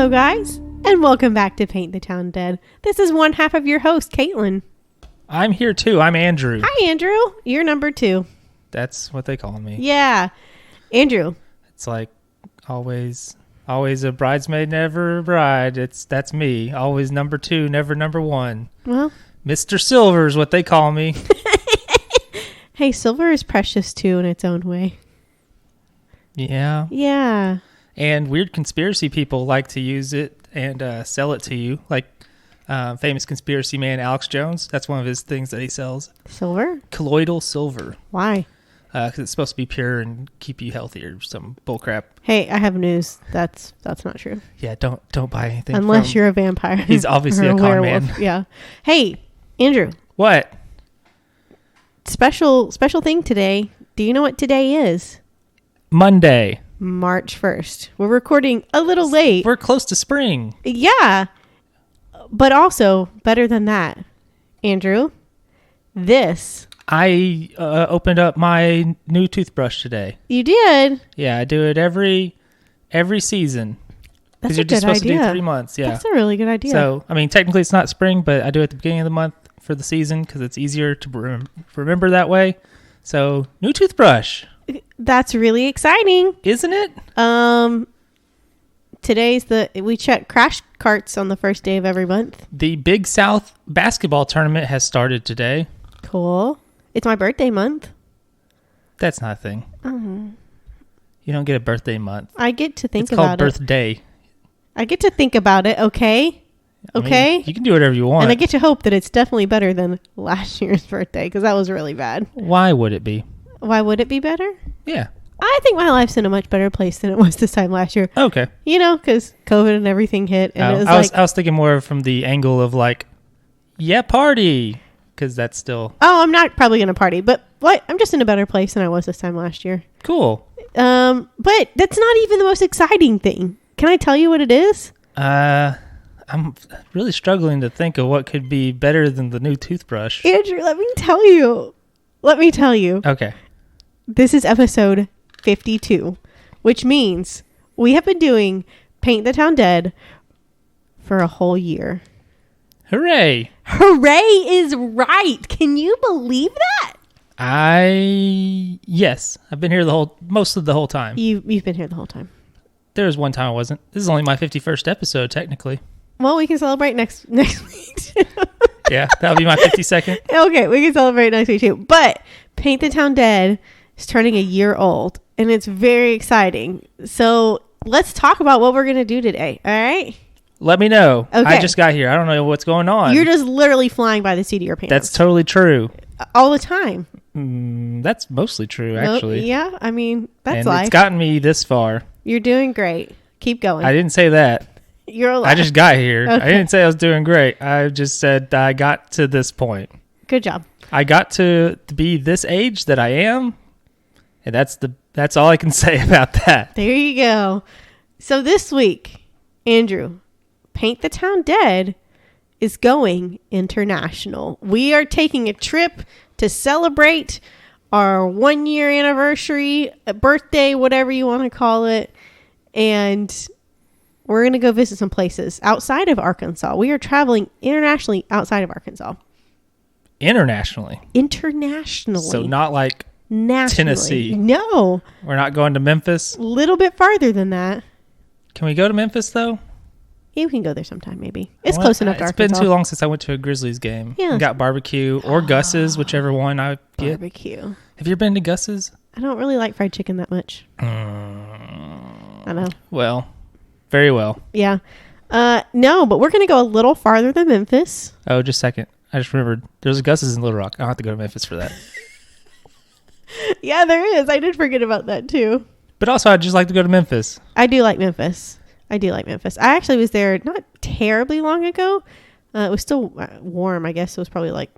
Hello, guys, and welcome back to Paint the Town Dead. This is one half of your host, Caitlin. I'm here too. I'm Andrew. Hi, Andrew. You're number 2. That's what they call me. Yeah. Andrew. It's like always a bridesmaid, never a bride. That's me. Always number 2, never number 1. Well, Mr. Silver is what they call me. hey, silver is precious too in its own way. Yeah. Yeah. And weird conspiracy people like to use it and sell it to you. Like famous conspiracy man Alex Jones. That's one of his things that he sells. Silver? Colloidal silver. Why? Because it's supposed to be pure and keep you healthy or some bullcrap. Hey, I have news. That's not true. Yeah, don't buy anything. Unless you're a vampire. He's obviously a con man. Yeah. Hey, Andrew. What? Special thing today. Do you know what today is? Monday. March 1st. We're recording a little late. We're close to spring. Yeah. But also, better than that, Andrew, I opened up my new toothbrush today. You did? Yeah, I do it every season. That's a you're good just supposed idea. to do 3 months. Yeah. That's a really good idea. So, I mean, technically it's not spring, but I do it at the beginning of the month for the season because it's easier to remember that way. So, new toothbrush. That's really exciting. Isn't it? We check crash carts on the first day of every month. The Big South basketball tournament has started today. Cool. It's my birthday month. That's not a thing. You don't get a birthday month. I get to think it's called about it. birthday. I get to think about it, okay? Okay? I mean, you can do whatever you want. And I get to hope that it's definitely better than last year's birthday because that was really bad. Why would it be? Why would it be better? Yeah. I think my life's in a much better place than it was this time last year. Okay. You know, because COVID and everything hit. And it was I was thinking more from the angle of like, yeah, party. Because that's still... Oh, I'm not probably going to party. But what? I'm just in a better place than I was this time last year. Cool. But that's not even the most exciting thing. Can I tell you what it is? I'm really struggling to think of what could be better than the new toothbrush. Andrew, let me tell you. Okay. This is episode 52, which means we have been doing Paint the Town Dead for a whole year. Hooray. Hooray is right. Can you believe that? Yes. I've been here most of the whole time. You've been here the whole time. There was one time I wasn't. This is only my 51st episode, technically. Well, we can celebrate next week. Yeah, that'll be my 52nd. Okay, we can celebrate next week too. But Paint the Town Dead is turning a year old, and it's very exciting. So let's talk about what we're going to do today, all right? Let me know. Okay. I just got here. I don't know what's going on. You're just literally flying by the seat of your pants. That's totally true. All the time. That's mostly true, actually. Well, yeah, I mean, that's and life. It's gotten me this far. You're doing great. Keep going. I didn't say that. You're alive. I just got here. Okay. I didn't say I was doing great. I just said I got to this point. Good job. I got to be this age that I am, and that's all I can say about that. There you go. So this week, Andrew, Paint the Town Dead is going international. We are taking a trip to celebrate our 1-year anniversary, a birthday, whatever you want to call it, and we're going to go visit some places outside of Arkansas. We are traveling internationally outside of Arkansas. Internationally? Internationally. So not like nationally. Tennessee. No. We're not going to Memphis? A little bit farther than that. Can we go to Memphis, though? Yeah, we can go there sometime, maybe. It's close enough to Arkansas. It's been too long since I went to a Grizzlies game. Yeah. And got barbecue or Gus's, whichever one I get. Barbecue. Have you ever been to Gus's? I don't really like fried chicken that much. I know. Well, very well. Yeah. No, but we're going to go a little farther than Memphis. Oh, just a second. I just remembered. There's a Gus's in Little Rock. I don't have to go to Memphis for that. Yeah, there is. I did forget about that, too. But also, I'd just like to go to Memphis. I do like Memphis. I actually was there not terribly long ago. It was still warm, I guess. It was probably like,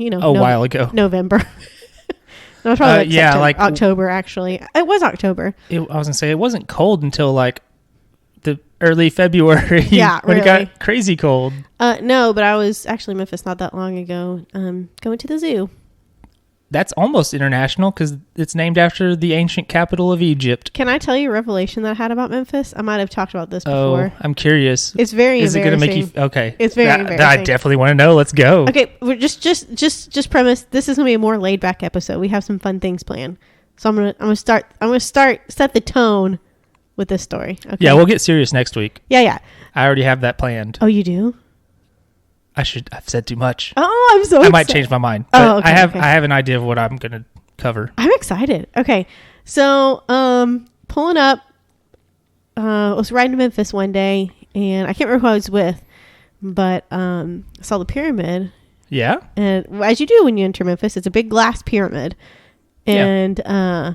a while ago. November. No, it was probably like October, actually. It was October. I was going to say, it wasn't cold until like the early February. Yeah, when really. it got crazy cold. No, but I was actually in Memphis not that long ago, going to the zoo. that's almost international because it's named after the ancient capital of Egypt. Can I tell you a revelation that I had about Memphis? I might have talked about this before. I'm curious. It's very Is embarrassing. it going to make you... Okay. It's very embarrassing. I definitely want to know. Let's go. Okay, we're just premise. This is going to be a more laid back episode. We have some fun things planned. So I'm gonna set the tone with this story. Okay? Yeah, we'll get serious next week. Yeah. I already have that planned. Oh, you do? I've said too much. Oh, I'm so I excited. might change my mind. But okay, I have an idea of what I'm going to cover. I'm excited. Okay. So, pulling up, I was riding to Memphis one day, and I can't remember who I was with, but I saw the pyramid. Yeah? And as you do when you enter Memphis, it's a big glass pyramid. And I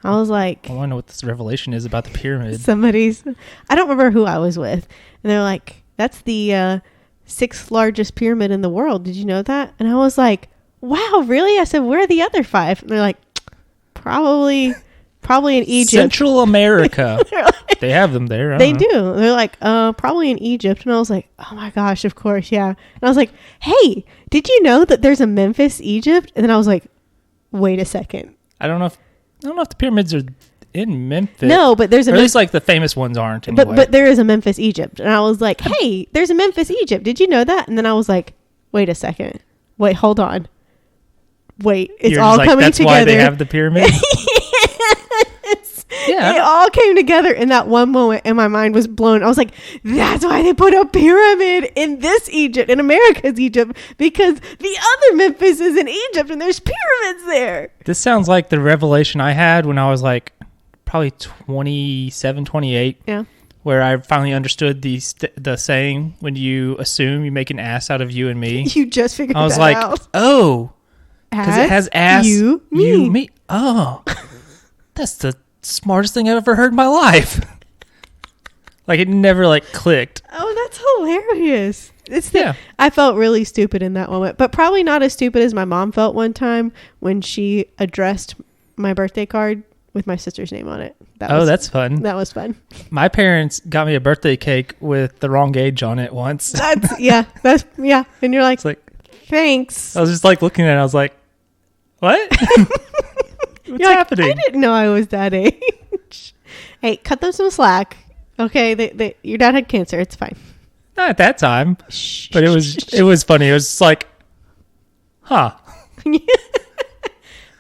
was like... I want to know what this revelation is about the pyramid. I don't remember who I was with. And they're like, that's the 6th largest pyramid in the world. Did you know that? And I was like, wow, really? I said, where are the other 5? And they're like, probably in Egypt. Central America. Like, they have them there. They do. They're like, probably in Egypt. And I was like, oh my gosh, of course, yeah. And I was like, hey, did you know that there's a Memphis, Egypt? And then I was like, wait a second. I don't know if the pyramids are in Memphis. No, but there's or at least like the famous ones aren't anyway. But there is a Memphis, Egypt. And I was like, hey, there's a Memphis, Egypt. Did you know that? And then I was like, wait a second. Wait, hold on. Wait, it's You're all just like, coming that's together. That's why they have the pyramids? Yes. Yeah. It all came together in that one moment, and my mind was blown. I was like, that's why they put a pyramid in this Egypt, in America's Egypt, because the other Memphis is in Egypt, and there's pyramids there. This sounds like the revelation I had when I was like probably 27, 28. Yeah. Where I finally understood the saying, when you assume you make an ass out of you and me. You just figured that out. I was like, oh, because it has ass, you, me. Oh, that's the smartest thing I've ever heard in my life. Like, it never like clicked. Oh, that's hilarious. Yeah. I felt really stupid in that moment, but probably not as stupid as my mom felt one time when she addressed my birthday card with my sister's name on it. That's fun. That was fun. My parents got me a birthday cake with the wrong age on it once. And you're like, it's like, thanks. I was just like looking at it. I was like, what? What's happening? I didn't know I was that age. Hey, cut them some slack. Okay, your dad had cancer. It's fine. Not at that time, but it was funny. It was just like, huh.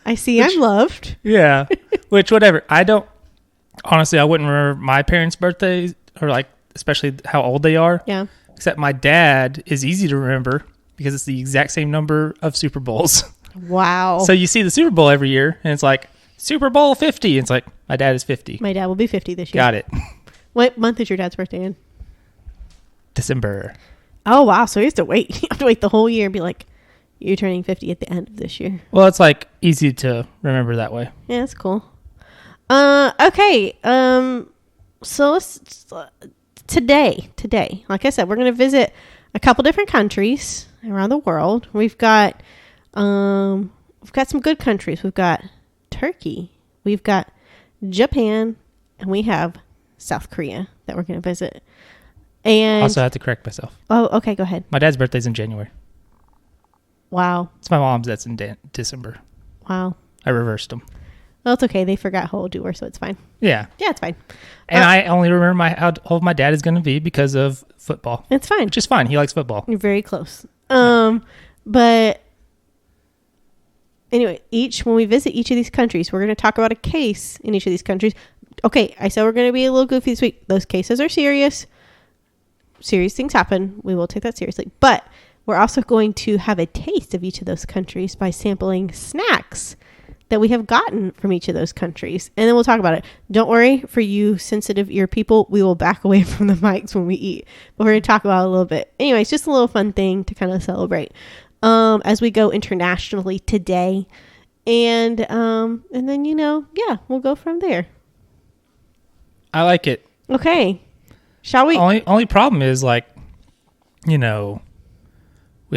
I see. I'm loved. Yeah. Which, whatever. I wouldn't remember my parents' birthdays, or like, especially how old they are. Yeah. Except my dad is easy to remember because it's the exact same number of Super Bowls. Wow. So you see the Super Bowl every year, and it's like, Super Bowl 50. And it's like, my dad is 50. My dad will be 50 this year. Got it. What month is your dad's birthday in? December. Oh, wow. So you have to wait. You have to wait the whole year and be like, you're turning 50 at the end of this year. Well, it's like easy to remember that way. Yeah, that's cool. Okay. So today, like I said, we're going to visit a couple different countries around the world. We've got some good countries. We've got Turkey, we've got Japan, and we have South Korea that we're going to visit. And also, I have to correct myself. Oh, okay, go ahead. My dad's birthday's in January. Wow. It's my mom's that's in December. Wow. I reversed them. Well, it's okay. They forgot how old you were, so it's fine. Yeah. Yeah, it's fine. And I only remember how old my dad is going to be because of football. It's fine. Which is fine. He likes football. You're very close. But anyway, when we visit each of these countries, we're going to talk about a case in each of these countries. Okay, I said we're going to be a little goofy this week. Those cases are serious. Serious things happen. We will take that seriously. But we're also going to have a taste of each of those countries by sampling snacks that we have gotten from each of those countries. And then we'll talk about it. Don't worry, for you sensitive ear people, we will back away from the mics when we eat. But we're going to talk about it a little bit. Anyway, it's just a little fun thing to kind of celebrate as we go internationally today. And then, we'll go from there. I like it. Okay. Shall we? Only problem is, we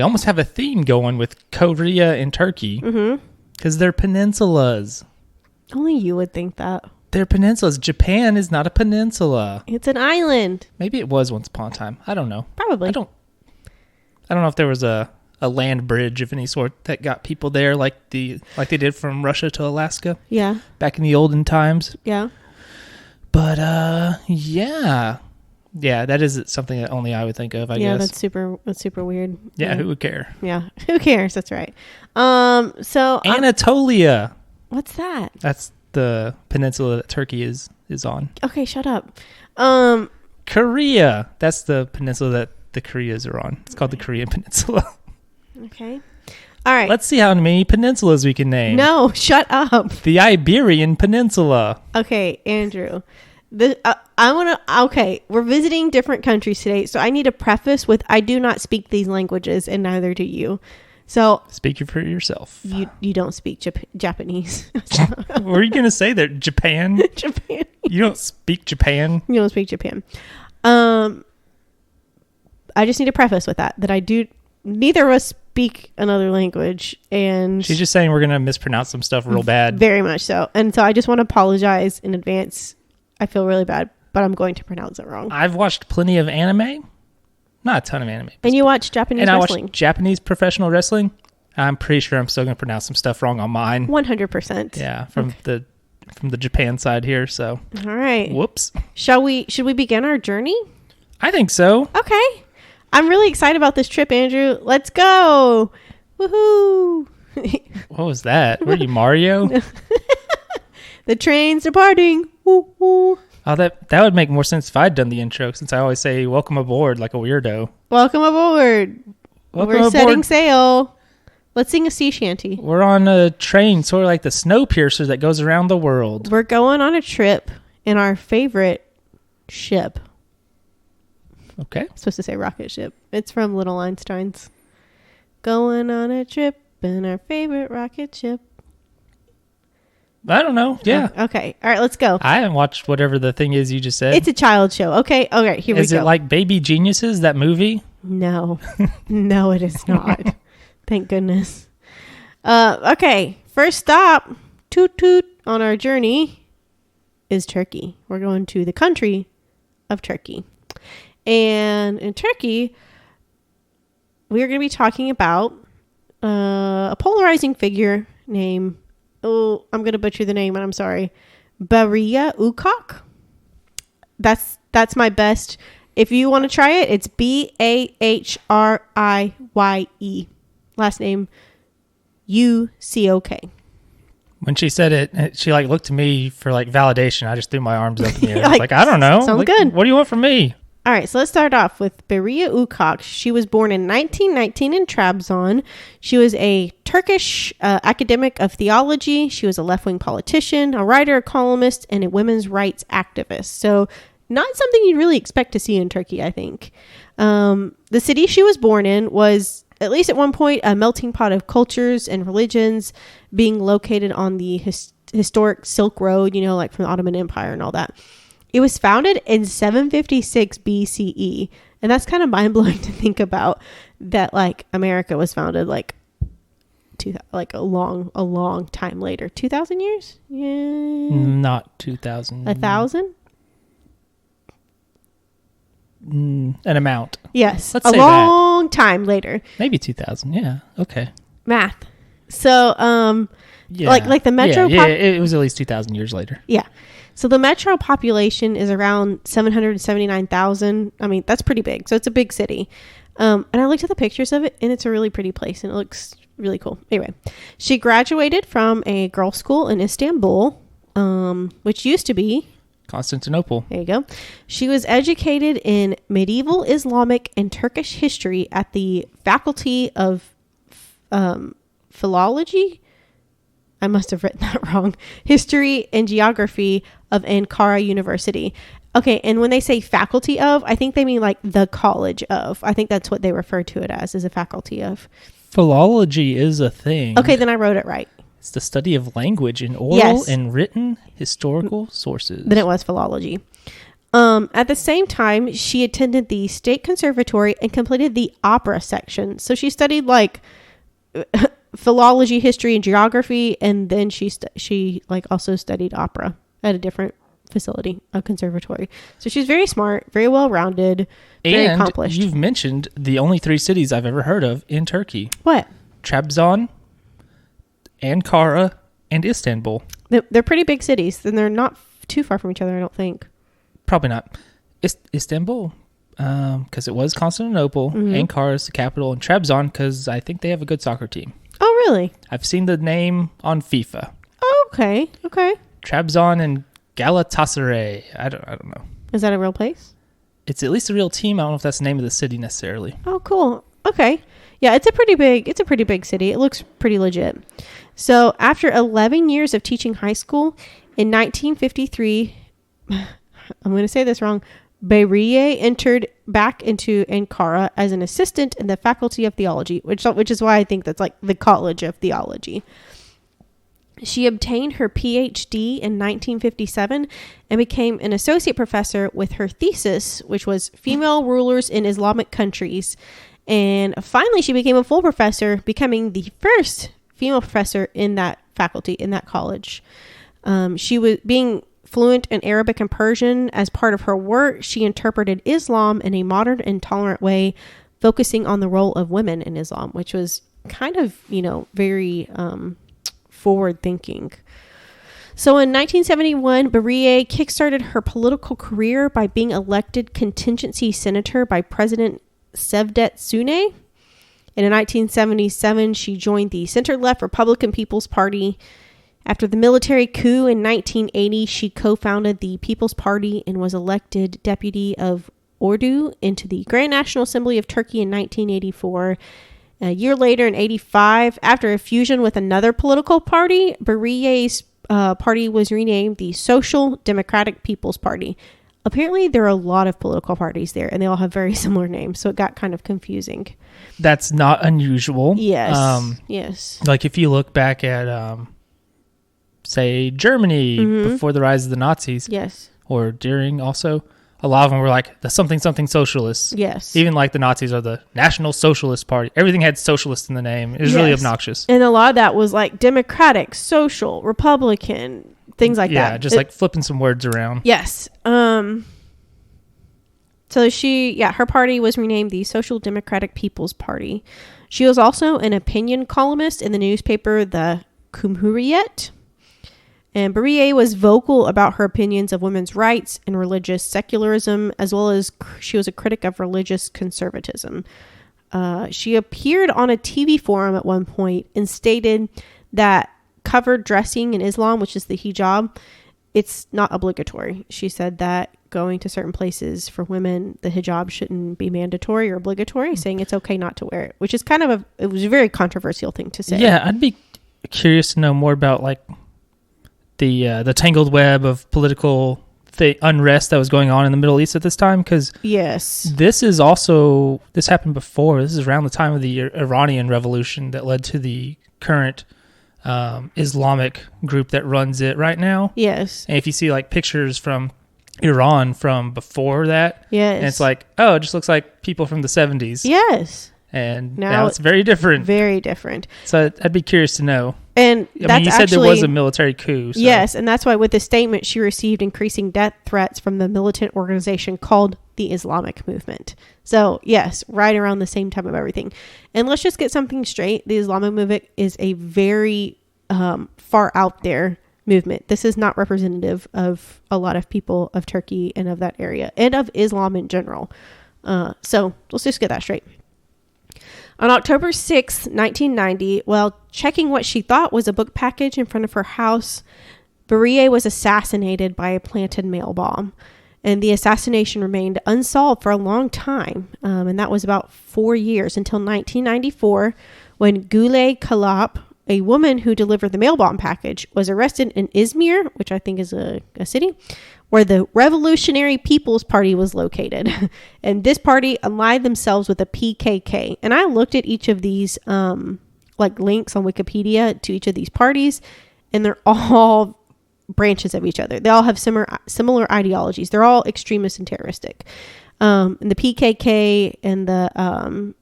almost have a theme going with Korea and Turkey. Mm-hmm. Because they're peninsulas. Only you would think that. They're peninsulas. Japan is not a peninsula. It's an island. Maybe it was once upon a time. I don't know. Probably. I don't know if there was a a land bridge of any sort that got people there, like they did from Russia to Alaska. Yeah. Back in the olden times. Yeah. But yeah, that is something that only I would think of. I guess. Yeah, that's super weird. Yeah, who would care? Yeah, who cares? That's right. So Anatolia. What's that? That's the peninsula that Turkey is on. Okay, shut up. Korea. That's the peninsula that the Koreas are on. It's called the Korean Peninsula. Okay. All right. Let's see how many peninsulas we can name. No, shut up. The Iberian Peninsula. Okay, Andrew. Okay, we're visiting different countries today, so I need to preface with I do not speak these languages, and neither do you. So speak for yourself. You don't speak Japanese. What were you going to say there? Japan? Japan. You don't speak Japan? You don't speak Japan. I just need to preface with that I do. Neither of us speak another language, and she's just saying we're going to mispronounce some stuff real bad. Very much so. And so I just want to apologize in advance. I feel really bad, but I'm going to pronounce it wrong. I've watched plenty of anime. Not a ton of anime. And you watch Japanese wrestling. And I watch Japanese professional wrestling. I'm pretty sure I'm still going to pronounce some stuff wrong on mine. 100%. Yeah, from the Japan side here, so. All right. Whoops. Should we begin our journey? I think so. Okay. I'm really excited about this trip, Andrew. Let's go. Woohoo. What was that? Were you Mario? The train's departing. Woo-hoo. Oh, that would make more sense if I'd done the intro, since I always say welcome aboard like a weirdo. Welcome aboard. We're setting sail. Let's sing a sea shanty. We're on a train, sort of like the Snowpiercer that goes around the world. We're going on a trip in our favorite ship. Okay. I'm supposed to say rocket ship. It's from Little Einsteins. Going on a trip in our favorite rocket ship. I don't know. Yeah. Okay. All right, let's go. I haven't watched whatever the thing is you just said. It's a child show. Okay. Okay, here we go. Is it like Baby Geniuses, that movie? No. No, it is not. Thank goodness. Okay. First stop, toot toot, on our journey is Turkey. We're going to the country of Turkey. And in Turkey, we are going to be talking about a polarizing figure named, I'm going to butcher the name, and I'm sorry, Berea Cox. That's my best. If you want to try it, it's Bahriye. Last name Ucok. When she said it, she looked to me for validation. I just threw my arms up in the air. I don't know. Sounds good. What do you want from me? All right, so let's start off with Berea Cox. She was born in 1919 in Trabzon. She was a Turkish academic of theology. She was a left-wing politician, a writer, a columnist, and a women's rights activist. So not something you'd really expect to see in Turkey, I think. The city she was born in was, at least at one point, a melting pot of cultures and religions, being located on the historic Silk Road, from the Ottoman Empire and all that. It was founded in 756 BCE. And that's kind of mind-blowing to think about, that America was founded a long time later. 2,000 years? Yeah. Not 2,000. 1,000? An amount. Yes. Let's a say long time later. Maybe 2,000. Yeah. Okay. Math. So, yeah. the metro. Yeah, it was at least 2,000 years later. Yeah. So the metro population is around 779,000. I mean, that's pretty big. So it's a big city. And I looked at the pictures of it, and it's a really pretty place, and it looks really cool. Anyway, she graduated from a girls' school in Istanbul, which used to be Constantinople. There you go. She was educated in medieval Islamic and Turkish history at the Faculty of Philology. I must have written that wrong. History and Geography of Ankara University. Okay, and when they say faculty of, I think they mean the college of. I think that's what they refer to it as a faculty of. Philology is a thing. Okay, then I wrote it right. It's the study of language in oral and written historical sources. Then it was philology. At the same time, she attended the State Conservatory and completed the opera section. So she studied philology, history, and geography, and then she also studied opera at a different facility, a conservatory. So she's very smart, very well-rounded, very accomplished. You've mentioned the only 3 cities I've ever heard of in Turkey. What? Trabzon, Ankara, and Istanbul. They're pretty big cities, and they're not too far from each other, I don't think. Probably not. Istanbul, because it was Constantinople. Ankara is the capital, and Trabzon, because I think they have a good soccer team. Oh, really? I've seen the name on FIFA. Oh, okay. Trabzon and Galatasaray. I don't know. Is that a real place? It's at least a real team. I don't know if that's the name of the city necessarily. Oh, cool. Okay. Yeah, it's a pretty big city. It looks pretty legit. So after 11 years of teaching high school, in 1953, I'm going to say this wrong, Berea entered back into Ankara as an assistant in the Faculty of Theology, which is why I think that's like the College of Theology. She obtained her PhD in 1957 and became an associate professor with her thesis, which was Female Rulers in Islamic Countries. And finally, she became a full professor, becoming the first female professor in that faculty, in that college. She was being fluent in Arabic and Persian. As part of her work, she interpreted Islam in a modern and tolerant way, focusing on the role of women in Islam, which was kind of, very forward thinking. So in 1971, Berea kickstarted her political career by being elected contingency senator by President Cevdet Sunay. And in 1977, she joined the center-left Republican People's Party. After the military coup in 1980, she co-founded the People's Party and was elected deputy of Ordu into the Grand National Assembly of Turkey in 1984. A year later, in 1985, after a fusion with another political party, Berea's party was renamed the Social Democratic People's Party. Apparently, there are a lot of political parties there, and they all have very similar names, so it got kind of confusing. That's not unusual. Yes. Yes. Like if you look back at, say, Germany before the rise of the Nazis. Yes. Or during also. A lot of them were like the something socialists. Yes. Even like the Nazis are the National Socialist Party. Everything had socialist in the name. It was really obnoxious. And a lot of that was like Democratic, Social, Republican, things like that. Yeah, just like flipping some words around. Yes. So her party was renamed the Social Democratic People's Party. She was also an opinion columnist in the newspaper The Cumhuriyet. And Berea was vocal about her opinions of women's rights and religious secularism, as well as she was a critic of religious conservatism. She appeared on a TV forum at one point and stated that covered dressing in Islam, which is the hijab, it's not obligatory. She said that going to certain places for women, the hijab shouldn't be mandatory or obligatory, saying it's okay not to wear it, which is kind of it was a very controversial thing to say. Yeah, I'd be curious to know more about like the tangled web of political unrest that was going on in the Middle East at this time, because this happened before. This is around the time of the Iranian Revolution that led to the current Islamic group that runs it right now. Yes. And if you see like pictures from Iran from before that, and it's like, oh, it just looks like people from the 70s. Yes. And now it's very different. Very different. So I'd be curious to know. And you said there was a military coup. So. Yes, and that's why with the statement she received increasing death threats from the militant organization called the Islamic Movement. So yes, right around the same time of everything. And let's just get something straight. The Islamic movement is a very far out there movement. This is not representative of a lot of people of Turkey and of that area and of Islam in general. So let's just get that straight. On October 6, 1990, while checking what she thought was a book package in front of her house, Berea was assassinated by a planted mail bomb. And the assassination remained unsolved for a long time. And that was about 4 years until 1994, when Gule Kalap, a woman who delivered the mail bomb package, was arrested in Izmir, which I think is a city, where the Revolutionary People's Party was located. And this party allied themselves with the PKK. And I looked at each of these links on Wikipedia to each of these parties, and they're all branches of each other. They all have similar ideologies. They're all extremist and terroristic. And the PKK and the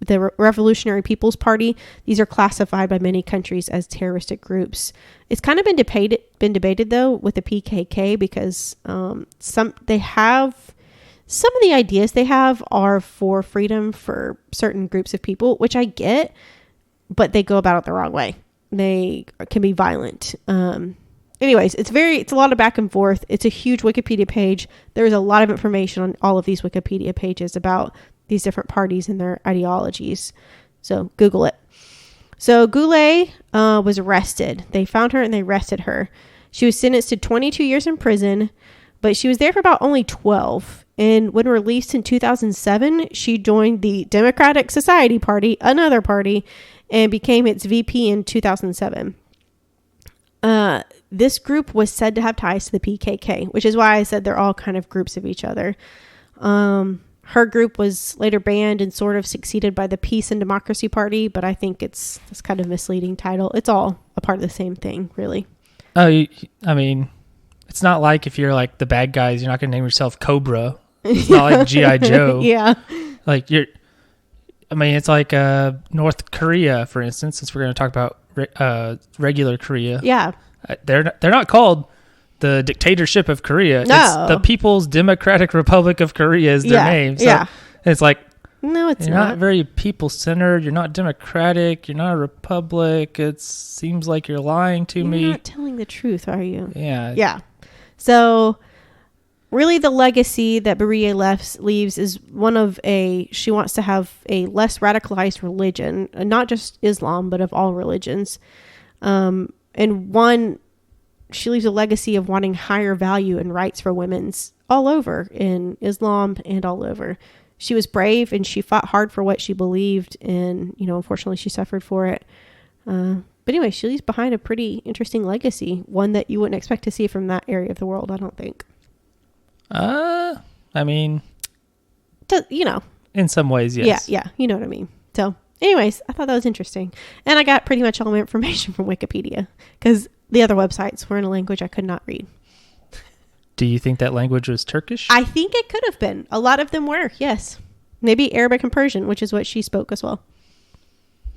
the Revolutionary People's Party. These are classified by many countries as terroristic groups. It's kind of been debated though with the PKK, because some of the ideas they have are for freedom for certain groups of people, which I get, but they go about it the wrong way. They can be violent. Anyways, it's a lot of back and forth. It's a huge Wikipedia page. There's a lot of information on all of these Wikipedia pages about these different parties and their ideologies. So Google it. So Goulet was arrested. They found her and they arrested her. She was sentenced to 22 years in prison, but she was there for about only 12. And when released in 2007, she joined the Democratic Society Party, another party, and became its VP in 2007. This group was said to have ties to the PKK, which is why I said they're all kind of groups of each other. Her group was later banned and sort of succeeded by the Peace and Democracy Party, but I think it's kind of misleading title. It's all a part of the same thing, really. Oh, I mean, it's not like if you're like the bad guys, you're not going to name yourself Cobra. It's not like G.I. Joe. Yeah. Like it's like North Korea, for instance, since we're going to talk about regular Korea. Yeah. They're not called the dictatorship of Korea. No. It's the People's Democratic Republic of Korea is their name. So yeah. It's like, no, it's you're not very people-centered. You're not democratic. You're not a republic. It seems like you're lying to me. You're not telling the truth, are you? Yeah. Yeah. So really the legacy that Berea leaves is she wants to have a less radicalized religion, not just Islam, but of all religions. She leaves a legacy of wanting higher value and rights for women's all over in Islam and all over. She was brave and she fought hard for what she believed, and unfortunately she suffered for it. But anyway, she leaves behind a pretty interesting legacy, one that you wouldn't expect to see from that area of the world, I don't think. I mean, in some ways, yes. Yeah, you know what I mean. So anyways, I thought that was interesting. And I got pretty much all my information from Wikipedia, because the other websites were in a language I could not read. Do you think that language was Turkish? I think it could have been. A lot of them were, yes. Maybe Arabic and Persian, which is what she spoke as well.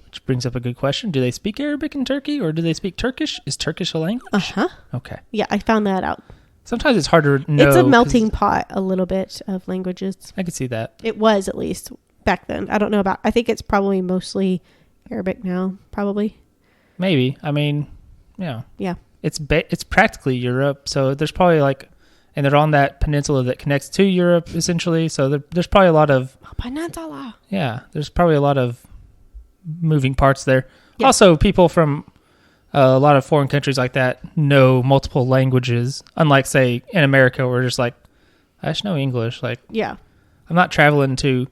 Which brings up a good question. Do they speak Arabic in Turkey, or do they speak Turkish? Is Turkish a language? Uh-huh. Okay. Yeah, I found that out. Sometimes it's hard to know. It's a melting pot, a little bit, of languages. I could see that. It was, at least, back then. I don't know about... I think it's probably mostly Arabic now, probably. Maybe. I mean, yeah. Yeah. It's practically Europe, so there's probably and they're on that peninsula that connects to Europe, essentially, so there's probably a lot of... Peninsula! Yeah, there's probably a lot of moving parts there. Yeah. Also, people from a lot of foreign countries like that know multiple languages, unlike, say, in America, where we're just like, I just know English. Like, yeah. I'm not traveling to...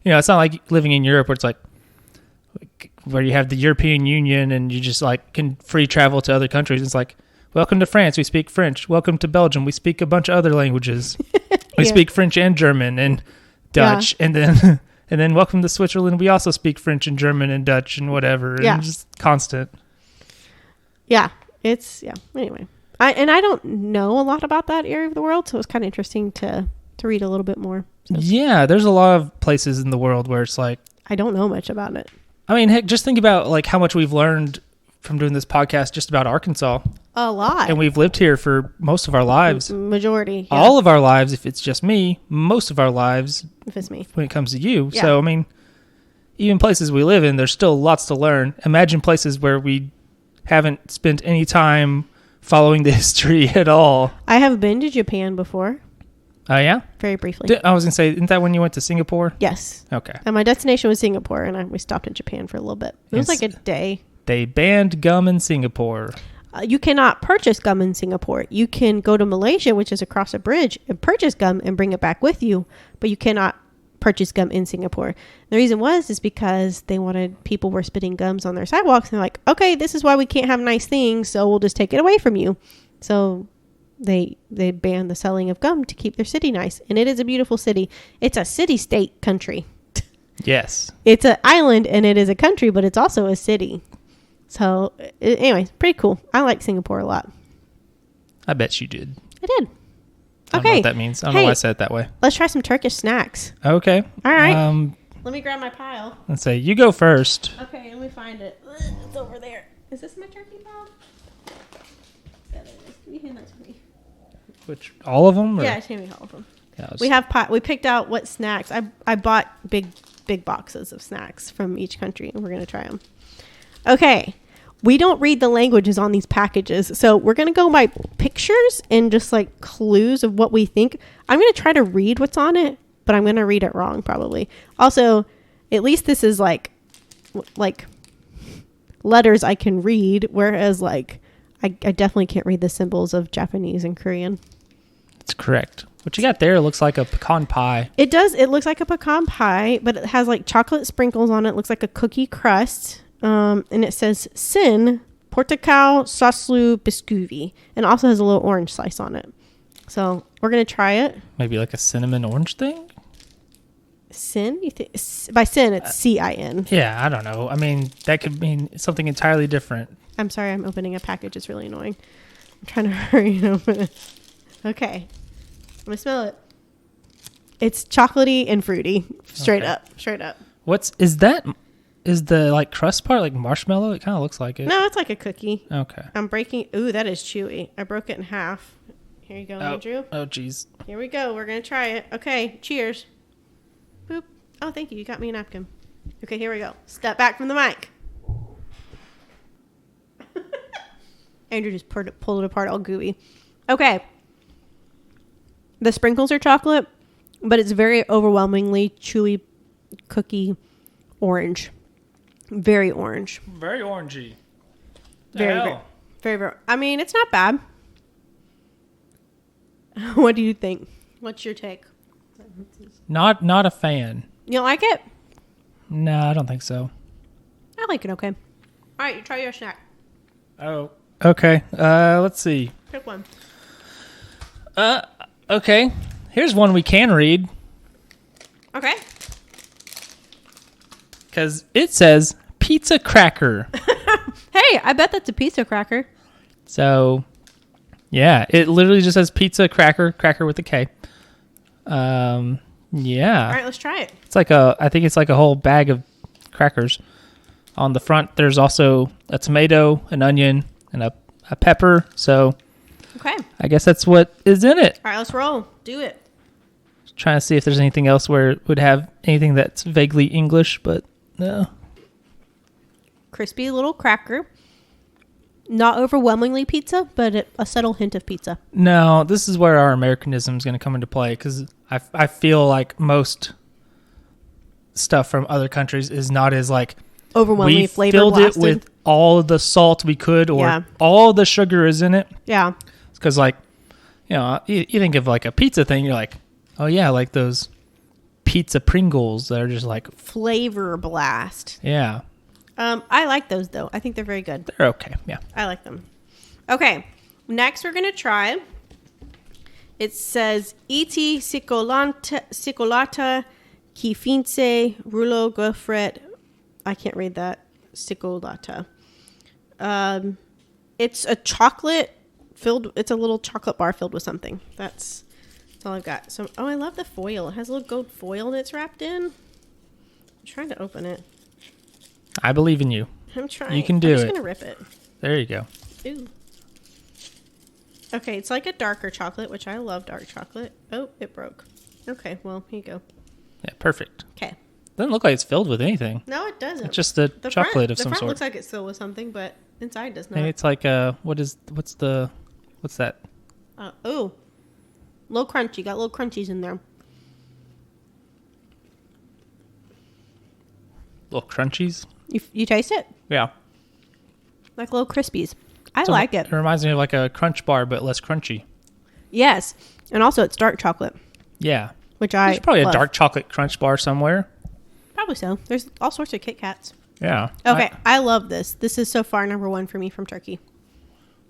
it's not like living in Europe where it's like where you have the European Union and you just can free travel to other countries. It's like, welcome to France, we speak French. Welcome to Belgium, we speak a bunch of other languages. We speak French and German and Dutch. And then welcome to Switzerland, we also speak French and German and Dutch and whatever. And just constant. Yeah. Anyway. I don't know a lot about that area of the world, so it's kind of interesting to read a little bit more. So. Yeah, there's a lot of places in the world where it's like... I don't know much about it. I mean, heck, just think about how much we've learned from doing this podcast just about Arkansas. A lot. And we've lived here for most of our lives. Majority. Yeah. All of our lives, if it's just me. Most of our lives, if it's me. When it comes to you. Yeah. So, I mean, even places we live in, there's still lots to learn. Imagine places where we haven't spent any time following the history at all. I have been to Japan before. Oh, yeah? Very briefly. I was going to say, isn't that when you went to Singapore? Yes. Okay. And my destination was Singapore, and we stopped in Japan for a little bit. It was like a day. They banned gum in Singapore. You cannot purchase gum in Singapore. You can go to Malaysia, which is across a bridge, and purchase gum and bring it back with you, but you cannot purchase gum in Singapore. The reason is because they wanted people were spitting gums on their sidewalks, and they're like, okay, this is why we can't have nice things, so we'll just take it away from you. So they banned the selling of gum to keep their city nice, and it is a beautiful city. It's a city-state country. Yes. It's an island, and it is a country, but it's also a city. So, anyway, pretty cool. I like Singapore a lot. I bet you did. I did. I don't know what that means. I don't know why I said it that way. Let's try some Turkish snacks. Okay. All right. Let me grab my pile. Let's say you go first. Okay, let me find it. It's over there. Is this my turkey pile? Yeah, there it is. Can you hand that to me? Which, all of them? Or? Yeah, hand me all of them. Yeah, we have we picked out what snacks. I bought big boxes of snacks from each country, and we're going to try them. Okay. We don't read the languages on these packages, so we're going to go by pictures and just like clues of what we think. I'm going to try to read what's on it, but I'm going to read it wrong probably. Also, at least this is like letters I can read, whereas like I definitely can't read the symbols of Japanese and Korean. That's correct. What you got there looks like a pecan pie. It does. It looks like a pecan pie, but it has like chocolate sprinkles on it. It looks like a cookie crust. And it says Sin Portakal Soslu Biscuvi, and also has a little orange slice on it. So we're gonna try it. Maybe like a cinnamon orange thing. Sin? You think by sin it's CIN? Yeah, I don't know. I mean, that could mean something entirely different. I'm sorry, I'm opening a package. It's really annoying. I'm trying to hurry and open it. Okay, I'm gonna smell it. It's chocolatey and fruity. Straight up. Is that? Is the like crust part like marshmallow? It kind of looks like it. No, it's like a cookie. Okay. I'm breaking. Ooh, that is chewy. I broke it in half. Here you go, Andrew. Oh, geez. Here we go. We're going to try it. Okay, cheers. Boop. Oh, thank you. You got me a napkin. Okay, here we go. Step back from the mic. Andrew just pulled it apart all gooey. Okay. The sprinkles are chocolate, but it's very overwhelmingly chewy cookie orange. Very orange. Very orangey. Very. I mean, it's not bad. What do you think? What's your take? Not a fan. You don't like it? No, I don't think so. I like it okay. All right, you try your snack. Oh, okay. Let's see. Pick one. Okay. Here's one we can read. Okay. Because it says pizza cracker. Hey, I bet that's a pizza cracker. So, yeah, it literally just says pizza cracker with a K. Yeah. All right, let's try it. It's like I think it's like a whole bag of crackers. On the front, there's also a tomato, an onion, and a pepper. So, okay. I guess that's what is in it. All right, let's roll. Do it. Trying to see if there's anything else where it would have anything that's vaguely English, but no. Crispy little cracker. Not overwhelmingly pizza, but a subtle hint of pizza. No, this is where our Americanism is going to come into play, because I feel like most stuff from other countries is not as like overwhelmingly flavor filled blasted. it with all of the salt we could, or all the sugar is in it. Yeah. Because like, you know, you think of like a pizza thing, you're like, oh yeah, like those pizza Pringles that are just like flavor blast. Yeah. I like those though. I think they're very good. They're okay. Yeah. I like them. Okay. Next we're going to try. It says Iti Cicolata Kifince Rulo Gofret. I can't read that. Cicolata. It's a chocolate it's a little chocolate bar filled with something. That's all I've got. So, I love the foil. It has a little gold foil that's wrapped in. I'm trying to open it. I believe in you. I'm trying. You can do it. I'm just going to rip it. There you go. Ooh. Okay, it's like a darker chocolate, which I love dark chocolate. Oh, it broke. Okay, well, here you go. Yeah, perfect. Okay. Doesn't look like it's filled with anything. No, it doesn't. It's just a chocolate of some sort. The front looks like it's filled with something, but inside does not. Maybe it's like what's that? Oh. Little crunchy. Got little crunchies in there. Little crunchies? You taste it? Yeah. Like little crispies. I like it. It reminds me of like a crunch bar, but less crunchy. Yes. And also it's dark chocolate. Yeah. There's probably love. A dark chocolate crunch bar somewhere. Probably so. There's all sorts of Kit Kats. Yeah. Okay. I love this. This is so far number one for me from Turkey.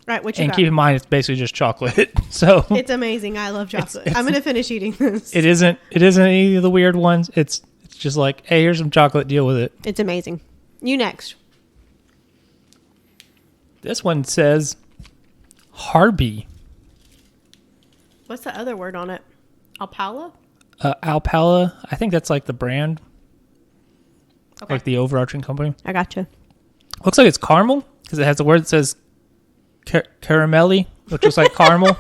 All right, what you got? And keep in mind, it's basically just chocolate. So it's amazing. I love chocolate. I'm going to finish eating this. It isn't any of the weird ones. It's just like, hey, here's some chocolate. Deal with it. It's amazing. You next. This one says Harby. What's the other word on it? Alpala? Alpala. I think that's like the brand. Okay. Like the overarching company. I gotcha. Looks like it's caramel because it has a word that says caramelli, which looks like caramel.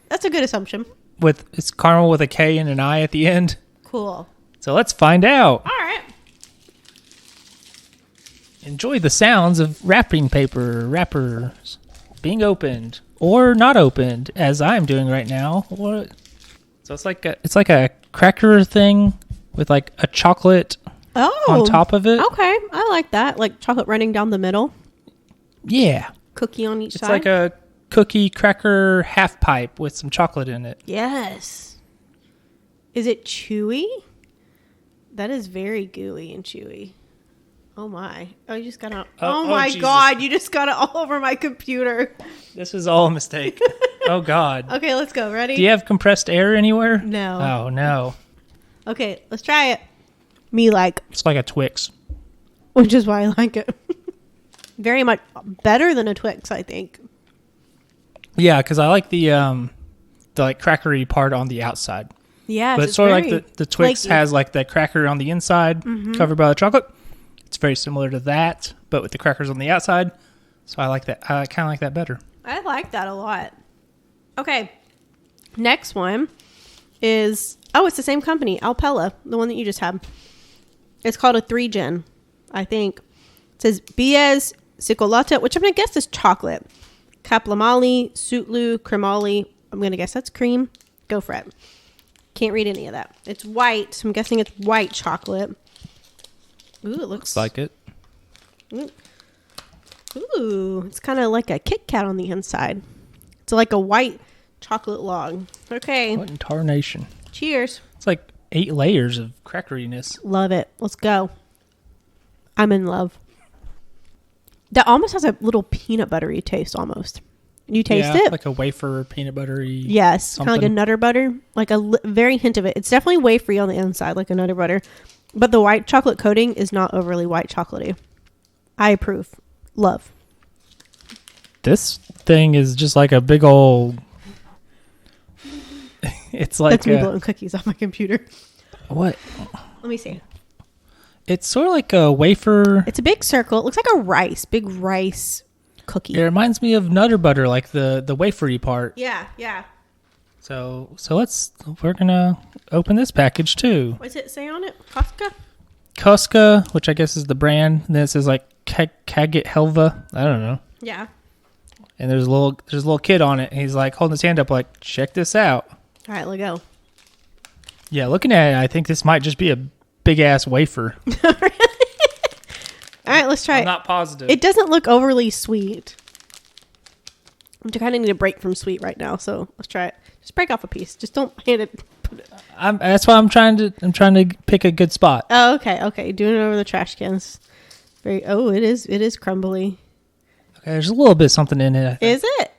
That's a good assumption. It's caramel with a K and an I at the end. Cool. So let's find out. All right. Enjoy the sounds of wrapping paper wrappers being opened or not opened, as I'm doing right now. So it's like a cracker thing with like a chocolate on top of it. Okay, I like that. Like chocolate running down the middle. Yeah. Cookie on each side. It's like a cookie cracker half pipe with some chocolate in it. Yes. Is it chewy? That is very gooey and chewy. Oh my. Oh, you just got it. Oh my Jesus. God. You just got it all over my computer. This is all a mistake. Oh God. Okay, let's go. Ready? Do you have compressed air anywhere? No. Oh no. Okay, let's try it. Me like. It's like a Twix. Which is why I like it. Very much better than a Twix, I think. Yeah, because I like the like crackery part on the outside. Yeah, but it's sort of like the Twix has like the cracker on the inside, covered by the chocolate. It's very similar to that, but with the crackers on the outside. So I like that. I kind of like that better. I like that a lot. Okay, next one is it's the same company, Alpella, the one that you just had. It's called a 3-gen, I think. It says Bies Cicolata, which I'm gonna guess is chocolate. Kaplamali, Sutlu, Cremali. I'm gonna guess that's cream. Go for it. Can't read any of that. It's white, so I'm guessing it's white chocolate. Ooh, it looks like it. Ooh, it's kind of like a Kit Kat on the inside. It's like a white chocolate log. Okay. What in tarnation? Cheers. It's like 8 layers of crackeriness. Love it. Let's go. I'm in love. That almost has a little peanut buttery taste almost. You taste it? Like a wafer peanut buttery. Yes, kind of like a Nutter Butter. Like a very hint of it. It's definitely wafery on the inside, like a Nutter Butter. But the white chocolate coating is not overly white chocolatey. I approve. Love. This thing is just like a big old... It's like... That's me blowing cookies off my computer. What? Let me see. It's sort of like a wafer... It's a big circle. It looks like a big rice cookie. It reminds me of Nutter Butter, like the wafery part. Yeah. So we're gonna open this package too. What's it say on it? Koska, which I guess is the brand. And then it says like Kaget Helva. I don't know. Yeah. And there's a little kid on it. And he's like holding his hand up, like, check this out. All right, let's go. Yeah, looking at it, I think this might just be a big ass wafer. All right, let's try it. I'm not positive. It doesn't look overly sweet. I kind of need a break from sweet right now, so let's try it. Just break off a piece. Just don't hand it. That's why I'm trying to pick a good spot. Oh, okay. Doing it over the trash cans. It is crumbly. Okay, there's a little bit something in it, I think. Is it?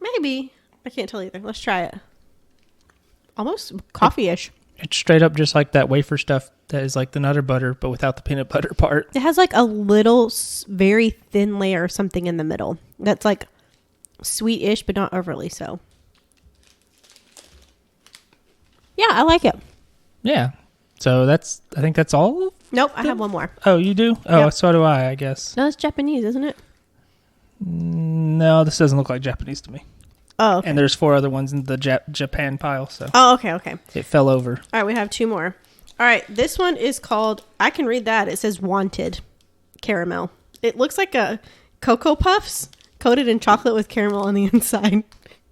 Maybe. I can't tell either. Let's try it. Almost coffee-ish. It's straight up just like that wafer stuff that is like the Nutter Butter, but without the peanut butter part. It has like a little, very thin layer of something in the middle. That's like sweet-ish, but not overly so. Yeah, I like it. Yeah. So I think that's all? Nope, I have one more. Oh, you do? Oh, yep. So do I guess. No, it's Japanese, isn't it? No, this doesn't look like Japanese to me. Oh, okay. And there's 4 other ones in the Japan pile, so. Oh, okay. It fell over. All right, we have 2 more. All right, this one is called, I can read that. It says Wanted Caramel. It looks like a Cocoa Puffs coated in chocolate with caramel on the inside,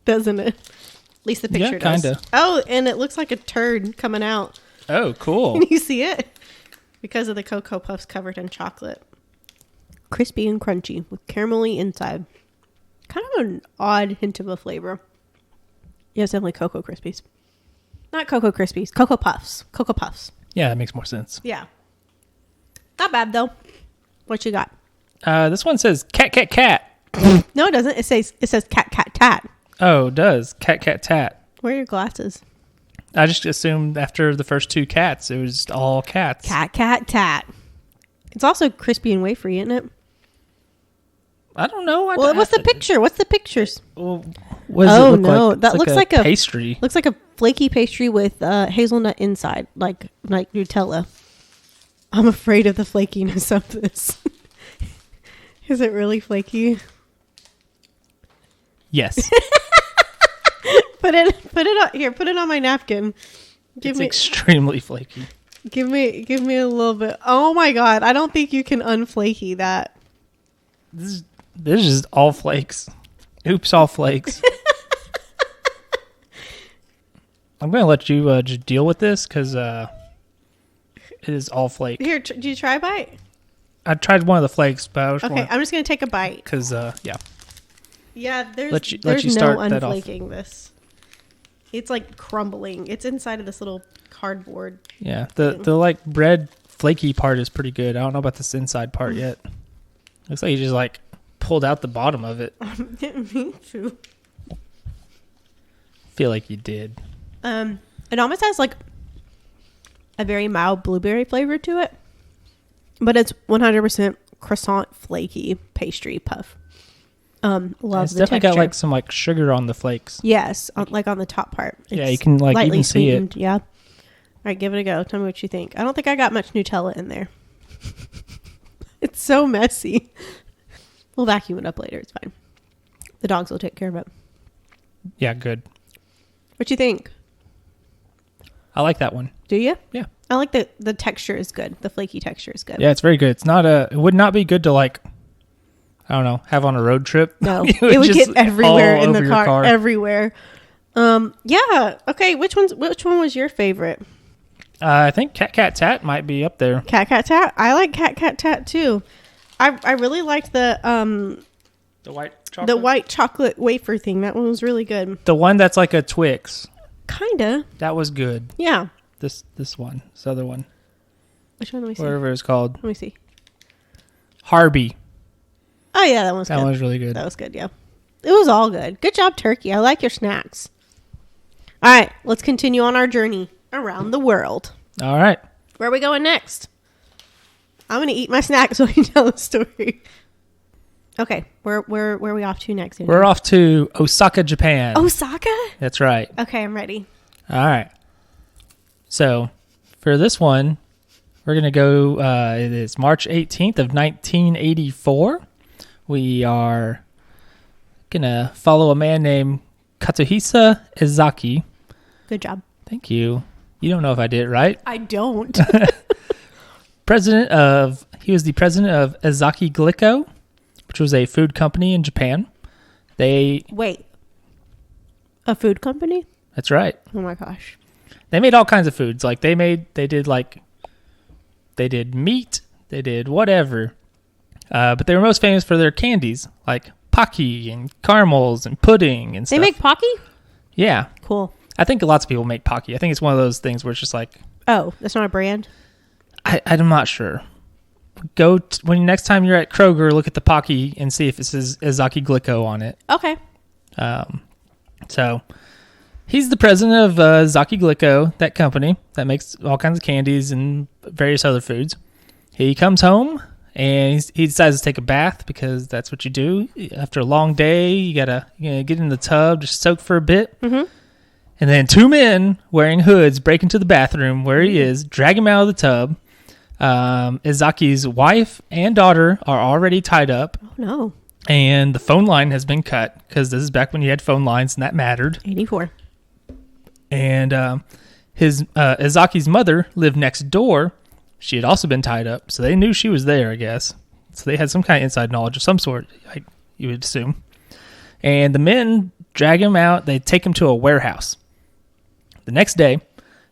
doesn't it? At least the picture does. Yeah, kind of. Oh, and it looks like a turd coming out. Oh, cool. Can you see it? Because of the Cocoa Puffs covered in chocolate. Crispy and crunchy with caramelly inside. Kind of an odd hint of a flavor. Yeah, it's definitely Cocoa Krispies. Not Cocoa Krispies. Cocoa Puffs. Cocoa Puffs. Yeah, that makes more sense. Yeah. Not bad, though. What you got? This one says cat, cat, cat. No, it doesn't. It says cat, cat, tat. Oh, it does. Cat, cat, tat. Where are your glasses? I just assumed after the first 2 cats, it was just all cats. Cat, cat, tat. It's also crispy and wafery, isn't it? I don't know. What's the picture? What's the pictures? Well, what does it look like? That looks like a pastry. Looks like a flaky pastry with hazelnut inside, like Nutella. I'm afraid of the flakiness of this. Is it really flaky? Yes. Put it on my napkin. It's extremely flaky. Give me a little bit. Oh my god, I don't think you can unflaky that. This is just all flakes. Oops, all flakes. I'm going to let you just deal with this because it is all flake. Here, do you try a bite? I tried one of the flakes, but I was okay. I'm just going to take a bite. Because, yeah. Yeah, there's let you start no that unflaking this. It's like crumbling. It's inside of this little cardboard. Yeah, the like bread flaky part is pretty good. I don't know about this inside part yet. Looks like you just like pulled out the bottom of it. I didn't mean to. Feel like you did. It almost has like a very mild blueberry flavor to it, but it's 100% croissant flaky pastry puff. Love it's the definitely texture. got like some like sugar on the flakes. Yes, like on the top part. Yeah, you can like even see it. Yeah. All right, give it a go. Tell me what you think. I don't think I got much Nutella in there. It's so messy. We'll vacuum it up later. It's fine. The dogs will take care of it. Yeah, good. What you think? I like that one. Do you? Yeah. I like the texture is good. The flaky texture is good. Yeah, it's very good. It's not it would not be good to like, I don't know, have on a road trip. No, it would get everywhere in the car. Everywhere. Yeah. Okay. Which one was your favorite? I think Cat Cat Tat might be up there. Cat Cat Tat. I like Cat Cat Tat too. I really liked the white chocolate? The white chocolate wafer thing. That one was really good. The one that's like a Twix. Kinda. That was good. Yeah. This other one. Which one? Let me see. Whatever it's called. Let me see. Harvey. Oh yeah, that one was good. That one was really good. That was good. Yeah. It was all good. Good job, Turkey. I like your snacks. All right, let's continue on our journey around the world. All right. Where are we going next? I'm going to eat my snack so I can tell the story. Okay, where are we off to next? Andrew? We're off to Osaka, Japan. Osaka? That's right. Okay, I'm ready. All right. So, for this one, we're going to go, it is March 18th of 1984. We are going to follow a man named Katsuhisa Ezaki. Good job. Thank you. You don't know if I did it right. I don't. He was the president of Ezaki Glico, which was a food company in Japan. Wait. A food company? That's right. Oh my gosh. They made all kinds of foods. Like they did meat, they did whatever. But they were most famous for their candies, like Pocky and caramels and pudding and stuff. They make Pocky? Yeah. Cool. I think lots of people make Pocky. I think it's one of those things where it's just like... Oh, that's not a brand? I'm not sure. When next time you're at Kroger, look at the Pocky and see if it says Ezaki Glico on it. Okay. So he's the president of Ezaki Glico, that company that makes all kinds of candies and various other foods. He comes home and he decides to take a bath because that's what you do after a long day. You gotta get in the tub, just soak for a bit. Mm-hmm. And then two men wearing hoods break into the bathroom where he is, drag him out of the tub. Ezaki's wife and daughter are already tied up. Oh, no. And the phone line has been cut because this is back when you had phone lines and that mattered. 84. And Ezaki's mother lived next door. She had also been tied up, so they knew she was there, I guess. So they had some kind of inside knowledge of some sort, you would assume. And the men drag him out. They take him to a warehouse. The next day,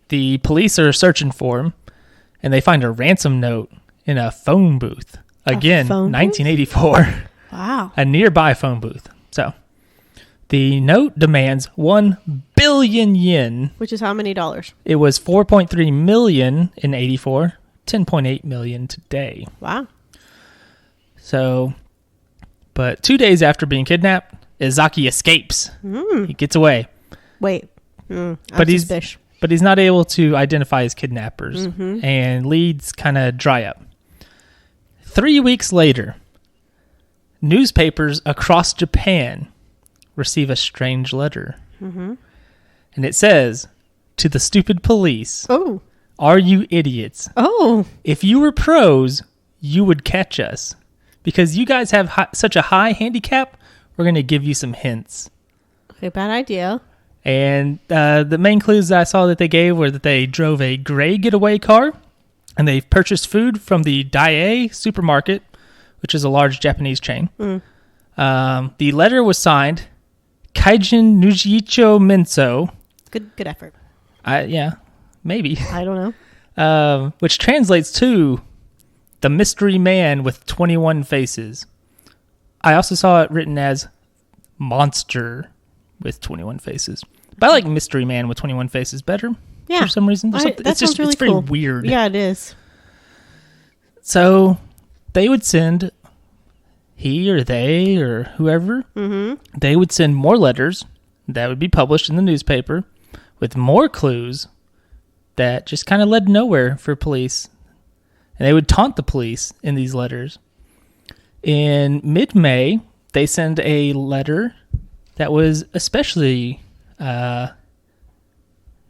the police are searching for him, and they find a ransom note in a phone booth. Again, 1984. Wow. A nearby phone booth. So, the note demands 1 billion yen. Which is how many dollars? It was 4.3 million in 84, 10.8 million today. Wow. So, but 2 days after being kidnapped, Ezaki escapes. He gets away. Wait. But he's not able to identify his kidnappers, and leads kind of dry up. 3 weeks later, newspapers across Japan receive a strange letter. And it says, "To the stupid police, Are you idiots? Oh. If you were pros, you would catch us. Because you guys have such a high handicap, we're going to give you some hints. Okay, bad idea. And the main clues that I saw that they gave were that they drove a gray getaway car, and they purchased food from the Daiei supermarket, which is a large Japanese chain. The letter was signed Kaijin Nujiicho Menso. Good effort. Yeah, maybe. I don't know. Which translates to the mystery man with 21 faces. I also saw it written as monster with 21 faces. But I like mystery man with 21 faces better. Yeah. For some reason. It's very weird. Yeah, it is. So they would send, he or they or whoever, they would send more letters that would be published in the newspaper with more clues that just kind of led nowhere for police. And they would taunt the police in these letters. In mid-May, they send a letter that was especially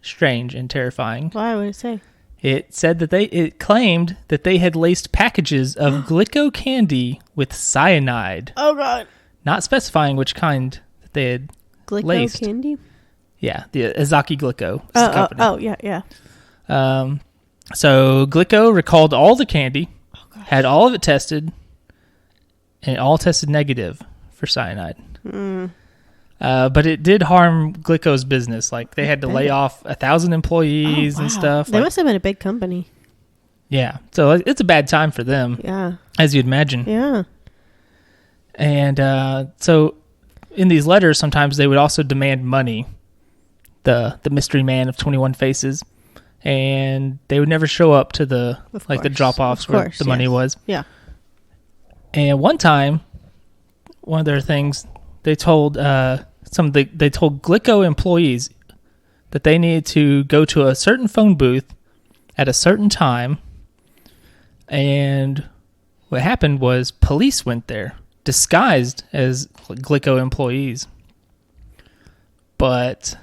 strange and terrifying. Why would it say? It said that it claimed that they had laced packages of Glico candy with cyanide. Oh, God. Not specifying which kind that they had laced. Glico candy? Yeah, the Azaki Glico is the company. Yeah. So Glico recalled all the candy, had all of it tested, and it all tested negative for cyanide. But it did harm Glico's business. Like, they had to lay off 1,000 employees and stuff. They must have been a big company. Yeah. So it's a bad time for them. Yeah. As you'd imagine. Yeah. And so in these letters, sometimes they would also demand money. The mystery man of 21 faces. And they would never show up to the drop-offs where the money was. Yeah. And one time, one of their things, they told they told Glico employees that they needed to go to a certain phone booth at a certain time. And what happened was police went there, disguised as Glico employees. But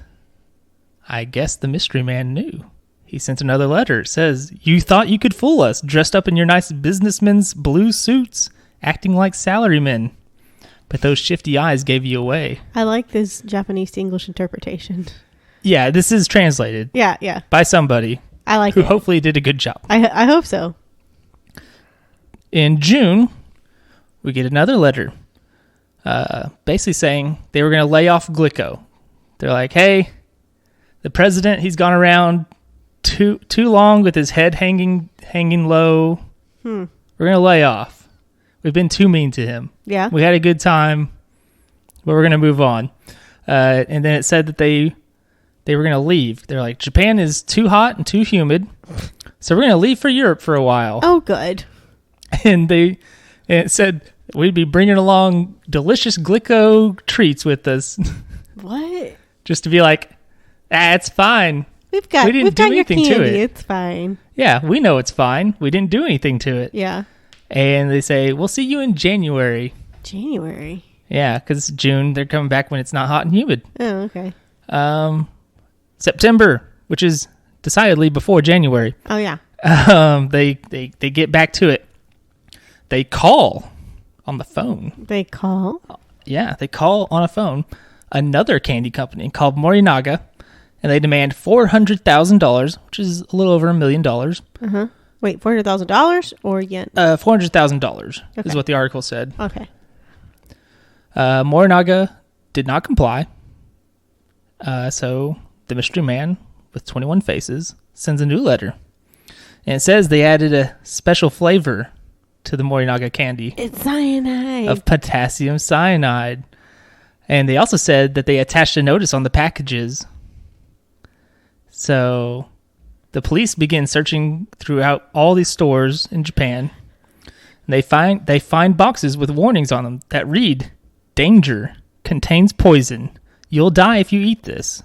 I guess the mystery man knew. He sent another letter. It says, "You thought you could fool us, dressed up in your nice businessmen's blue suits, acting like salarymen. But those shifty eyes gave you away." I like this Japanese to English interpretation. Yeah, this is translated. Yeah. By somebody. I like who it. Hopefully did a good job. I hope so. In June, we get another letter. Basically saying they were going to lay off Glico. They're like, hey, the president, he's gone around too long with his head hanging low. We're going to lay off. We've been too mean to him. Yeah. We had a good time, but we're going to move on. And then it said that they were going to leave. They're like, Japan is too hot and too humid, so we're going to leave for Europe for a while. Oh, good. And it said we'd be bringing along delicious Glico treats with us. What? Just to be like, it's fine. We didn't do anything to it. It's fine. Yeah, we know it's fine. We didn't do anything to it. Yeah. And they say, we'll see you in January. January? Yeah, because June, they're coming back when it's not hot and humid. Oh, okay. September, which is decidedly before January. Oh, yeah. They get back to it. They call on the phone. They call? Yeah, they call on a phone another candy company called Morinaga, and they demand $400,000, which is a little over $1 million. Uh-huh. Wait, $400,000 or yen? $400,000 is what the article said. Okay. Morinaga did not comply. So the mystery man with 21 faces sends a new letter. And it says they added a special flavor to the Morinaga candy. It's cyanide. Of potassium cyanide. And they also said that they attached a notice on the packages. So the police begin searching throughout all these stores in Japan. And they find boxes with warnings on them that read, "Danger, contains poison. You'll die if you eat this."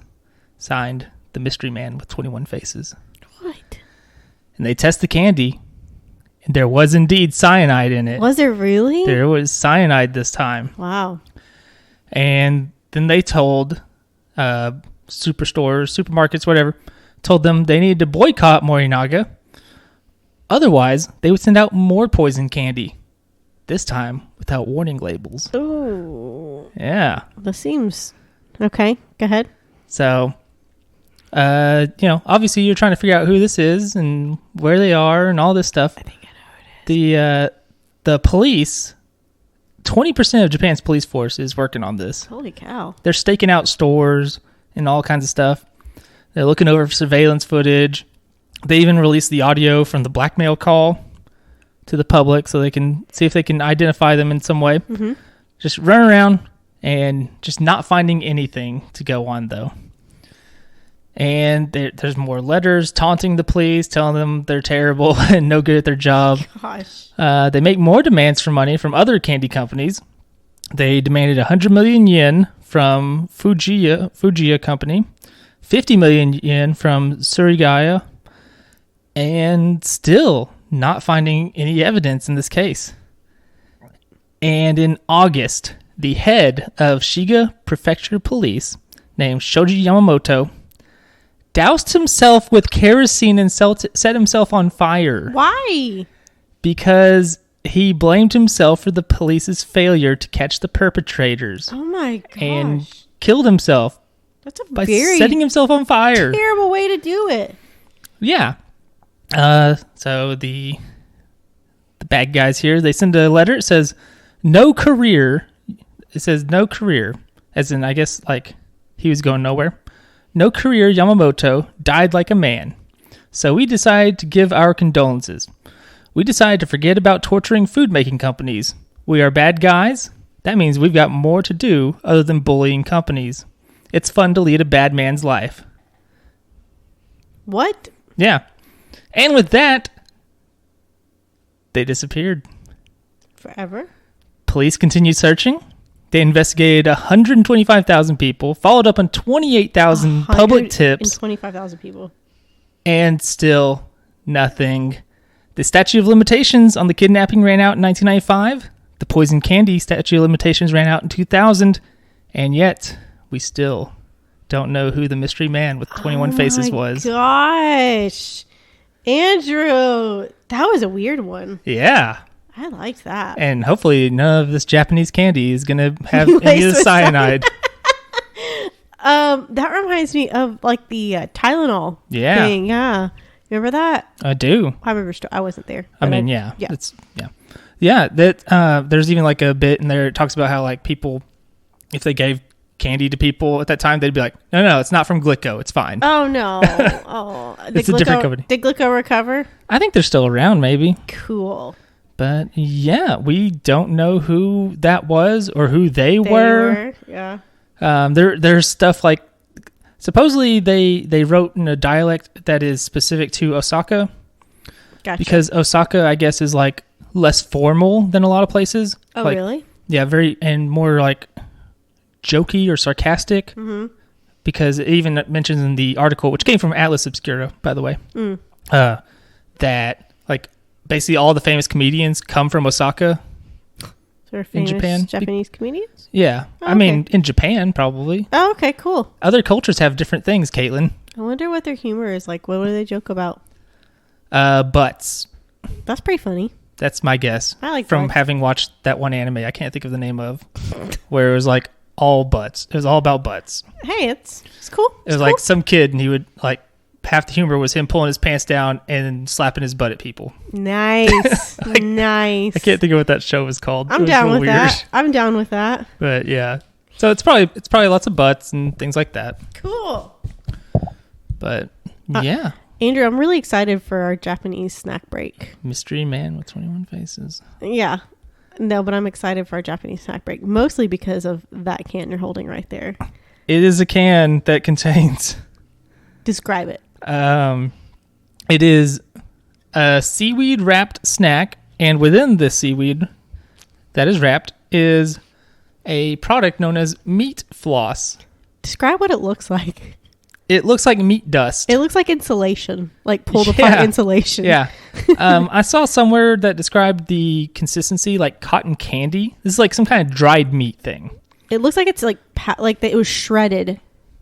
Signed, the mystery man with 21 faces. What? And they test the candy, and there was indeed cyanide in it. Was there really? There was cyanide this time. Wow. And then they told superstores, supermarkets, whatever, told them they needed to boycott Morinaga. Otherwise, they would send out more poison candy. This time without warning labels. Ooh. Yeah. That seems... Okay, go ahead. So, obviously you're trying to figure out who this is and where they are and all this stuff. I think I know who it is. The police, 20% of Japan's police force is working on this. Holy cow. They're staking out stores and all kinds of stuff. They're looking over surveillance footage. They even released the audio from the blackmail call to the public so they can see if they can identify them in some way. Mm-hmm. Just run around and just not finding anything to go on, though. And there's more letters taunting the police, telling them they're terrible and no good at their job. Gosh. They make more demands for money from other candy companies. They demanded 100 million yen from Fujiya Company, 50 million yen from Surigaya, and still not finding any evidence in this case. And in August, the head of Shiga Prefecture Police, named Shoji Yamamoto, doused himself with kerosene and set himself on fire. Why? Because he blamed himself for the police's failure to catch the perpetrators. Oh my gosh. And killed himself by setting himself on fire. Terrible way to do it. Yeah. So the bad guys here, they send a letter. It says, no career. It says no career. As in, I guess, like, he was going nowhere. No career Yamamoto died like a man. So we decided to give our condolences. We decided to forget about torturing food-making companies. We are bad guys. That means we've got more to do other than bullying companies. It's fun to lead a bad man's life. What? Yeah. And with that, they disappeared. Forever? Police continued searching. They investigated 125,000 people, followed up on 28,000 public tips. 125,000 people. And still nothing. The statute of limitations on the kidnapping ran out in 1995. The poison candy statute of limitations ran out in 2000. And yet, we still don't know who the mystery man with 21 faces was. Oh my gosh. Andrew, that was a weird one. Yeah. I liked that. And hopefully none of this Japanese candy is going to have any of the cyanide. That reminds me of like the Tylenol thing. Yeah. Remember that? I do. I remember. I wasn't there. I mean, yeah. Yeah. That there's even like a bit in there. It talks about how like people, if they gave candy to people at that time, they'd be like, no, it's not from Glico. It's fine. Oh, no. Oh, it's a different company. Did Glico recover? I think they're still around, maybe. Cool. But yeah, we don't know who that was or who they were. Yeah. There's stuff like, supposedly they wrote in a dialect that is specific to Osaka. Gotcha. Because Osaka, I guess, is like less formal than a lot of places. Oh, like, really? Yeah, and more like jokey or sarcastic. Mm-hmm. Because it even mentions in the article, which came from Atlas Obscura, by the way, that like basically all the famous comedians come from Osaka. So in Japan. Japanese comedians? Yeah. Oh, I mean, in Japan, probably. Oh, okay, cool. Other cultures have different things, Caitlin. I wonder what their humor is like. What do they joke about? Butts. That's pretty funny. That's my guess. I like from butts. Having watched that one anime I can't think of the name of, where it was like all butts. It was all about butts. Hey, it's cool. It was like some kid, and he would like half the humor was him pulling his pants down and slapping his butt at people. Nice. Nice. I can't think of what that show was called. I'm down with that. I'm down with that. But yeah. So it's probably lots of butts and things like that. Cool. But yeah. Andrew, I'm really excited for our Japanese snack break. Mystery Man with 21 faces. Yeah. No, but I'm excited for our Japanese snack break, mostly because of that can you're holding right there. It is a can that contains... Describe it. It is a seaweed wrapped snack, and within this seaweed that is wrapped is a product known as meat floss. Describe what it looks like. It looks like meat dust. It looks like insulation, like pulled apart insulation. Yeah. I saw somewhere that described the consistency like cotton candy. This is like some kind of dried meat thing. It looks like it's like it was shredded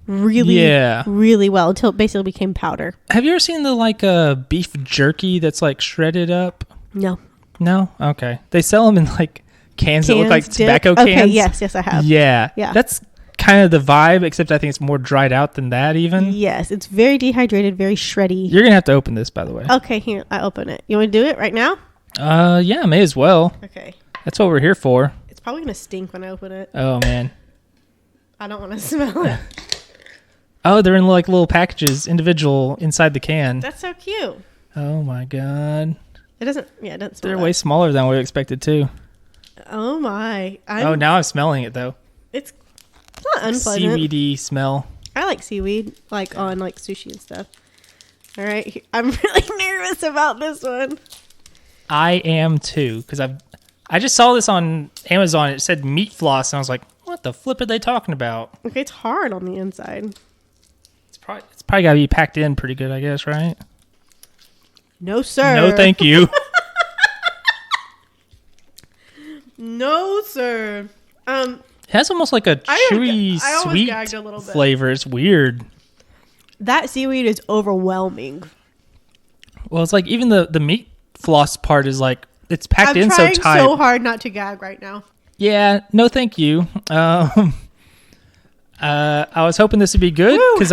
really well until it basically became powder. Have you ever seen the beef jerky that's like shredded up? No. No? Okay. They sell them in like cans that look like tobacco cans. Okay, yes, I have. Yeah. That's kind of the vibe, except I think it's more dried out than that even. Yes, it's very dehydrated, very shreddy. You're going to have to open this, by the way. Okay, here, I open it. You want to do it right now? Yeah, may as well. Okay. That's what we're here for. It's probably going to stink when I open it. Oh, man. I don't want to smell it. Oh, they're in like little packages, individual inside the can. That's so cute. Oh, my God. It doesn't smell They're way smaller than we expected, too. Oh, my. Now I'm smelling it, though. It's not unpleasant. Seaweedy smell. I like seaweed, like on like sushi and stuff. All right. I'm really nervous about this one. I am, too, because I just saw this on Amazon. It said meat floss, and I was like, what the flip are they talking about? Okay, it's hard on the inside. It's probably got to be packed in pretty good, I guess, right? No, sir. No, thank you. No, sir. It has almost like a chewy, sweet flavor. It's weird. That seaweed is overwhelming. Well, it's like even the meat floss part is like, it's packed in so tight. I'm trying so hard not to gag right now. Yeah, no, thank you. I was hoping this would be good because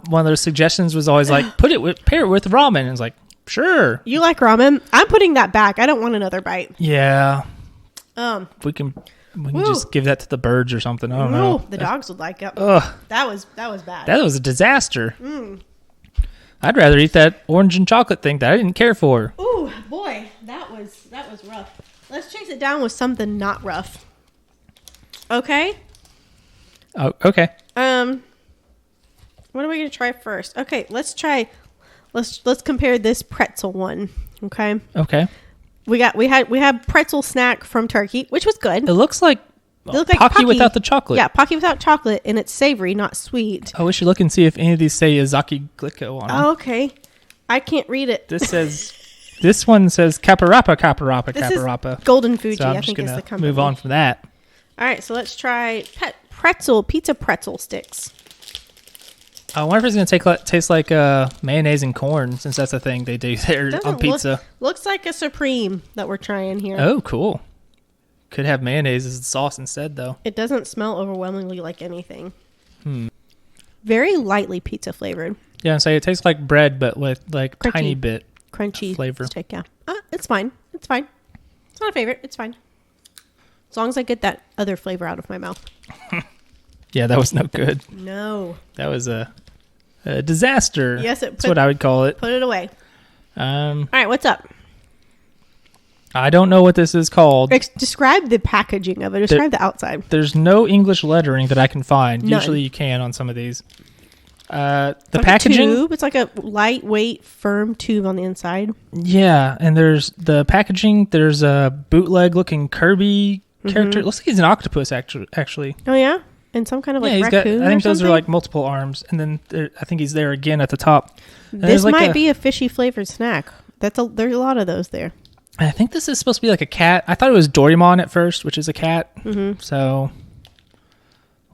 one of those suggestions was always like, pair it with ramen. And it's like, sure. You like ramen? I'm putting that back. I don't want another bite. Yeah. We can just give that to the birds or something. I don't know. The dogs would like it. Ugh. That was bad. That was a disaster. I'd rather eat that orange and chocolate thing that I didn't care for. Ooh, boy, that was rough. Let's chase it down with something not rough. Okay? Oh, okay. What are we gonna try first? Okay, let's compare this pretzel one. Okay. Okay. We had pretzel snack from Turkey, which was good. It looks like Pocky without the chocolate. Yeah, Pocky without chocolate, and it's savory, not sweet. Oh, we should look and see if any of these say Izaki Glicko on them. Oh, okay. I can't read it. This one says Caparapa. This is Golden Fuji, so I think is the company. Move on from that. All right, so let's try pizza pretzel sticks. I wonder if it's going to taste like mayonnaise and corn, since that's a thing they do there on pizza. Looks like a Supreme that we're trying here. Oh, cool. Could have mayonnaise as the sauce instead, though. It doesn't smell overwhelmingly like anything. Very lightly pizza flavored. Yeah, and so it tastes like bread, but with like crunchy, tiny bit crunchy flavor. Steak, yeah. It's fine. It's fine. It's not a favorite. It's fine. As long as I get that other flavor out of my mouth. Yeah, that was no good. No. That was a disaster. Yes, that's what I would call it. Put it away. All right, what's up? I don't know what this is called. Describe the packaging of it. Describe the outside. There's no English lettering that I can find. None. Usually you can on some of these. The like packaging. A tube. It's like a lightweight, firm tube on the inside. Yeah, and there's the packaging. There's a bootleg-looking Kirby character. It looks like he's an octopus, actually. Oh, yeah? And some kind of like raccoon I think those are like multiple arms. And then I think he's there again at the top. And this might be a fishy flavored snack. There's a lot of those there. I think this is supposed to be like a cat. I thought it was Doraemon at first, which is a cat. So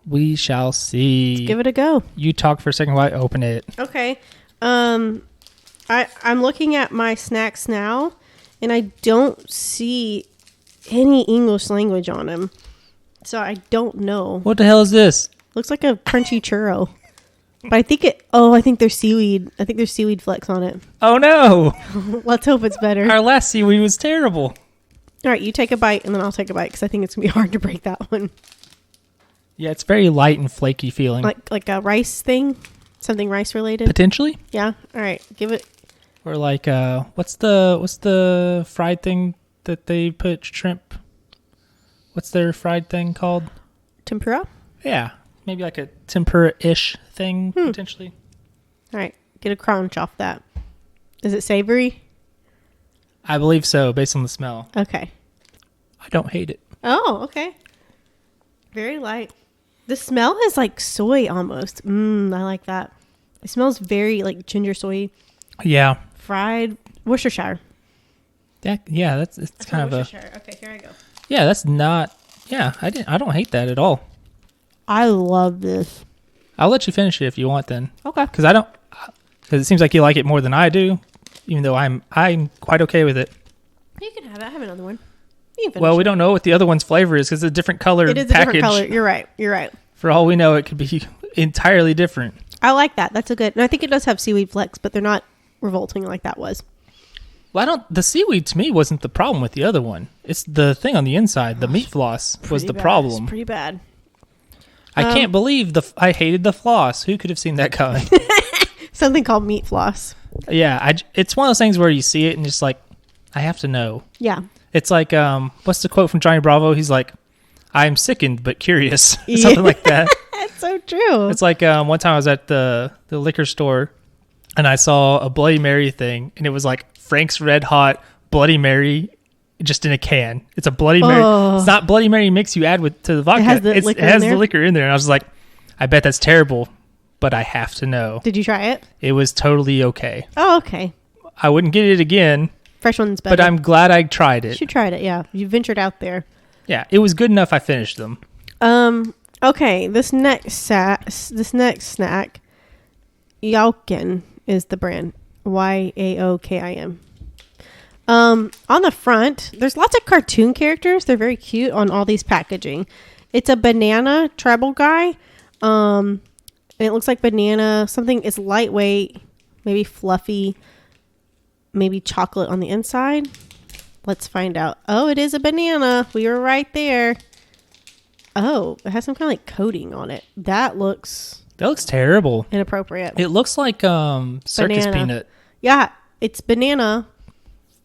we shall see. Let's give it a go. You talk for a second while I open it. Okay. I'm looking at my snacks now, and I don't see any English language on them. So I don't know. What the hell is this? Looks like a crunchy churro. But I think there's seaweed. I think there's seaweed flecks on it. Oh, no. Let's hope it's better. Our last seaweed was terrible. All right, you take a bite, and then I'll take a bite, because I think it's going to be hard to break that one. Yeah, it's very light and flaky feeling. Like a rice thing? Something rice related? Potentially. Yeah. All right, give it. Or like, what's the fried thing that they put shrimp? What's their fried thing called? Tempura? Yeah. Maybe like a tempura-ish thing, potentially. All right. Get a crunch off that. Is it savory? I believe so, based on the smell. Okay. I don't hate it. Oh, okay. Very light. The smell is like soy almost. I like that. It smells very like ginger soy. Yeah. Fried Worcestershire. Yeah, it's kind of Worcestershire. Okay, here I go. Yeah, that's not. Yeah, I don't hate that at all. I love this. I'll let you finish it if you want then. Okay. Because it seems like you like it more than I do, even though I'm quite okay with it. You can have it. I have another one. Well, we don't know what the other one's flavor is because it's a different color package. It is a different color. You're right. For all we know, it could be entirely different. I like that. That's a good... And I think it does have seaweed flecks, but they're not revolting like that was. Well, the seaweed to me wasn't the problem with the other one. It's the thing on the inside. The meat floss was the problem. It's pretty bad. I can't believe I hated the floss. Who could have seen that coming? Something called meat floss. Yeah, it's one of those things where you see it and just like, I have to know. Yeah. It's like, what's the quote from Johnny Bravo? He's like, I'm sickened but curious. Something like that. That's so true. It's like one time I was at the liquor store and I saw a Bloody Mary thing and it was like Frank's Red Hot Bloody Mary just in a can. It's a Bloody Mary. It's not Bloody Mary mix you add to the vodka. It has the liquor in there. And I was like, I bet that's terrible, but I have to know. Did you try it? It was totally okay. Oh, okay. I wouldn't get it again. Fresh one's better. But I'm glad I tried it. You tried it, yeah. You ventured out there. Yeah, it was good enough I finished them. Okay, this next snack, Yaokin is the brand. Yaokim. On the front, there's lots of cartoon characters. They're very cute on all these packaging. It's a banana tribal guy. And it looks like banana. Something is lightweight, maybe fluffy, maybe chocolate on the inside. Let's find out. Oh, it is a banana. We were right there. Oh, it has some kind of like coating on it. That looks terrible. Inappropriate. It looks like circus peanut. Yeah, it's banana.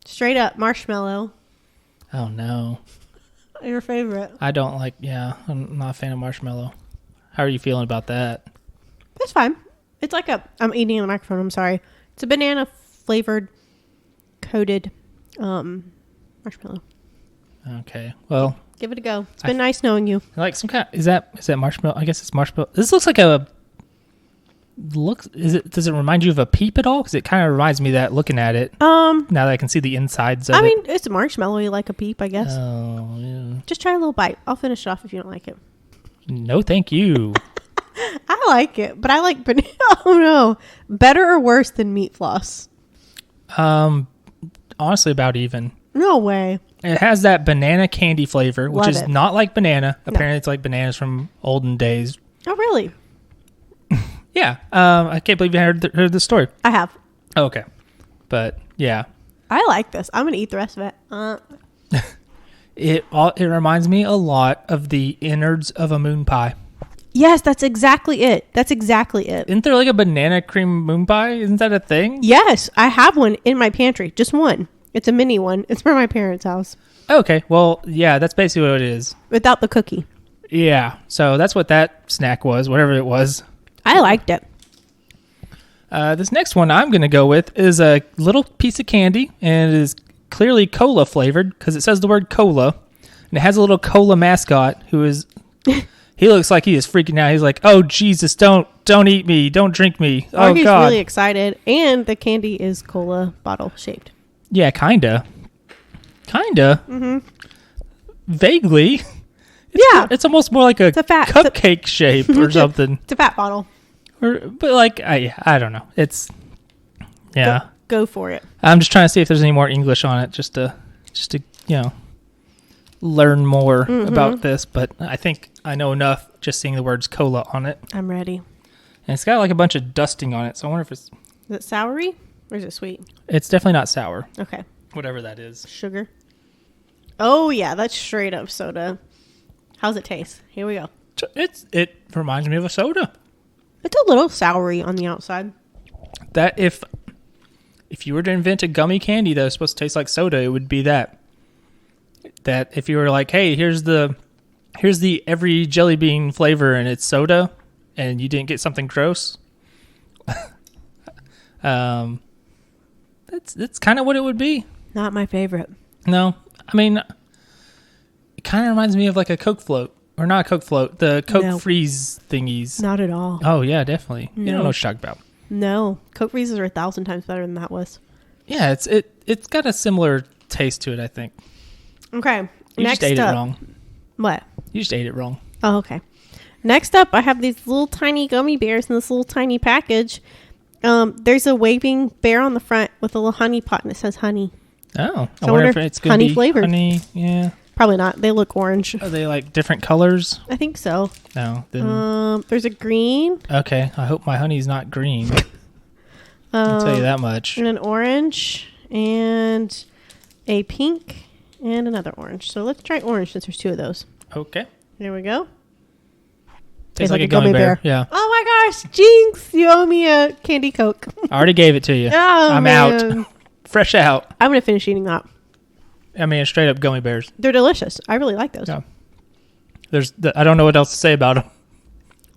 Straight up marshmallow. Oh no. Your favorite. I'm not a fan of marshmallow. How are you feeling about that? That's fine. It's like I'm eating in the microphone, I'm sorry. It's a banana flavored coated marshmallow. Okay. Well, give it a go. It's been nice knowing you. Like some kind is that marshmallow? I guess it's marshmallow. This looks like does it remind you of a Peep at all? Because it kind of reminds me of that looking at it. Now that I can see the insides of it. I mean, it's marshmallowy like a Peep, I guess. Oh, yeah. Just try a little bite. I'll finish it off if you don't like it. No, thank you. I like it, but I like banana. Oh no. Better or worse than meat floss? Honestly, about even. No way. It has that banana candy flavor, which is not like banana. Apparently, it's like bananas from olden days. Oh, really? Yeah. I can't believe you heard this story. I have. Oh, okay. But, yeah. I like this. I'm going to eat the rest of it. It reminds me a lot of the innards of a moon pie. Yes, that's exactly it. Isn't there like a banana cream moon pie? Isn't that a thing? Yes, I have one in my pantry. Just one. It's a mini one. It's from my parents' house. Okay, well, yeah, that's basically what it is. Without the cookie. Yeah, so that's what that snack was, whatever it was. I liked it. This next one I'm going to go with is a little piece of candy, and it is clearly cola flavored because it says the word cola, and it has a little cola mascot who is... He looks like he is freaking out. He's like, "Oh Jesus, don't eat me, don't drink me." Oh he's God, really excited, and the candy is cola bottle shaped. Yeah, kinda. Mm-hmm. Vaguely. It's almost more like a cupcake shape or something. It's a fat bottle. But like, I don't know. It's Go for it. I'm just trying to see if there's any more English on it, just to learn more about this, but I think I know enough just seeing the words cola on it. I'm ready. And it's got like a bunch of dusting on it, so I wonder if it's... Is it soury or is it sweet? It's definitely not sour. Okay. Whatever that is. Sugar. Oh yeah, that's straight up soda. How's it taste? Here we go. It reminds me of a soda. It's a little soury on the outside. That if you were to invent a gummy candy that was supposed to taste like soda, it would be that. That if you were like, hey, here's the every jelly bean flavor and it's soda, and you didn't get something gross, that's kind of what it would be. Not my favorite. No, I mean, it kind of reminds me of like a Coke float, or not a Coke float, the Coke Freeze thingies. Not at all. Oh yeah, definitely. No. You don't know what you're talking about. No, Coke Freezes are 1,000 times better than that was. Yeah, it's got a similar taste to it, I think. Okay. You just ate it wrong. What? You just ate it wrong. Oh, okay. Next up, I have these little tiny gummy bears in this little tiny package. There's a waving bear on the front with a little honey pot, and it says honey. Oh, so I wonder if it's going to be flavored. Honey, yeah. Probably not. They look orange. Are they like different colors? I think so. No. Then... there's a green. Okay, I hope my honey's not green. I'll tell you that much. And an orange, and a pink, and another orange. So let's try orange since there's two of those. Okay. There we go. Tastes like a gummy bear. Yeah. Oh my gosh, Jinx! You owe me a candy Coke. I already gave it to you. Oh, I'm out. Fresh out. I'm gonna finish eating that. I mean, straight up gummy bears. They're delicious. I really like those. Yeah. I don't know what else to say about them.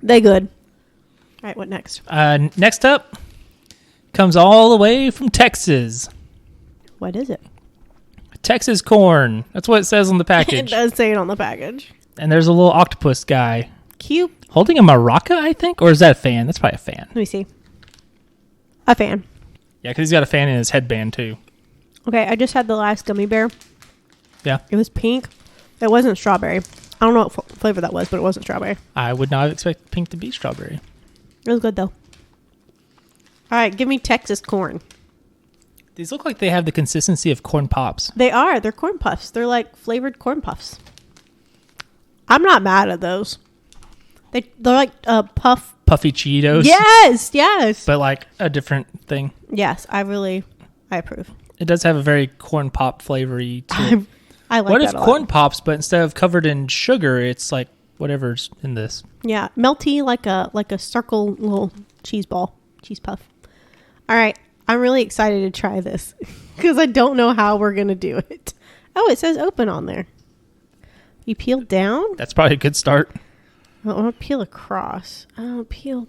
They good. All right, what next? Next up comes all the way from Texas. What is it? Texas corn. That's what it says on the package. It does say it on the package. And there's a little octopus guy. Cute. Holding a maraca, I think? Or is that a fan? That's probably a fan. Let me see. A fan. Yeah, because he's got a fan in his headband, too. Okay, I just had the last gummy bear. Yeah. It was pink. It wasn't strawberry. I don't know what flavor that was, but it wasn't strawberry. I would not have expected pink to be strawberry. It was good, though. All right, give me Texas corn. These look like they have the consistency of corn pops. They are. They're corn puffs. They're like flavored corn puffs. I'm not mad at those. They're like Puffy Cheetos. Yes. But like a different thing. Yes, I approve. It does have a very corn pop flavory to it. I like what that if corn pops, but instead of covered in sugar, it's like whatever's in this? Yeah, melty like a circle little cheese puff. All right, I'm really excited to try this because I don't know how we're gonna do it. Oh, it says open on there. You peel down? That's probably a good start. I want to peel across. Peel.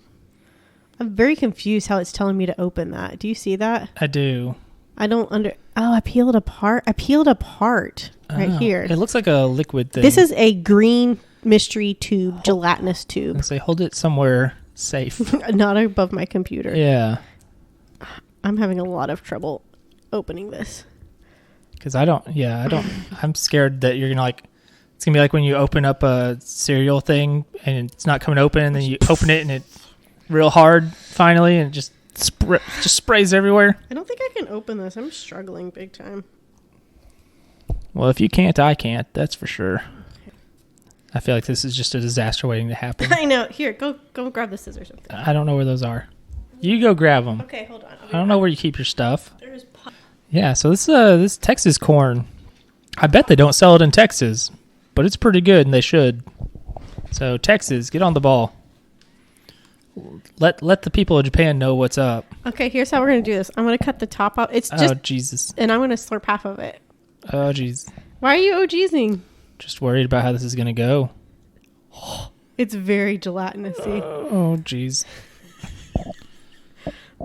I'm very confused how it's telling me to open that. Do you see that? I do. I don't I peel it apart. Right here. It looks like a liquid thing. This is a green mystery tube, gelatinous tube. And say hold it somewhere safe. Not above my computer. Yeah. I'm having a lot of trouble opening this. Because I'm scared that you're going to like, it's going to be like when you open up a cereal thing and it's not coming open and then you open it and it's real hard finally and it just sprays everywhere. I don't think I can open this. I'm struggling big time. Well, if you can't, I can't. That's for sure. Okay. I feel like this is just a disaster waiting to happen. I know. Here, go grab the scissors. I don't know where those are. You go grab them. Okay, hold on. I don't know where you keep your stuff. There's yeah, so this Texas corn, I bet they don't sell it in Texas, but it's pretty good and they should. So Texas, get on the ball. Let the people of Japan know what's up. Okay, here's how we're going to do this. I'm going to cut the top out. It's just... Oh, Jesus. And I'm going to slurp half of it. Oh, jeez. Why are you OG'sing? Just worried about how this is going to go. It's very gelatinous-y. Oh, jeez.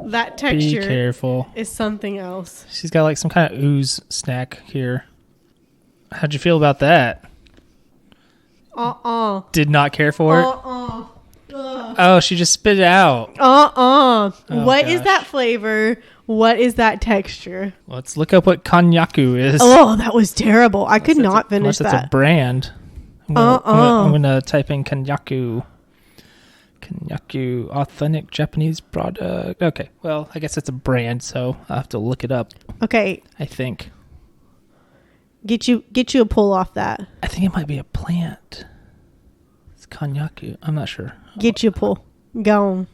That texture Be careful. Is something else. She's got like some kind of ooze snack here. How'd you feel about that? Did not care for it? Oh, she just spit it out. Oh, what gosh. Is that flavor? What is that texture? Let's look up what konyaku is. Oh, that was terrible. I could not finish that. Unless it's a brand. I'm gonna type in konyaku. Konyaku, authentic Japanese product. Okay, well, I guess it's a brand, so I'll have to look it up. Okay. I think. Get you a pull off that. I think it might be a plant. It's konyaku. I'm not sure. Get you a pull. Go on.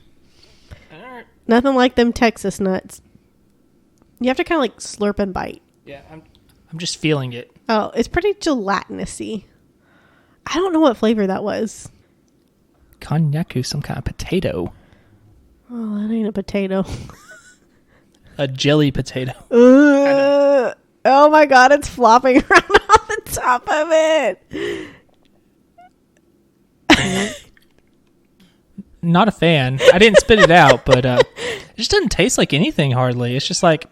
Right. Nothing like them Texas nuts. You have to kind of like slurp and bite. Yeah, I'm just feeling it. Oh, it's pretty gelatinous-y. I don't know what flavor that was. Konyaku, some kind of potato. Oh, that ain't a potato. A jelly potato. Oh my God, it's flopping around on the top of it. Not a fan. I didn't spit it out, but it just doesn't taste like anything hardly. It's just like,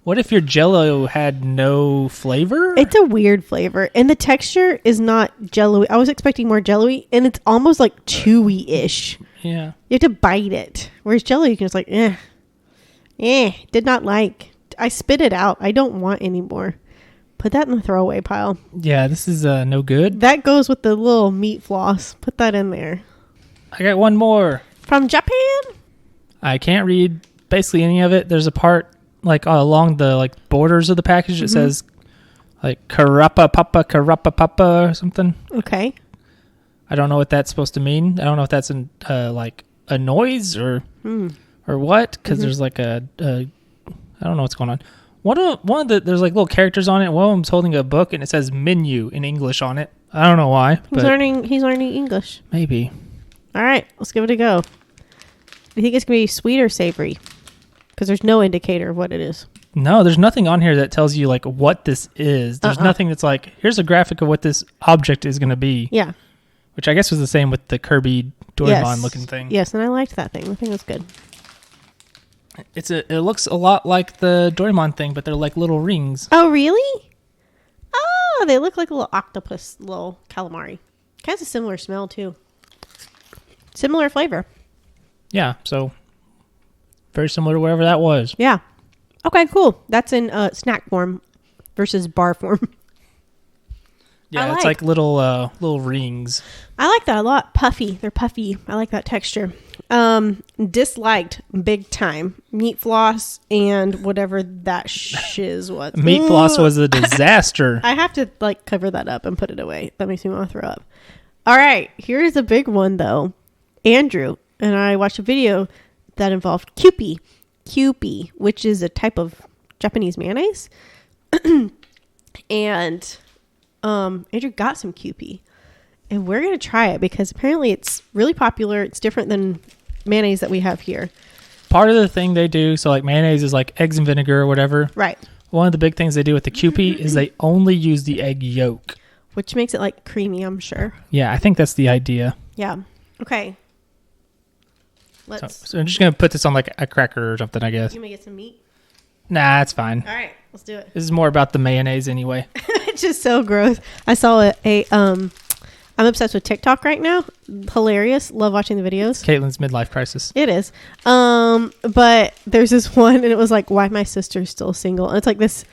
what if your Jell-O had no flavor? It's a weird flavor, and the texture is not Jell-O. I was expecting more Jell-O-y, and it's almost like chewy-ish. Yeah. You have to bite it. Whereas Jell-O, you can just like, did not like. I spit it out. I don't want any more. Put that in the throwaway pile. Yeah, this is no good. That goes with the little meat floss. Put that in there. I got one more. From Japan? I can't read basically any of it. There's a part like along the like borders of the package. It says like karappa papa or something. Okay. I don't know what that's supposed to mean. I don't know if that's like a noise or what, because there's like I don't know what's going on. One of the there's like little characters on it. One of them's holding a book and it says menu in English on it. I don't know why. He's learning English. Maybe. All right, let's give it a go. Do you think it's gonna be sweet or savory? Because there's no indicator of what it is. No, there's nothing on here that tells you like what this is. There's nothing that's like, here's a graphic of what this object is going to be. Yeah. Which I guess was the same with the Kirby Doraemon looking thing. Yes, and I liked that thing. I think it was good. It looks a lot like the Doraemon thing, but they're like little rings. Oh, really? Oh, they look like a little octopus, little calamari. Kind of a similar smell too. Similar flavor. Yeah, so very similar to whatever that was. Yeah. Okay, cool. That's in snack form versus bar form. Yeah, it's like little rings. I like that a lot. Puffy. They're puffy. I like that texture. Disliked big time. Meat floss and whatever that shiz was. Meat floss was a disaster. I have to like cover that up and put it away. That makes me want to throw up. All right. Here's a big one though. Andrew and I watched a video that involved Kewpie, which is a type of Japanese mayonnaise. And Andrew got some Kewpie. And we're going to try it because apparently it's really popular. It's different than mayonnaise that we have here. Part of the thing they do, so like mayonnaise is like eggs and vinegar or whatever. Right. One of the big things they do with the Kewpie is they only use the egg yolk. Which makes it like creamy, I'm sure. Yeah, I think that's the idea. Yeah. Okay. So I'm just going to put this on like a cracker or something, I guess. You may get some meat. Nah, it's fine. All right, let's do it. This is more about the mayonnaise anyway. It's just so gross. I saw I'm obsessed with TikTok right now. Hilarious. Love watching the videos. Caitlin's midlife crisis. It is. But there's this one and it was like, why my sister's still single. And it's like this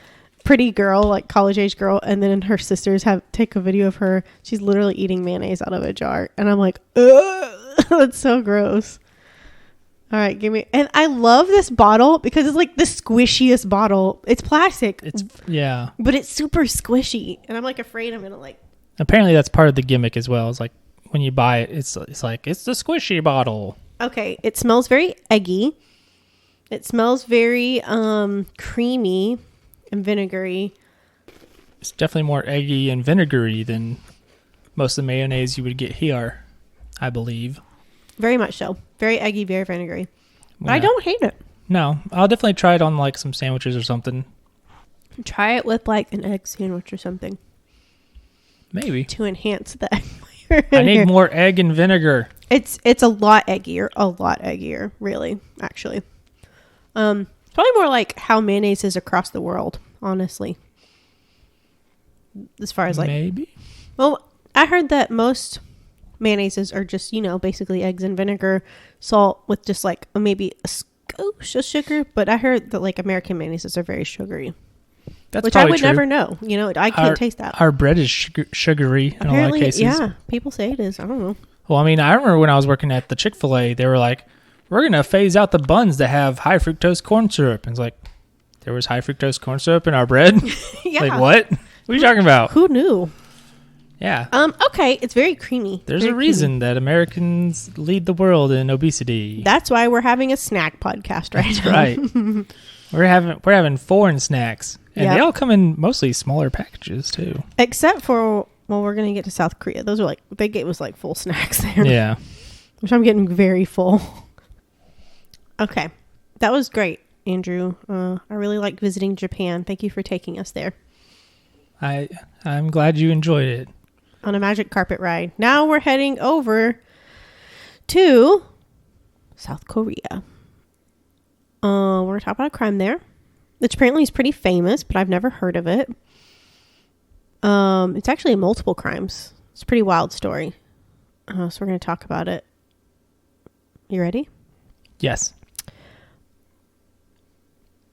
pretty girl, like college age girl. And then her sisters take a video of her. She's literally eating mayonnaise out of a jar. And I'm like, ugh, that's so gross. All right, give me. And I love this bottle because it's like the squishiest bottle. It's plastic. Yeah. But it's super squishy. And I'm like afraid I'm going to like. Apparently that's part of the gimmick as well. It's like when you buy it, it's like, it's the squishy bottle. Okay. It smells very eggy. It smells very creamy and vinegary. It's definitely more eggy and vinegary than most of the mayonnaise you would get here, I believe. Very much so. Very eggy, very vinegary. But yeah. I don't hate it. No, I'll definitely try it on like some sandwiches or something. Try it with like an egg sandwich or something. Maybe. To enhance the egg flavor. I need more egg and vinegar. It's a lot eggier, really, actually. Probably more like how mayonnaise is across the world, honestly. As far as like... Maybe. Well, I heard that most mayonnaises are just, basically eggs and vinegar, salt with just like maybe a skosh of sugar. But I heard that like American mayonnaises are very sugary. That's which I would true. Never know. I can't taste that. Our bread is sugary in a lot of cases. Yeah, people say it is. I don't know. Well, I mean, I remember when I was working at the Chick-fil-A, they were like, we're going to phase out the buns that have high fructose corn syrup. And it's like, there was high fructose corn syrup in our bread? Yeah. Like, what? What are you talking about? Who knew? Yeah. Okay, it's very creamy. There's a reason that Americans lead the world in obesity. That's why we're having a snack podcast right now. Right. We're having foreign snacks. And they all come in mostly smaller packages too. Except for we're gonna get to South Korea. Those are like they gave us like full snacks there. Yeah. Which I'm getting very full. Okay. That was great, Andrew. I really like visiting Japan. Thank you for taking us there. I'm glad you enjoyed it. On a magic carpet ride. Now we're heading over to South Korea. We're going to talk about a crime there, which apparently is pretty famous, but I've never heard of it. It's actually multiple crimes. It's a pretty wild story. So we're going to talk about it. You ready? Yes.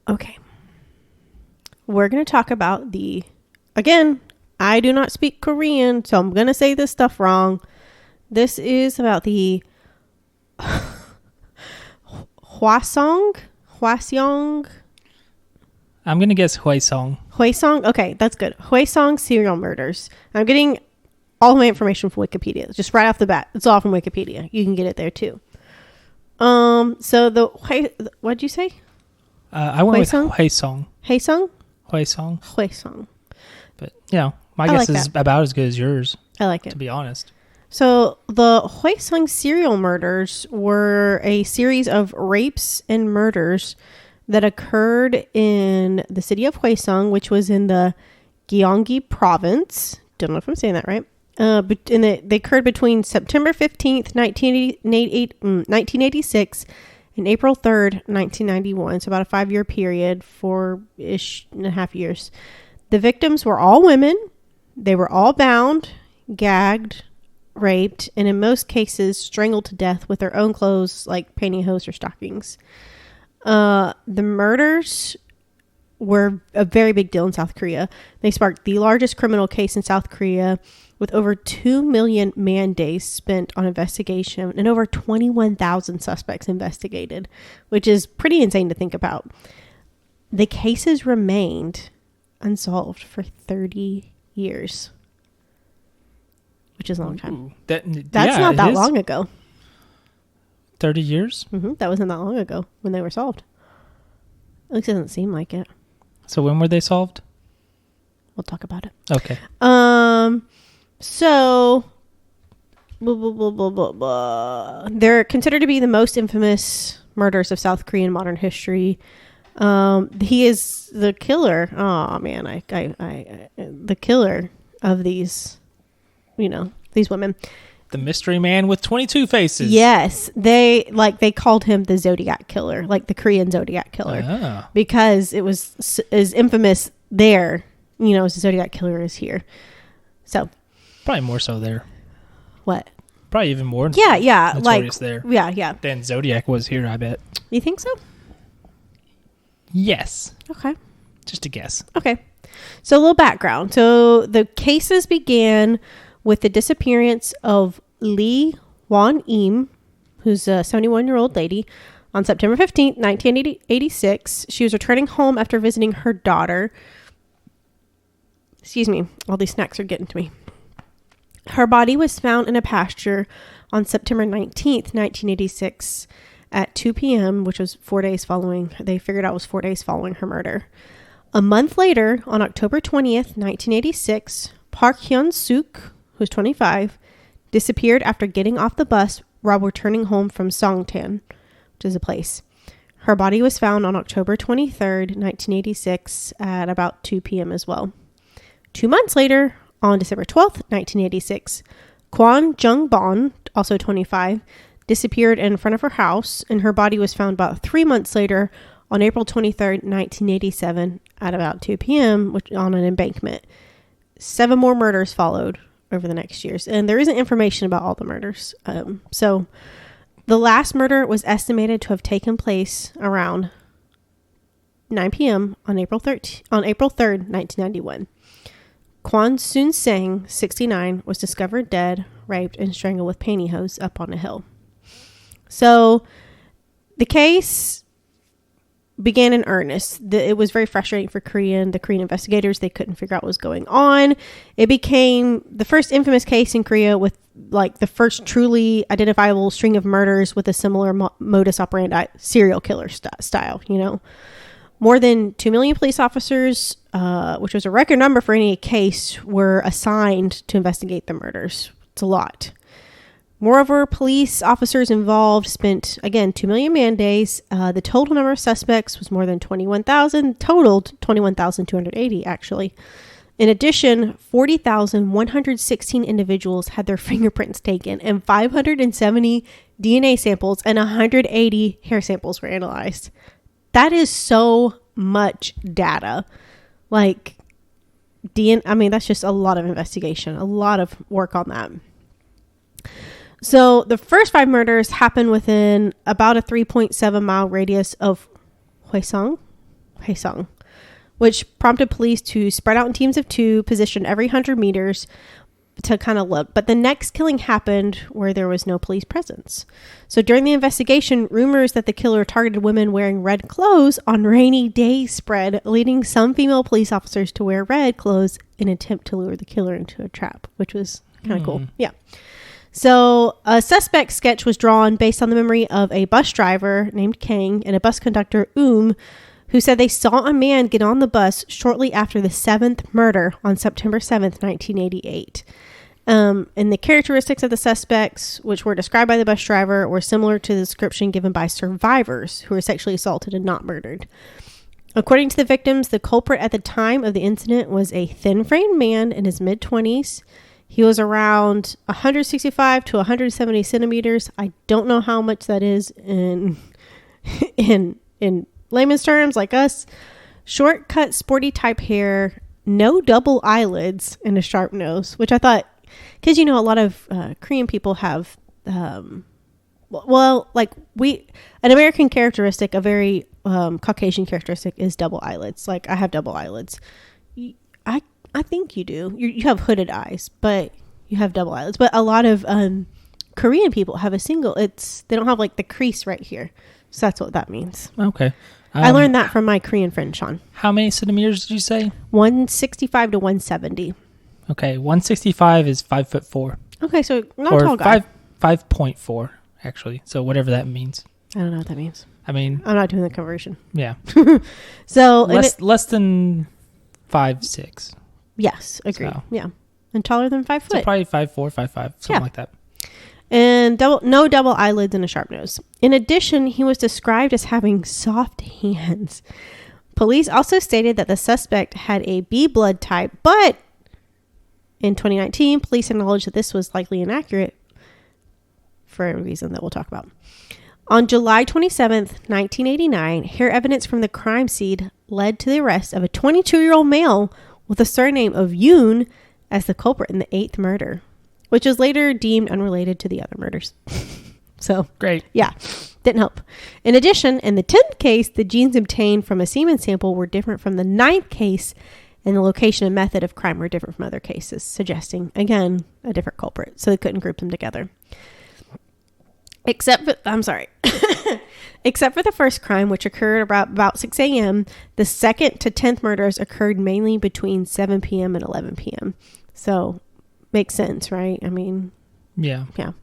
Okay. We're going to talk about again, I do not speak Korean, so I'm going to say this stuff wrong. This is about the Hwaseong. I'm going to guess Hwaseong. Hwaseong? Okay, that's good. Hwaseong serial murders. I'm getting all my information from Wikipedia. Just right off the bat. It's all from Wikipedia. You can get it there too. So what'd you say? I went with Hwaseong. Hwaseong. But, my guess is about as good as yours. I like it. To be honest. So the Hwaseong serial murders were a series of rapes and murders that occurred in the city of Hwaseong, which was in the Gyeonggi province. Don't know if I'm saying that right. They occurred between September 15th, 1986 and April 3rd, 1991. So about a 5-year period, 4.5 years. The victims were all women. They were all bound, gagged, raped, and in most cases strangled to death with their own clothes like pantyhose or stockings. The murders were a very big deal in South Korea. They sparked the largest criminal case in South Korea, with over 2 million man days spent on investigation and over 21,000 suspects investigated, which is pretty insane to think about. The cases remained unsolved for 30 years, which is a long time. Ooh, that's not that long ago. 30 years? Mm-hmm. That wasn't that long ago when they were solved. At least it doesn't seem like it. So when were they solved? We'll talk about it. Okay. So they're considered to be the most infamous murders of South Korean modern history. He is the killer. Oh man, the killer of these, these women. The mystery man with 22 faces. Yes, they called him the Zodiac Killer, like the Korean Zodiac Killer, because it was as infamous there, as the Zodiac Killer is here. So probably more so there. What? Probably even more. Yeah, notorious there. Yeah. Than Zodiac was here, I bet. You think so? Yes. Okay. Just a guess. Okay. So a little background. So the cases began with the disappearance of Lee Won-im, who's a 71-year-old lady, on September 15th, 1986. She was returning home after visiting her daughter. Excuse me, all these snacks are getting to me. Her body was found in a pasture on September 19th, 1986 at 2 p.m., which was 4 days following. They figured out it was 4 days following her murder. A month later, on October 20th, 1986, Park Hyun-suk, who's 25, disappeared after getting off the bus while returning home from Songtan, which is a place. Her body was found on October 23rd, 1986 at about 2 p.m. as well. 2 months later, on December 12th, 1986, Kwon Jung-bon, also 25, disappeared in front of her house, and her body was found about 3 months later on April 23rd, 1987 at about 2 p.m. On an embankment. 7 more murders followed over the next years, and there isn't information about all the murders. So the last murder was estimated to have taken place around 9 p.m. on April 3rd, 1991. Kwon Soon-sang, 69, was discovered dead, raped, and strangled with pantyhose up on a hill. So the case began in earnest. It was very frustrating for the Korean investigators. They couldn't figure out what was going on. It became the first infamous case in Korea with the first truly identifiable string of murders with a similar modus operandi, serial killer style, More than 2 million police officers, which was a record number for any case, were assigned to investigate the murders. It's a lot. Moreover, police officers involved spent, again, 2 million man days. The total number of suspects was more than 21,000, totaled 21,280, actually. In addition, 40,116 individuals had their fingerprints taken, and 570 DNA samples and 180 hair samples were analyzed. That is so much data. That's just a lot of investigation, a lot of work on that. So the first 5 murders happened within about a 3.7 mile radius of Hwaseong, which prompted police to spread out in teams of 2, positioned every 100 meters. to kind of look. But the next killing happened where there was no police presence. So during the investigation, rumors that the killer targeted women wearing red clothes on rainy days spread, leading some female police officers to wear red clothes in an attempt to lure the killer into a trap, which was kind of cool. Yeah. So a suspect sketch was drawn based on the memory of a bus driver named Kang and a bus conductor, who said they saw a man get on the bus shortly after the 7th murder on September 7th, 1988. And the characteristics of the suspects, which were described by the bus driver, were similar to the description given by survivors who were sexually assaulted and not murdered. According to the victims, the culprit at the time of the incident was a thin-framed man in his mid-20s. He was around 165 to 170 centimeters. I don't know how much that is in layman's terms, like us. Short cut, sporty type hair, no double eyelids, and a sharp nose, which I thought, because, a lot of Korean people have, an American characteristic, a very Caucasian characteristic is double eyelids. Like, I have double eyelids. I think you do. You have hooded eyes, but you have double eyelids. But a lot of Korean people have a single. They don't have like the crease right here. So that's what that means. Okay. I learned that from my Korean friend, Sean. How many centimeters did you say? 165 to 170. Okay. 165 is 5'4". Okay. So not a tall guy. 5.4 actually. So whatever that means. I don't know what that means. I mean, I'm not doing the conversion. Yeah. So less than 5'6". Yes. Agreed. So. Yeah. And taller than 5 foot. So probably 5'4", 5'5", something like that. And no double eyelids and a sharp nose. In addition, he was described as having soft hands. Police also stated that the suspect had a B blood type, but in 2019, police acknowledged that this was likely inaccurate for a reason that we'll talk about. On July 27th, 1989, hair evidence from the crime scene led to the arrest of a 22-year-old male with the surname of Yoon as the culprit in the 8th murder, which was later deemed unrelated to the other murders. So, great. Yeah, didn't help. In addition, in the 10th case, the genes obtained from a semen sample were different from the 9th case, and the location and method of crime were different from other cases, suggesting, again, a different culprit. So they couldn't group them together. Except for the first crime, which occurred about 6 a.m., the 2nd to 10th murders occurred mainly between 7 p.m. and 11 p.m. So, makes sense, right? I mean... Yeah. Yeah.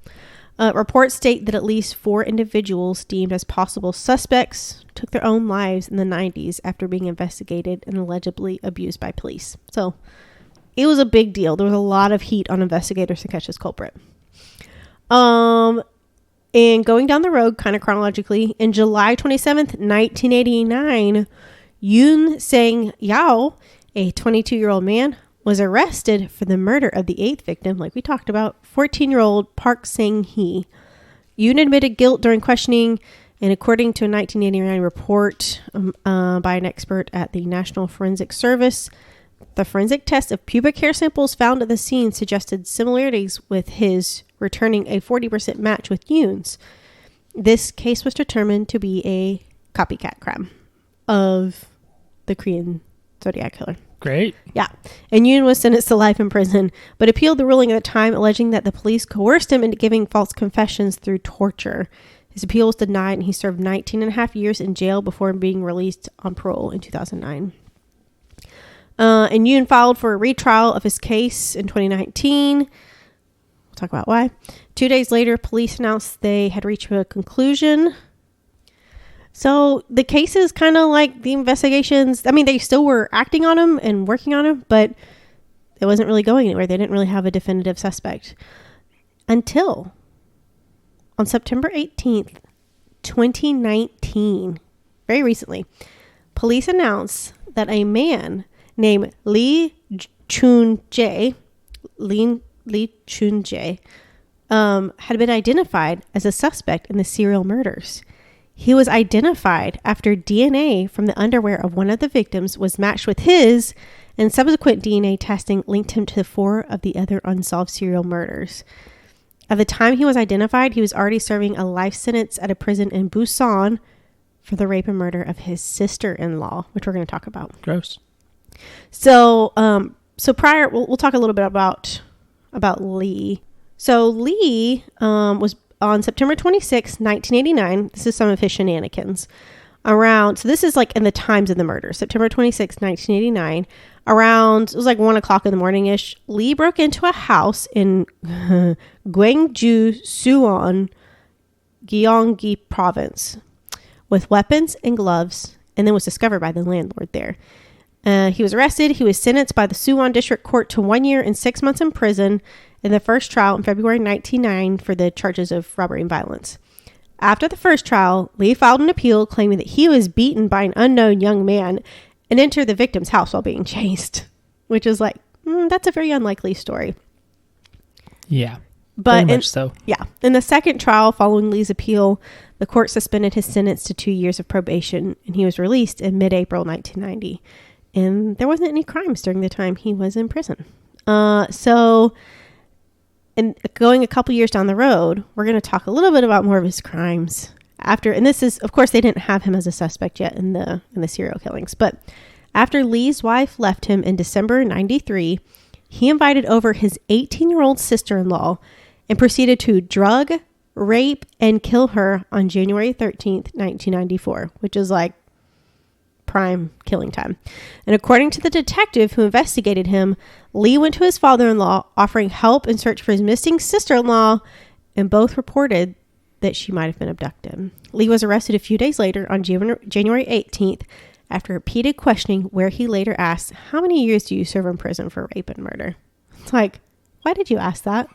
Reports state that at least 4 individuals deemed as possible suspects took their own lives in the 90s after being investigated and allegedly abused by police. So, it was a big deal. There was a lot of heat on investigators to catch this culprit. And going down the road, kind of chronologically, in July 27th, 1989, Yoon Sang Yao, a 22-year-old man, was arrested for the murder of the 8th victim, like we talked about, 14-year-old Park Sang-hee. Yoon admitted guilt during questioning, and according to a 1989 report by an expert at the National Forensic Service, the forensic test of pubic hair samples found at the scene suggested similarities with his, returning a 40% match with Yoon's. This case was determined to be a copycat crime of the Korean Zodiac killer. Great. Yeah. And Yoon was sentenced to life in prison, but appealed the ruling at the time, alleging that the police coerced him into giving false confessions through torture. His appeal was denied, and he served 19 and a half years in jail before being released on parole in 2009. And Yoon filed for a retrial of his case in 2019. We'll talk about why. 2 days later, police announced they had reached a conclusion. So the case is kind of like the investigations. I mean, they still were acting on him and working on him, but it wasn't really going anywhere. They didn't really have a definitive suspect until on September 18th, 2019, very recently, police announced that a man named Lee Chun-jae had been identified as a suspect in the serial murders. He was identified after DNA from the underwear of one of the victims was matched with his, and subsequent DNA testing linked him to 4 of the other unsolved serial murders. At the time he was identified, he was already serving a life sentence at a prison in Busan for the rape and murder of his sister-in-law, which we're going to talk about. Gross. So prior, we'll talk a little bit about about Lee. So Lee was on September 26, 1989. This is some of his shenanigans. So this is like in the times of the murder. September 26, 1989. It was like 1 o'clock in the morning-ish. Lee broke into a house in Gwangju, Suwon, Gyeonggi province with weapons and gloves, and then was discovered by the landlord there. He was arrested. He was sentenced by the Suwon District Court to 1 year and 6 months in prison in the first trial in February 1999 for the charges of robbery and violence. After the first trial, Lee filed an appeal claiming that he was beaten by an unknown young man and entered the victim's house while being chased, which is like, that's a very unlikely story. Yeah, but very much so. Yeah. In the second trial following Lee's appeal, the court suspended his sentence to 2 years of probation, and he was released in mid-April 1990. And there wasn't any crimes during the time he was in prison. And going a couple years down the road, we're going to talk a little bit about more of his crimes and this is, of course, they didn't have him as a suspect yet in the serial killings. But after Lee's wife left him in December 93, he invited over his 18-year-old sister-in-law and proceeded to drug, rape, and kill her on January 13th, 1994, which is like prime killing time. And according to the detective who investigated him, Lee went to his father-in-law offering help in search for his missing sister-in-law, and both reported that she might have been abducted. Lee was arrested a few days later on January 18th after repeated questioning, where he later asked, "How many years do you serve in prison for rape and murder?" It's like, why did you ask that?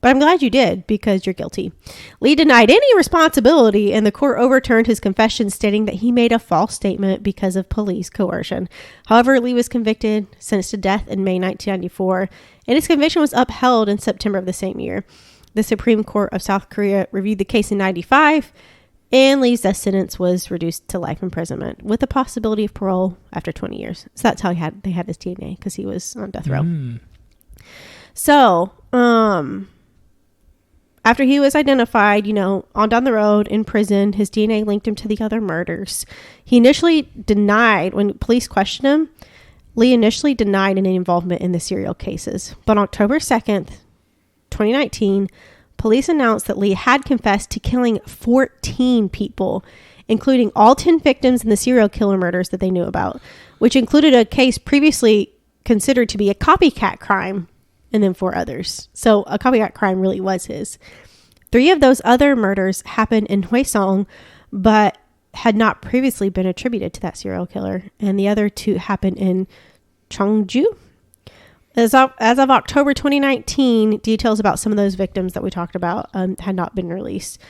But I'm glad you did, because you're guilty. Lee denied any responsibility, and the court overturned his confession, stating that he made a false statement because of police coercion. However, Lee was convicted, sentenced to death in May 1994, and his conviction was upheld in September of the same year. The Supreme Court of South Korea reviewed the case in 1995, and Lee's death sentence was reduced to life imprisonment with the possibility of parole after 20 years. So that's how they had his DNA, because he was on death row. So, after he was identified, on down the road in prison, his DNA linked him to the other murders. He initially denied, when police questioned him, Lee initially denied any involvement in the serial cases. But on October 2nd, 2019, police announced that Lee had confessed to killing 14 people, including all 10 victims in the serial killer murders that they knew about, which included a case previously considered to be a copycat crime, and then 4 others. So a copycat crime really was his. 3 of those other murders happened in Hwaseong, but had not previously been attributed to that serial killer. And the other 2 happened in Cheongju. As of October 2019, details about some of those victims that we talked about had not been released.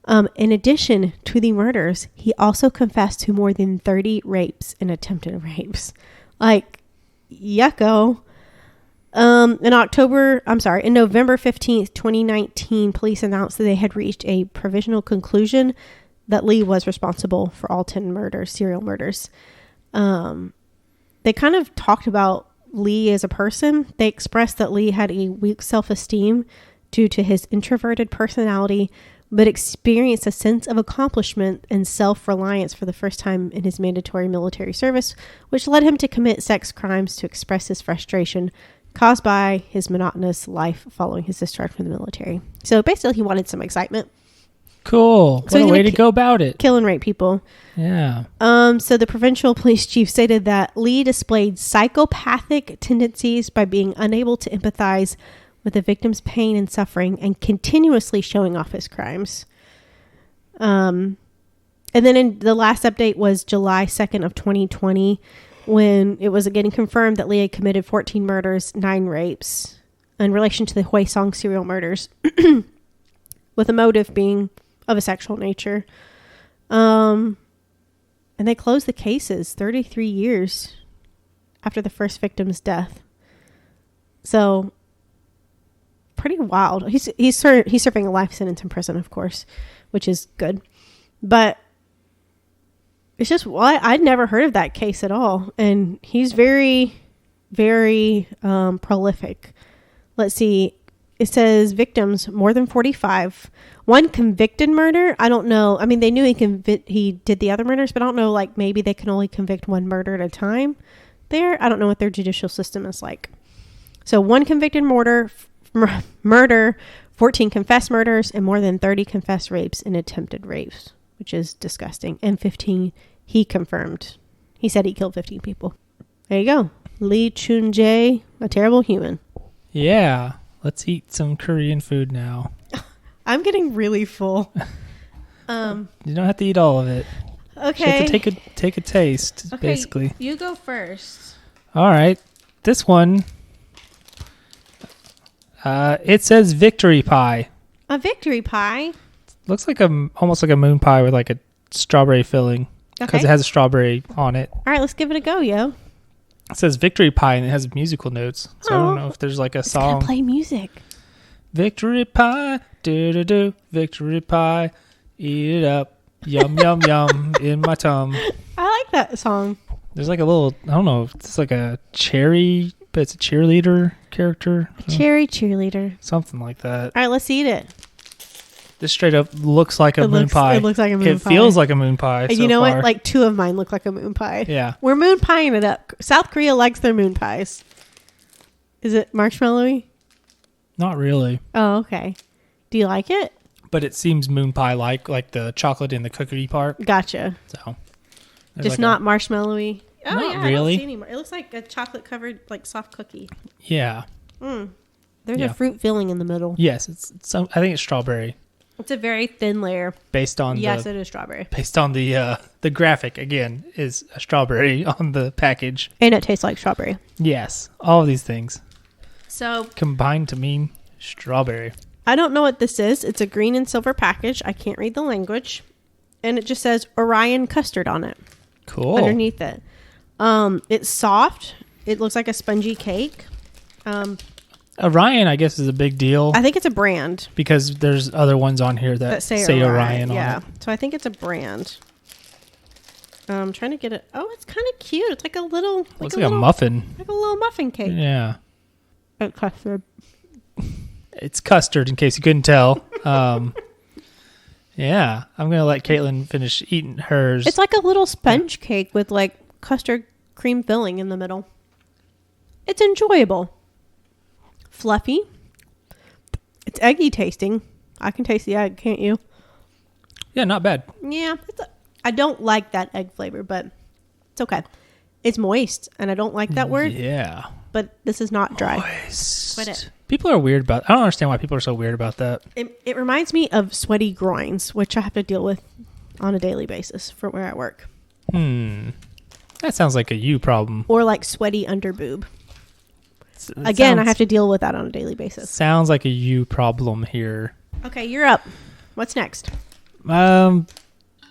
In addition to the murders, he also confessed to more than 30 rapes and attempted rapes. Like, yucko. In November 15th, 2019, police announced that they had reached a provisional conclusion that Lee was responsible for all 10 serial murders. They kind of talked about Lee as a person. They expressed that Lee had a weak self-esteem due to his introverted personality, but experienced a sense of accomplishment and self-reliance for the first time in his mandatory military service, which led him to commit sex crimes to express his frustration caused by his monotonous life following his discharge from the military. So basically, he wanted some excitement. Cool. What a way to go about it. Kill and rape people. Yeah. So the provincial police chief stated that Lee displayed psychopathic tendencies by being unable to empathize with the victim's pain and suffering and continuously showing off his crimes. And then in the last update was July 2nd of 2020, when it was again confirmed that Lee had committed 14 murders, 9 rapes in relation to the Hwaseong serial murders, with a motive being of a sexual nature. And they closed the cases 33 years after the first victim's death. So pretty wild. He's serving a life sentence in prison, of course, which is good. But it's just, I'd never heard of that case at all. And he's very, very prolific. Let's see. It says victims, more than 45. 1 convicted murder. I don't know. I mean, they knew he did the other murders, but I don't know, like, maybe they can only convict 1 murder at a time there. I don't know what their judicial system is like. So 1 convicted murder murder, 14 confessed murders, and more than 30 confessed rapes and attempted rapes, which is disgusting. And 15 he confirmed. He said he killed 15 people. There you go. Lee Chun-jae, a terrible human. Yeah. Let's eat some Korean food now. I'm getting really full. You don't have to eat all of it. Okay. You have to take a taste, basically. You go first. All right. This one, it says victory pie. A victory pie? Looks like almost like a moon pie with like a strawberry filling. Because it has a strawberry on it. All right, let's give it a go, yo. It says victory pie and it has musical notes. So I don't know if there's like a song. It's gonna play music. Victory pie, do-do-do, victory pie, eat it up, yum, yum, yum, in my tum. I like that song. There's like a little, I don't know, it's like a cherry, but it's a cheerleader character. Cherry cheerleader. Something like that. All right, let's eat it. This straight up looks like a moon pie. It looks like a moon pie. It feels like a moon pie. And you know what? Like 2 of mine look like a moon pie. Yeah. We're moon pieing it up. South Korea likes their moon pies. Is it marshmallowy? Not really. Oh, okay. Do you like it? But it seems moon pie like the chocolate in the cookie part. Gotcha. So just like not marshmallowy. Oh, not yeah, really. I don't see anymore. It looks like a chocolate covered like soft cookie. Yeah. There's a fruit filling in the middle. Yes, it's I think it's strawberry. It's a very thin layer. Based on it is strawberry. Based on the graphic again is a strawberry on the package. And it tastes like strawberry. Yes, all of these things. So combined to mean strawberry. I don't know what this is. It's a green and silver package. I can't read the language. And it just says Orion custard on it. Cool. Underneath it. It's soft. It looks like a spongy cake. Orion, I guess, is a big deal. I think it's a brand. Because there's other ones on here that say Orion on it. So I think it's a brand. I'm trying to get it. Oh, it's kind of cute. It's like a little... Looks like a muffin. Like a little muffin cake. Yeah. It's custard. It's custard, in case you couldn't tell. Yeah. I'm going to let Caitlin finish eating hers. It's like a little sponge cake with like custard cream filling in the middle. It's enjoyable. Fluffy. It's eggy tasting. I can taste the egg, can't you? Yeah, not bad. Yeah. I don't like that egg flavor, but it's okay. It's moist, and I don't like that word. Yeah. But this is not dry. Moist. Quit it. People are weird about... I don't understand why people are so weird about that. It reminds me of sweaty groins, which I have to deal with on a daily basis for where I work. That sounds like a you problem. Or like sweaty underboob. Again, I have to deal with that on a daily basis. Sounds like a you problem here. Okay, you're up. What's next?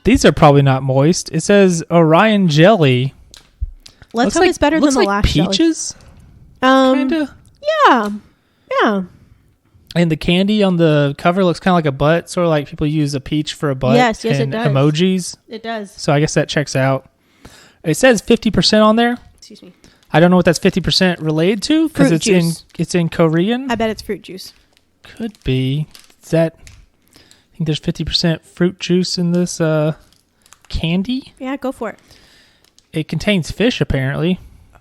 These are probably not moist. It says Orion jelly. Let's hope it's better than the last peaches. Kind of. Yeah. And the candy on the cover looks kind of like a butt, sort of like people use a peach for a butt. Yes, it does. Emojis. It does. So I guess that checks out. It says 50% on there. Excuse me. I don't know what that's 50% related to because it's in Korean. I bet it's fruit juice. Could be. I think there's 50% fruit juice in this candy. Yeah, go for it. It contains fish, apparently.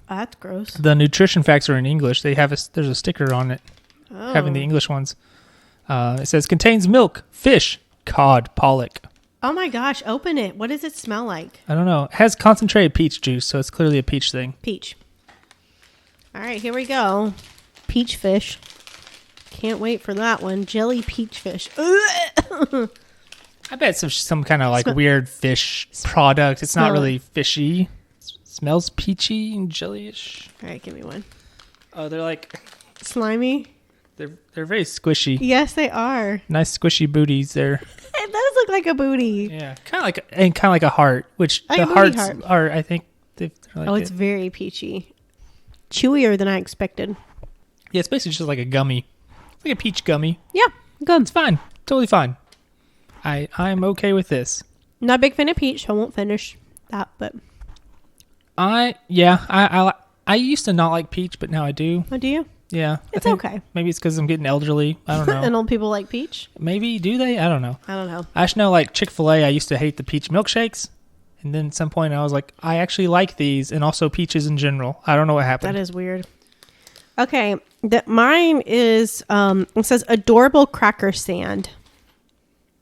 That's gross. The nutrition facts are in English. There's a sticker on it, having the English ones. It says contains milk, fish, cod, pollock. Oh my gosh, open it. What does it smell like? I don't know. It has concentrated peach juice, so it's clearly a peach thing. Peach. All right, here we go. Peach fish. Can't wait for that one. Jelly peach fish. I bet it's some kind of like weird fish product. It's not really fishy. Smells peachy and jellyish. All right, give me one. Oh, they're like slimy. They're very squishy. Yes, they are. Nice squishy booties there. It does look like a booty. Yeah, kind of like a heart, which like the hearts are. I think. They're like it's very peachy, chewier than I expected. Yeah, it's basically just like a gummy. It's like a peach gummy. Yeah, good. It's fine. Totally fine. I'm okay with this. Not a big fan of peach, so I won't finish that, but I used to not like peach, but now I do. Oh, do you? Yeah. It's okay. Maybe it's because I'm getting elderly. I don't know. And old people like peach? Maybe. Do they? I don't know. I don't know. I just know like Chick-fil-A, I used to hate the peach milkshakes. And then at some point I was like, I actually like these and also peaches in general. I don't know what happened. That is weird. Okay, mine is, it says adorable cracker sand,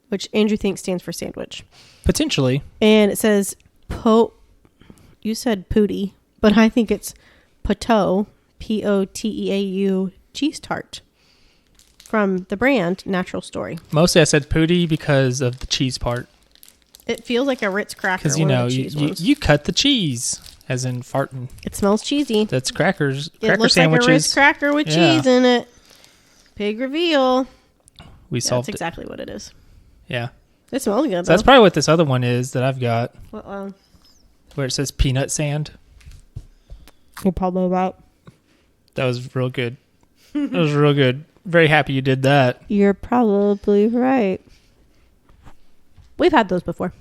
which Andrew thinks stands for sandwich. Potentially. And it says, you said pootie, but I think it's Poteau, Poteau cheese tart from the brand Natural Story. Mostly I said pootie because of the cheese part. It feels like a Ritz cracker. Because, you cut the cheese, as in farting. It smells cheesy. That's crackers. It looks sandwiches. like a Ritz cracker with cheese in it. Big reveal. We solved it. That's exactly what it is. Yeah. It smells good, So that's probably what this other one is that I've got. Where it says peanut sand. You're probably right. That was real good. That was real good. Very happy you did that. You're probably right. We've had those before.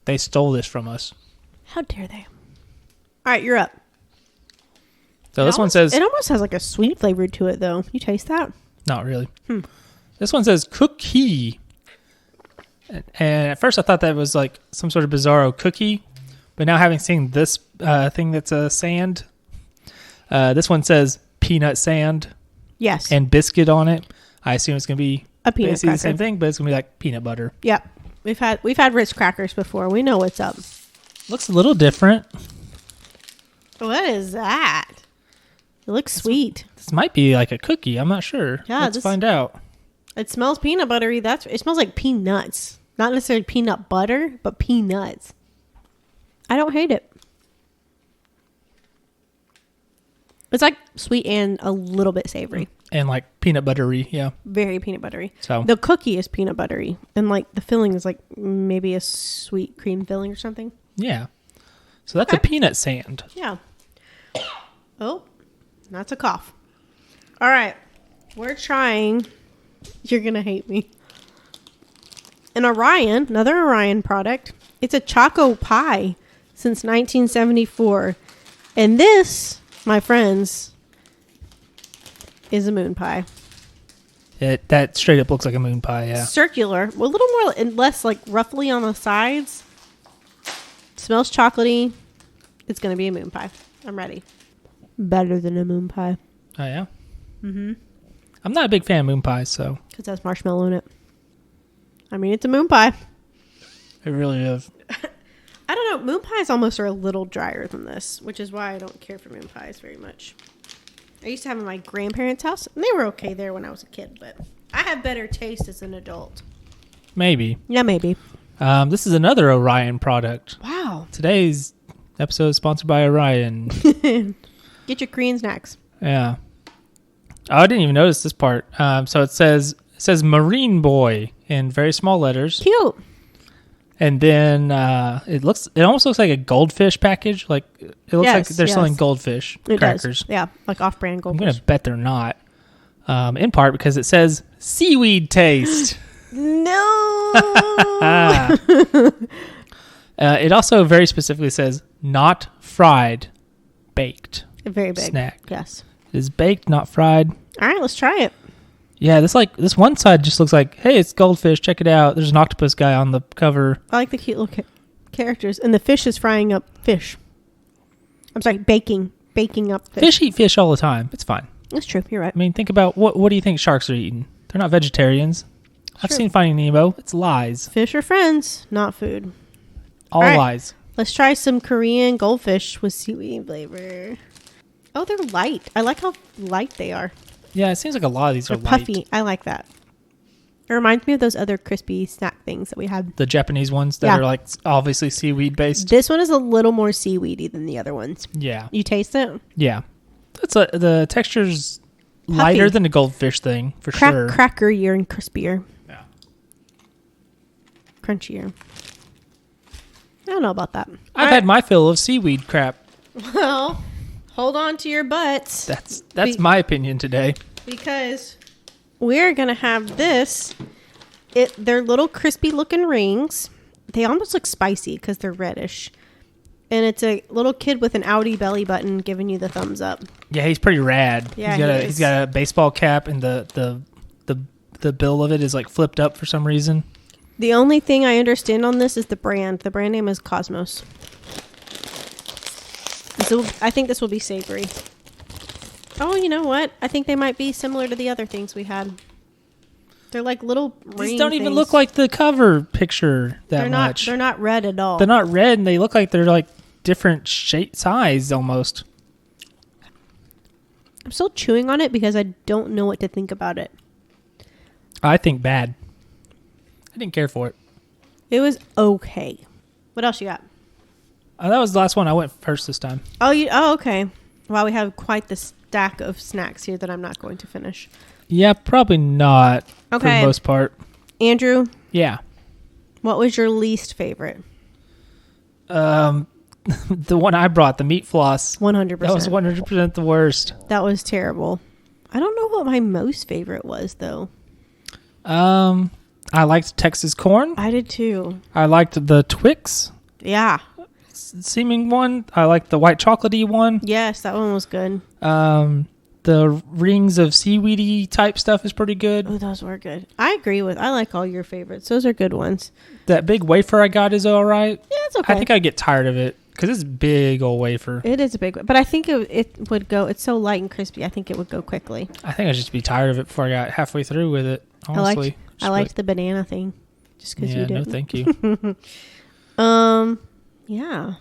They stole this from us. How dare they? All right, you're up. So this one says... It almost has like a sweet flavor to it, though. You taste that? Not really. This one says cookie. And at first I thought that was like some sort of bizarro cookie. But now having seen this thing that's a sand... this one says peanut sand. Yes. And biscuit on it. I assume it's going to be a peanut basically cracker. the same thing, but it's going to be like peanut butter. Yep. We've had Ritz crackers before. We know what's up. Looks a little different. What is that? It looks sweet. This might be like a cookie. I'm not sure. Yeah, Let's find out. It smells peanut buttery. It smells like peanuts. Not necessarily peanut butter, but peanuts. I don't hate it. It's like sweet and a little bit savory. And like peanut buttery, yeah. Very peanut buttery. So the cookie is peanut buttery. And like the filling is like maybe a sweet cream filling or something. Yeah. So that's a peanut sand. Yeah. Oh, that's a cough. All right. We're trying. You're going to hate me. An Orion, another Orion product. It's a Choco Pie since 1974. And this, my friends, is a moon pie. That straight up looks like a moon pie, yeah. Circular, a little more and less like roughly on the sides. Smells chocolatey. It's going to be a moon pie. I'm ready. Better than a moon pie. Oh, yeah? Mm-hmm. I'm not a big fan of moon pies, so. Because that's marshmallow in it. I mean, it's a moon pie. It really is. I don't know. Moon pies almost are a little drier than this, which is why I don't care for moon pies very much. I used to have them at my grandparents' house, and they were okay there when I was a kid, but I have better taste as an adult. Maybe. Yeah, maybe. This is another Orion product. Wow. Today's episode is sponsored by Orion. Get your Korean snacks. Yeah. Oh, I didn't even notice this part. So it says Marine Boy in very small letters. Cute. And then it almost looks like a Goldfish package. Like it looks like they're selling Goldfish crackers. Does. Yeah, like off-brand Goldfish. I'm gonna bet they're not. In part because it says seaweed taste. No. It also very specifically says not fried, baked. Very big snack. Yes. It is baked, not fried. All right, let's try it. Yeah, this one side just looks like, hey, it's Goldfish. Check it out. There's an octopus guy on the cover. I like the cute little characters, and the fish is frying up fish. I'm sorry, baking up fish. Fish eat fish all the time. It's fine. That's true. You're right. I mean, think about what do you think sharks are eating? They're not vegetarians. I've seen Finding Nemo. It's lies. Fish are friends, not food. All right. Lies. Let's try some Korean goldfish with seaweed flavor. Oh, they're light. I like how light they are. Yeah, it seems like a lot of these are puffy. light. I like that. It reminds me of those other crispy snack things that we had. The Japanese ones that are like obviously seaweed based. This one is a little more seaweedy than the other ones. Yeah. You taste it? Yeah. The texture's puffy. Lighter than the goldfish thing, for sure. Crackerier and crispier. Yeah. Crunchier. I don't know about that. I've had my fill of seaweed crap. Well, hold on to your butts. That's my opinion today. Because we're going to have this. They're little crispy looking rings. They almost look spicy because they're reddish. And it's a little kid with an Audi belly button giving you the thumbs up. Yeah, he's pretty rad. Yeah, he's got a baseball cap, and the bill of it is like flipped up for some reason. The only thing I understand on this is the brand. The brand name is Cosmos. So I think this will be savory. Oh, you know what? I think they might be similar to the other things we had. They're like little These don't even look like the cover picture much. They're not red at all. They're not red, and they look like they're like different shape, size almost. I'm still chewing on it because I don't know what to think about it. I think bad. I didn't care for it. It was okay. What else you got? That was the last one. I went first this time. Oh, okay. Wow, we have quite the stack of snacks here that I'm not going to finish. Yeah, probably not. Okay. For the most part. Andrew? Yeah. What was your least favorite? The one I brought, the meat floss. 100%. That was 100% the worst. That was terrible. I don't know what my most favorite was, though. I liked Texas corn. I did, too. I liked the Twix. Yeah. Seeming one. I liked the white chocolatey one. Yes, that one was good. The rings of seaweedy type stuff is pretty good. Oh, those were good. I like all your favorites. Those are good ones. That big wafer I got is all right. Yeah, it's okay. I think I'd get tired of it because it's a big old wafer. It is a big one. But I think it would go, it's so light and crispy, I think it would go quickly. I think I'd just be tired of it before I got halfway through with it, honestly. I liked the banana thing just because you didn't. No, thank you. Yeah.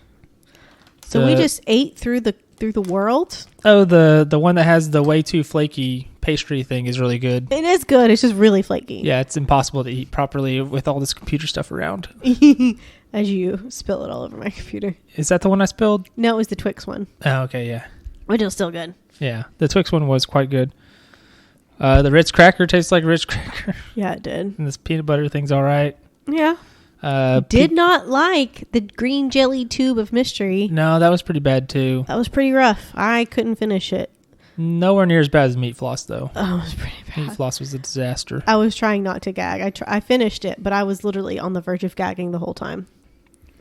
So we just ate through the world. Oh, the one that has the way too flaky pastry thing is really good. It is good. It's just really flaky. Yeah, it's impossible to eat properly with all this computer stuff around. As you spill it all over my computer. Is that the one I spilled? No, it was the Twix one. Oh, okay, yeah. Which is still good. Yeah, the Twix one was quite good. The Ritz cracker tastes like Ritz cracker. Yeah, it did. And this peanut butter thing's all right. Yeah. Did not like the green jelly tube of mystery. No, that was pretty bad too. That was pretty rough. I couldn't finish it. Nowhere near as bad as meat floss though. Oh, it was pretty bad. Meat floss was a disaster. I was trying not to gag. I finished it, but I was literally on the verge of gagging the whole time.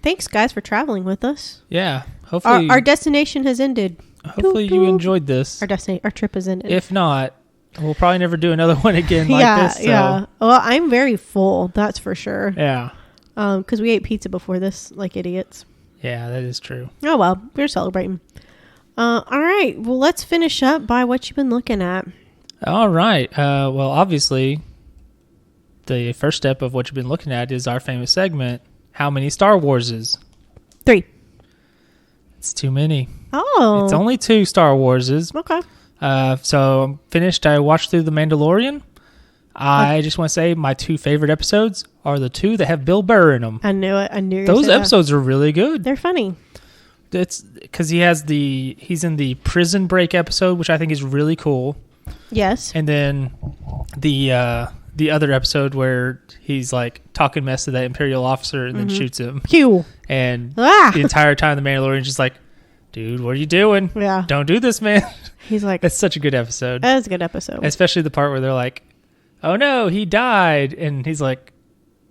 Thanks, guys, for traveling with us. Yeah, hopefully our destination has ended. Hopefully you enjoyed this. Our trip has ended. If not, we'll probably never do another one again like this. So. Yeah. Well, I'm very full. That's for sure. Yeah. Because we ate pizza before this, like idiots. Yeah, that is true. Oh, well, we're celebrating. All right. Well, let's finish up by what you've been looking at. All right. Well, obviously, the first step of what you've been looking at is our famous segment, How Many Star Warses? 3. It's too many. Oh. It's only 2 Star Warses. Okay. So I'm finished. I watched through The Mandalorian. I just want to say my 2 favorite episodes are the 2 that have Bill Burr in them. I knew it. I knew those episodes are really good. They're funny. It's because he's in the prison break episode, which I think is really cool. Yes. And then the other episode where he's like talking mess to that Imperial officer and then shoots him. Pew. And the entire time the Mandalorian's just like, dude, what are you doing? Yeah. Don't do this, man. He's like, that's such a good episode. That is a good episode. Especially the part where they're like, oh no, he died. And he's like,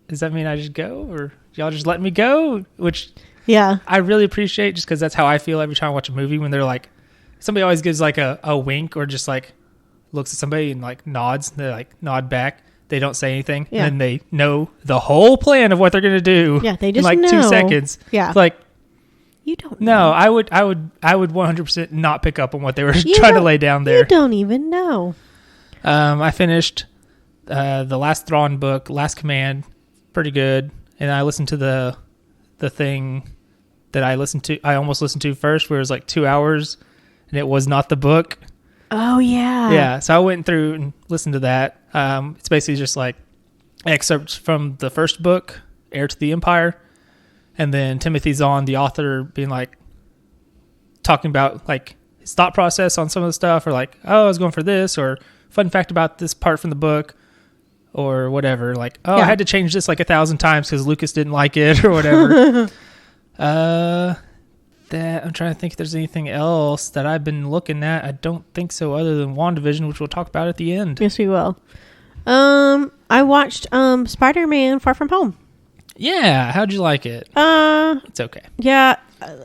does that mean I just go? Or y'all just let me go? Which I really appreciate just because that's how I feel every time I watch a movie when they're like, somebody always gives like a wink or just like looks at somebody and like nods. They like nod back. They don't say anything. Yeah. And then they know the whole plan of what they're going to do. Yeah, they just in like know. 2 seconds. Yeah. It's like, you don't know. No, I would 100% not pick up on what they were trying to lay down there. You don't even know. I finished the last Thrawn book, Last Command, pretty good. And I listened to the thing that I almost listened to first, where it was like 2 hours, and it was not the book. Oh, yeah. Yeah, so I went through and listened to that. It's basically just like excerpts from the first book, Heir to the Empire. And then Timothy Zahn, the author, being like, talking about like his thought process on some of the stuff, or like, oh, I was going for this, or fun fact about this part from the book, or whatever. Like, oh, I had to change this like 1,000 times because Lucas didn't like it, or whatever. That I'm trying to think if there's anything else that I've been looking at. I don't think so, other than WandaVision, which we'll talk about at the end. Yes, we will. I watched Spiderman Far From Home. Yeah, how'd you like it? It's okay. Yeah,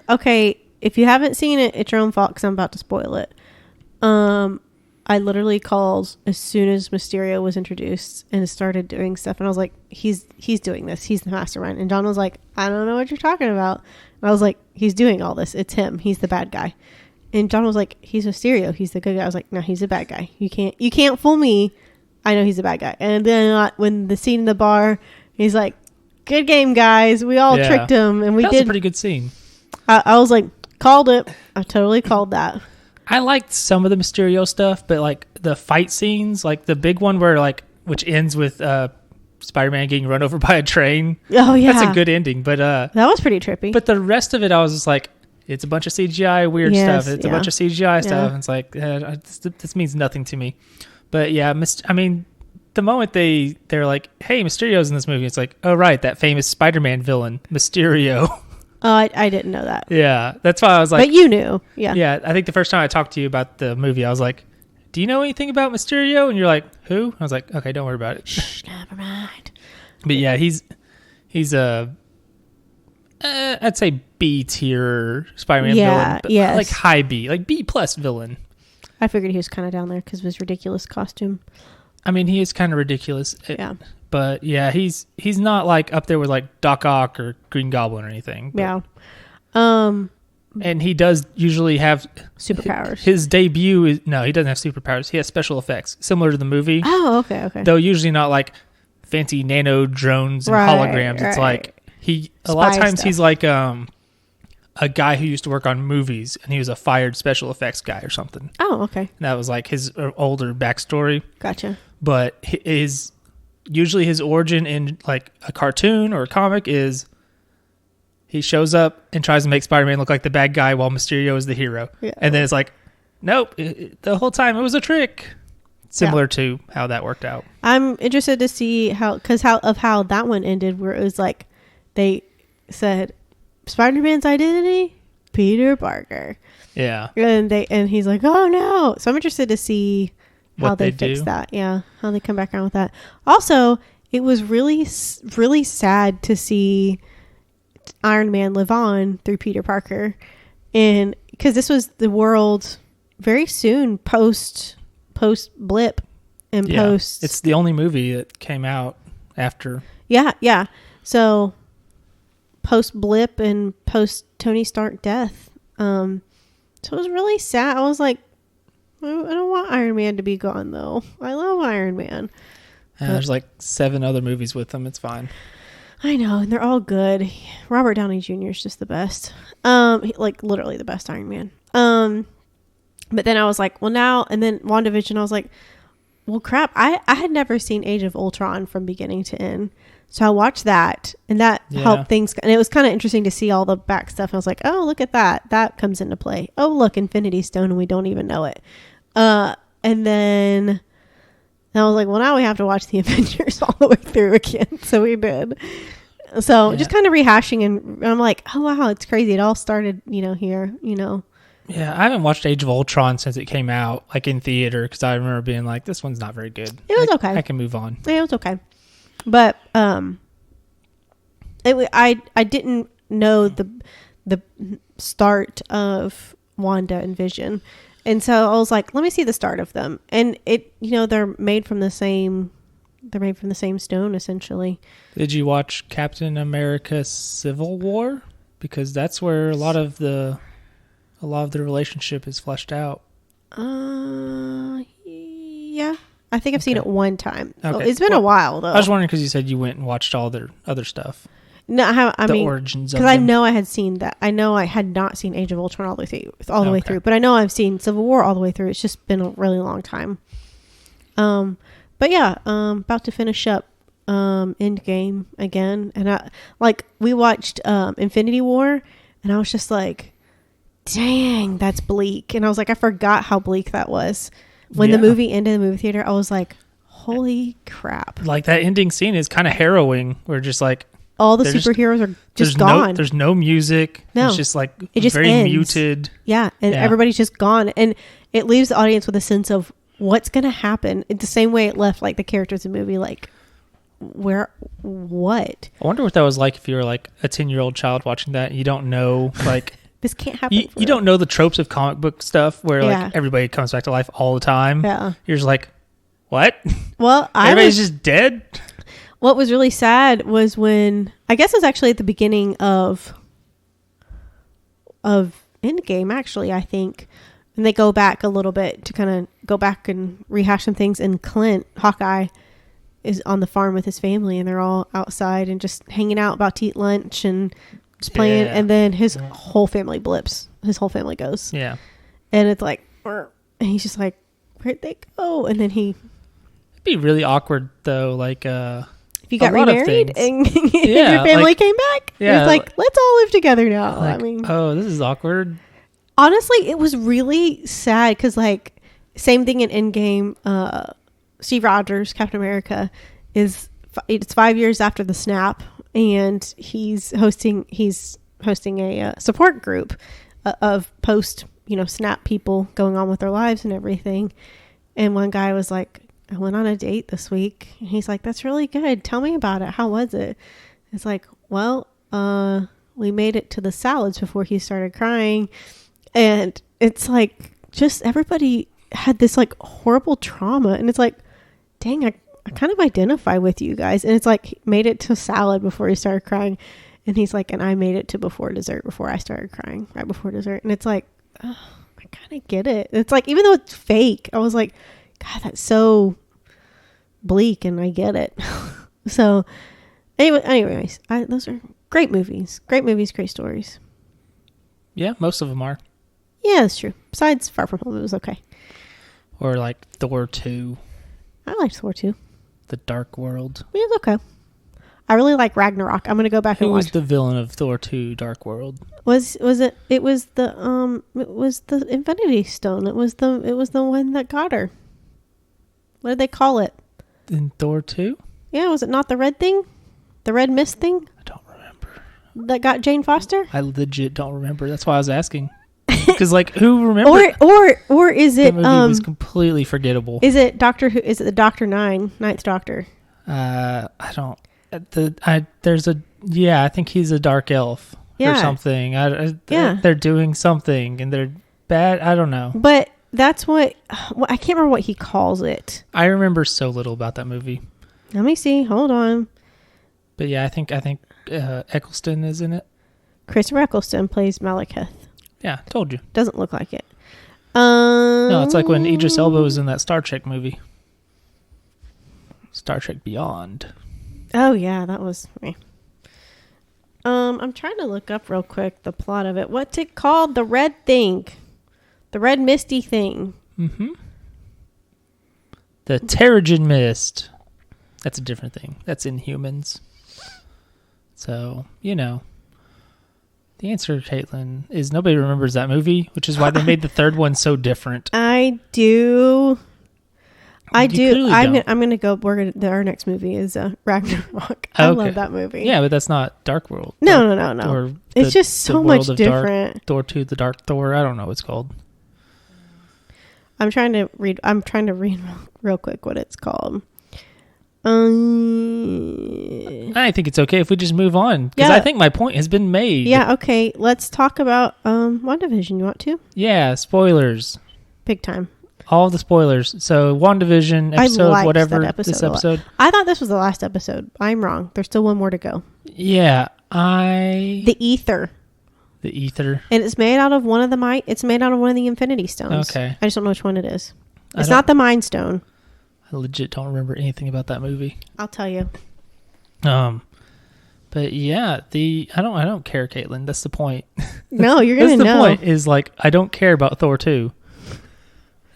okay. If you haven't seen it, it's your own fault because I'm about to spoil it. I literally called as soon as Mysterio was introduced and started doing stuff, and I was like, he's doing this. He's the mastermind. And John was like, I don't know what you're talking about. And I was like, he's doing all this. It's him. He's the bad guy. And John was like, he's Mysterio. He's the good guy. I was like, no, he's a bad guy. You can't fool me. I know he's a bad guy. And then when the scene in the bar, he's like, good game, guys. We all tricked him. And that was a pretty good scene. I was like, called it. I totally called that. I liked some of the Mysterio stuff, but like the fight scenes, like the big one where like, which ends with Spider-Man getting run over by a train. Oh, yeah. That's a good ending. But that was pretty trippy. But the rest of it, I was just like, it's a bunch of CGI weird stuff. It's a bunch of CGI stuff. And it's like, this means nothing to me. But yeah, I mean, the moment they're like, hey, Mysterio's in this movie, it's like, oh, right, that famous Spider-Man villain, Mysterio. Oh, I didn't know that. Yeah, that's why I was like... But you knew, yeah. Yeah, I think the first time I talked to you about the movie, I was like, do you know anything about Mysterio? And you're like, who? I was like, okay, don't worry about it. Shh, never mind. But yeah, he's a... I'd say B-tier Spider-Man villain. But like high B, like B-plus villain. I figured he was kind of down there because of his ridiculous costume. I mean, he is kind of ridiculous. Yeah. But yeah, he's not like up there with like Doc Ock or Green Goblin or anything. Yeah. And he does usually have superpowers. His debut is he doesn't have superpowers. He has special effects similar to the movie. Oh, okay. Though usually not like fancy nano drones and holograms. It's like a lot of times he's like a guy who used to work on movies and he was a fired special effects guy or something. Oh, okay. And that was like his older backstory. Gotcha. But usually his origin in like a cartoon or a comic is he shows up and tries to make Spider-Man look like the bad guy while Mysterio is the hero. Yeah. And then it's like, nope, the whole time it was a trick. Similar to how that worked out. I'm interested to see how that one ended, where it was like they said Spider-Man's identity, Peter Parker. Yeah. And he's like, oh no. So I'm interested to see how they fix that. Yeah. How they come back around with that. Also, it was really, really sad to see Iron Man live on through Peter Parker. And because this was the world very soon post blip and post. It's the only movie that came out after. Yeah. So post blip and post Tony Stark death. So it was really sad. I was like, I don't want Iron Man to be gone, though. I love Iron Man. There's like 7 other movies with him. It's fine. I know, and they're all good. Robert Downey Jr. is just the best. Like literally the best Iron Man. But then I was like, well, now, and then WandaVision, I was like, well, crap. I had never seen Age of Ultron from beginning to end. So I watched that, and that helped things. And it was kind of interesting to see all the back stuff. I was like, oh, look at that. That comes into play. Oh, look, Infinity Stone, and we don't even know it. And then I was like, well, now we have to watch the Avengers all the way through again. So we did. So just kind of rehashing, and I'm like, oh, wow, it's crazy. It all started, here, Yeah, I haven't watched Age of Ultron since it came out, like in theater, because I remember being like, this one's not very good. It was okay. I can move on. Yeah, it was okay. But I didn't know the start of Wanda and Vision, and so I was like, let me see the start of them. And they're made from the same stone essentially. Did you watch Captain America: Civil War? Because that's where a lot of the relationship is fleshed out. Yeah. I think I've seen it one time. Okay. It's been a while, though. I was wondering because you said you went and watched all their other stuff. No, I mean, origins of because I know I had seen that. I know I had not seen Age of Ultron all the way through, but I know I've seen Civil War all the way through. It's just been a really long time. But yeah, about to finish up Endgame again, and we watched Infinity War, and I was just like, dang, that's bleak. And I was like, I forgot how bleak that was. When the movie ended in the movie theater, I was like, holy crap. Like that ending scene is kind of harrowing. We're just like, all the superheroes are just gone. There's no music. No. It's just like it just very ends. muted. Yeah. And everybody's just gone. And it leaves the audience with a sense of what's going to happen. It's the same way it left like the characters in the movie, like, what? I wonder what that was like if you were like a 10-year-old child watching that and you don't know, like, this can't happen. You don't know the tropes of comic book stuff where like everybody comes back to life all the time. Yeah. You're just like, what? Well, everybody's just dead. What was really sad was when, I guess it was actually at the beginning of Endgame, actually, I think. And they go back a little bit to kind of go back and rehash some things. And Clint, Hawkeye, is on the farm with his family, and they're all outside and just hanging out, about to eat lunch and just playing. Yeah. And then his whole family blips. His whole family goes. Yeah. And it's like, and he's just like, where'd they go? And then he... It'd be really awkward, though, like... if you got remarried and your family came back, it's like, let's all live together now. Like, I mean, oh, this is awkward. Honestly, it was really sad because, like, same thing in Endgame. Steve Rogers, Captain America, it's 5 years after the snap, and he's hosting a support group of post snap people going on with their lives and everything. And one guy was like, I went on a date this week. And he's like, that's really good. Tell me about it. How was it? It's like, well, we made it to the salads before he started crying. And it's like, just everybody had this like horrible trauma. And it's like, dang, I kind of identify with you guys. And it's like, he made it to salad before he started crying. And he's like, and I made it to before dessert before I started crying, right before dessert. And it's like, oh, I kind of get it. It's like, even though it's fake, I was like, God, that's so bleak, and I get it. So, anyways, those are great movies. Great movies, great stories. Yeah, most of them are. Yeah, that's true. Besides Far From Home, it was okay. Or like Thor 2. I liked Thor 2. The Dark World. Yeah, it's okay. I really like Ragnarok. I'm gonna go back and watch. Who was the villain of Thor 2 Dark World? Was it? It was the Infinity Stone. It was the one that got her. What did they call it? In Thor 2? Yeah, was it not the red thing? The red mist thing? I don't remember. That got Jane Foster? I legit don't remember. That's why I was asking. Because, like, who remembers? Or is it... The movie was completely forgettable. Is it Doctor Who? Is it the Doctor 9, Ninth Doctor? I don't... I think he's a dark elf or something. They're doing something, and they're bad. I don't know. But... That's what I can't remember what he calls it. I remember so little about that movie. Let me see. Hold on. But yeah, I think Eccleston is in it. Christopher Eccleston plays Malekith. Yeah, told you. Doesn't look like it. No, it's like when Idris Elba was in that Star Trek movie. Star Trek Beyond. Oh yeah, that was me. I'm trying to look up real quick the plot of it. What's it called? The red thing. The red misty thing. Mm-hmm. The Terrigen Mist. That's a different thing. That's Inhumans. So, the answer, Caitlin, is nobody remembers that movie, which is why they made the third one so different. I do. I'm going to go. Our next movie is Ragnarok. I love that movie. Yeah, but that's not Dark World. No. It's just so much different. Thor 2, the Dark Thor. I don't know what it's called. I'm trying to read real quick what it's called. I think it's okay if we just move on, because I think my point has been made. Yeah, okay. Let's talk about WandaVision. You want to? Yeah, spoilers. Big time. All the spoilers. So, WandaVision episode, whatever this episode. I thought this was the last episode. I'm wrong. There's still one more to go. Yeah, The Ether. The Ether. And it's made out of one of the Infinity Stones. Okay. I just don't know which one it is. It's not the Mind Stone. I legit don't remember anything about that movie. I'll tell you. But yeah, I don't care, Caitlin. That's the point. No, you're gonna know. That's the point. Is like, I don't care about Thor 2.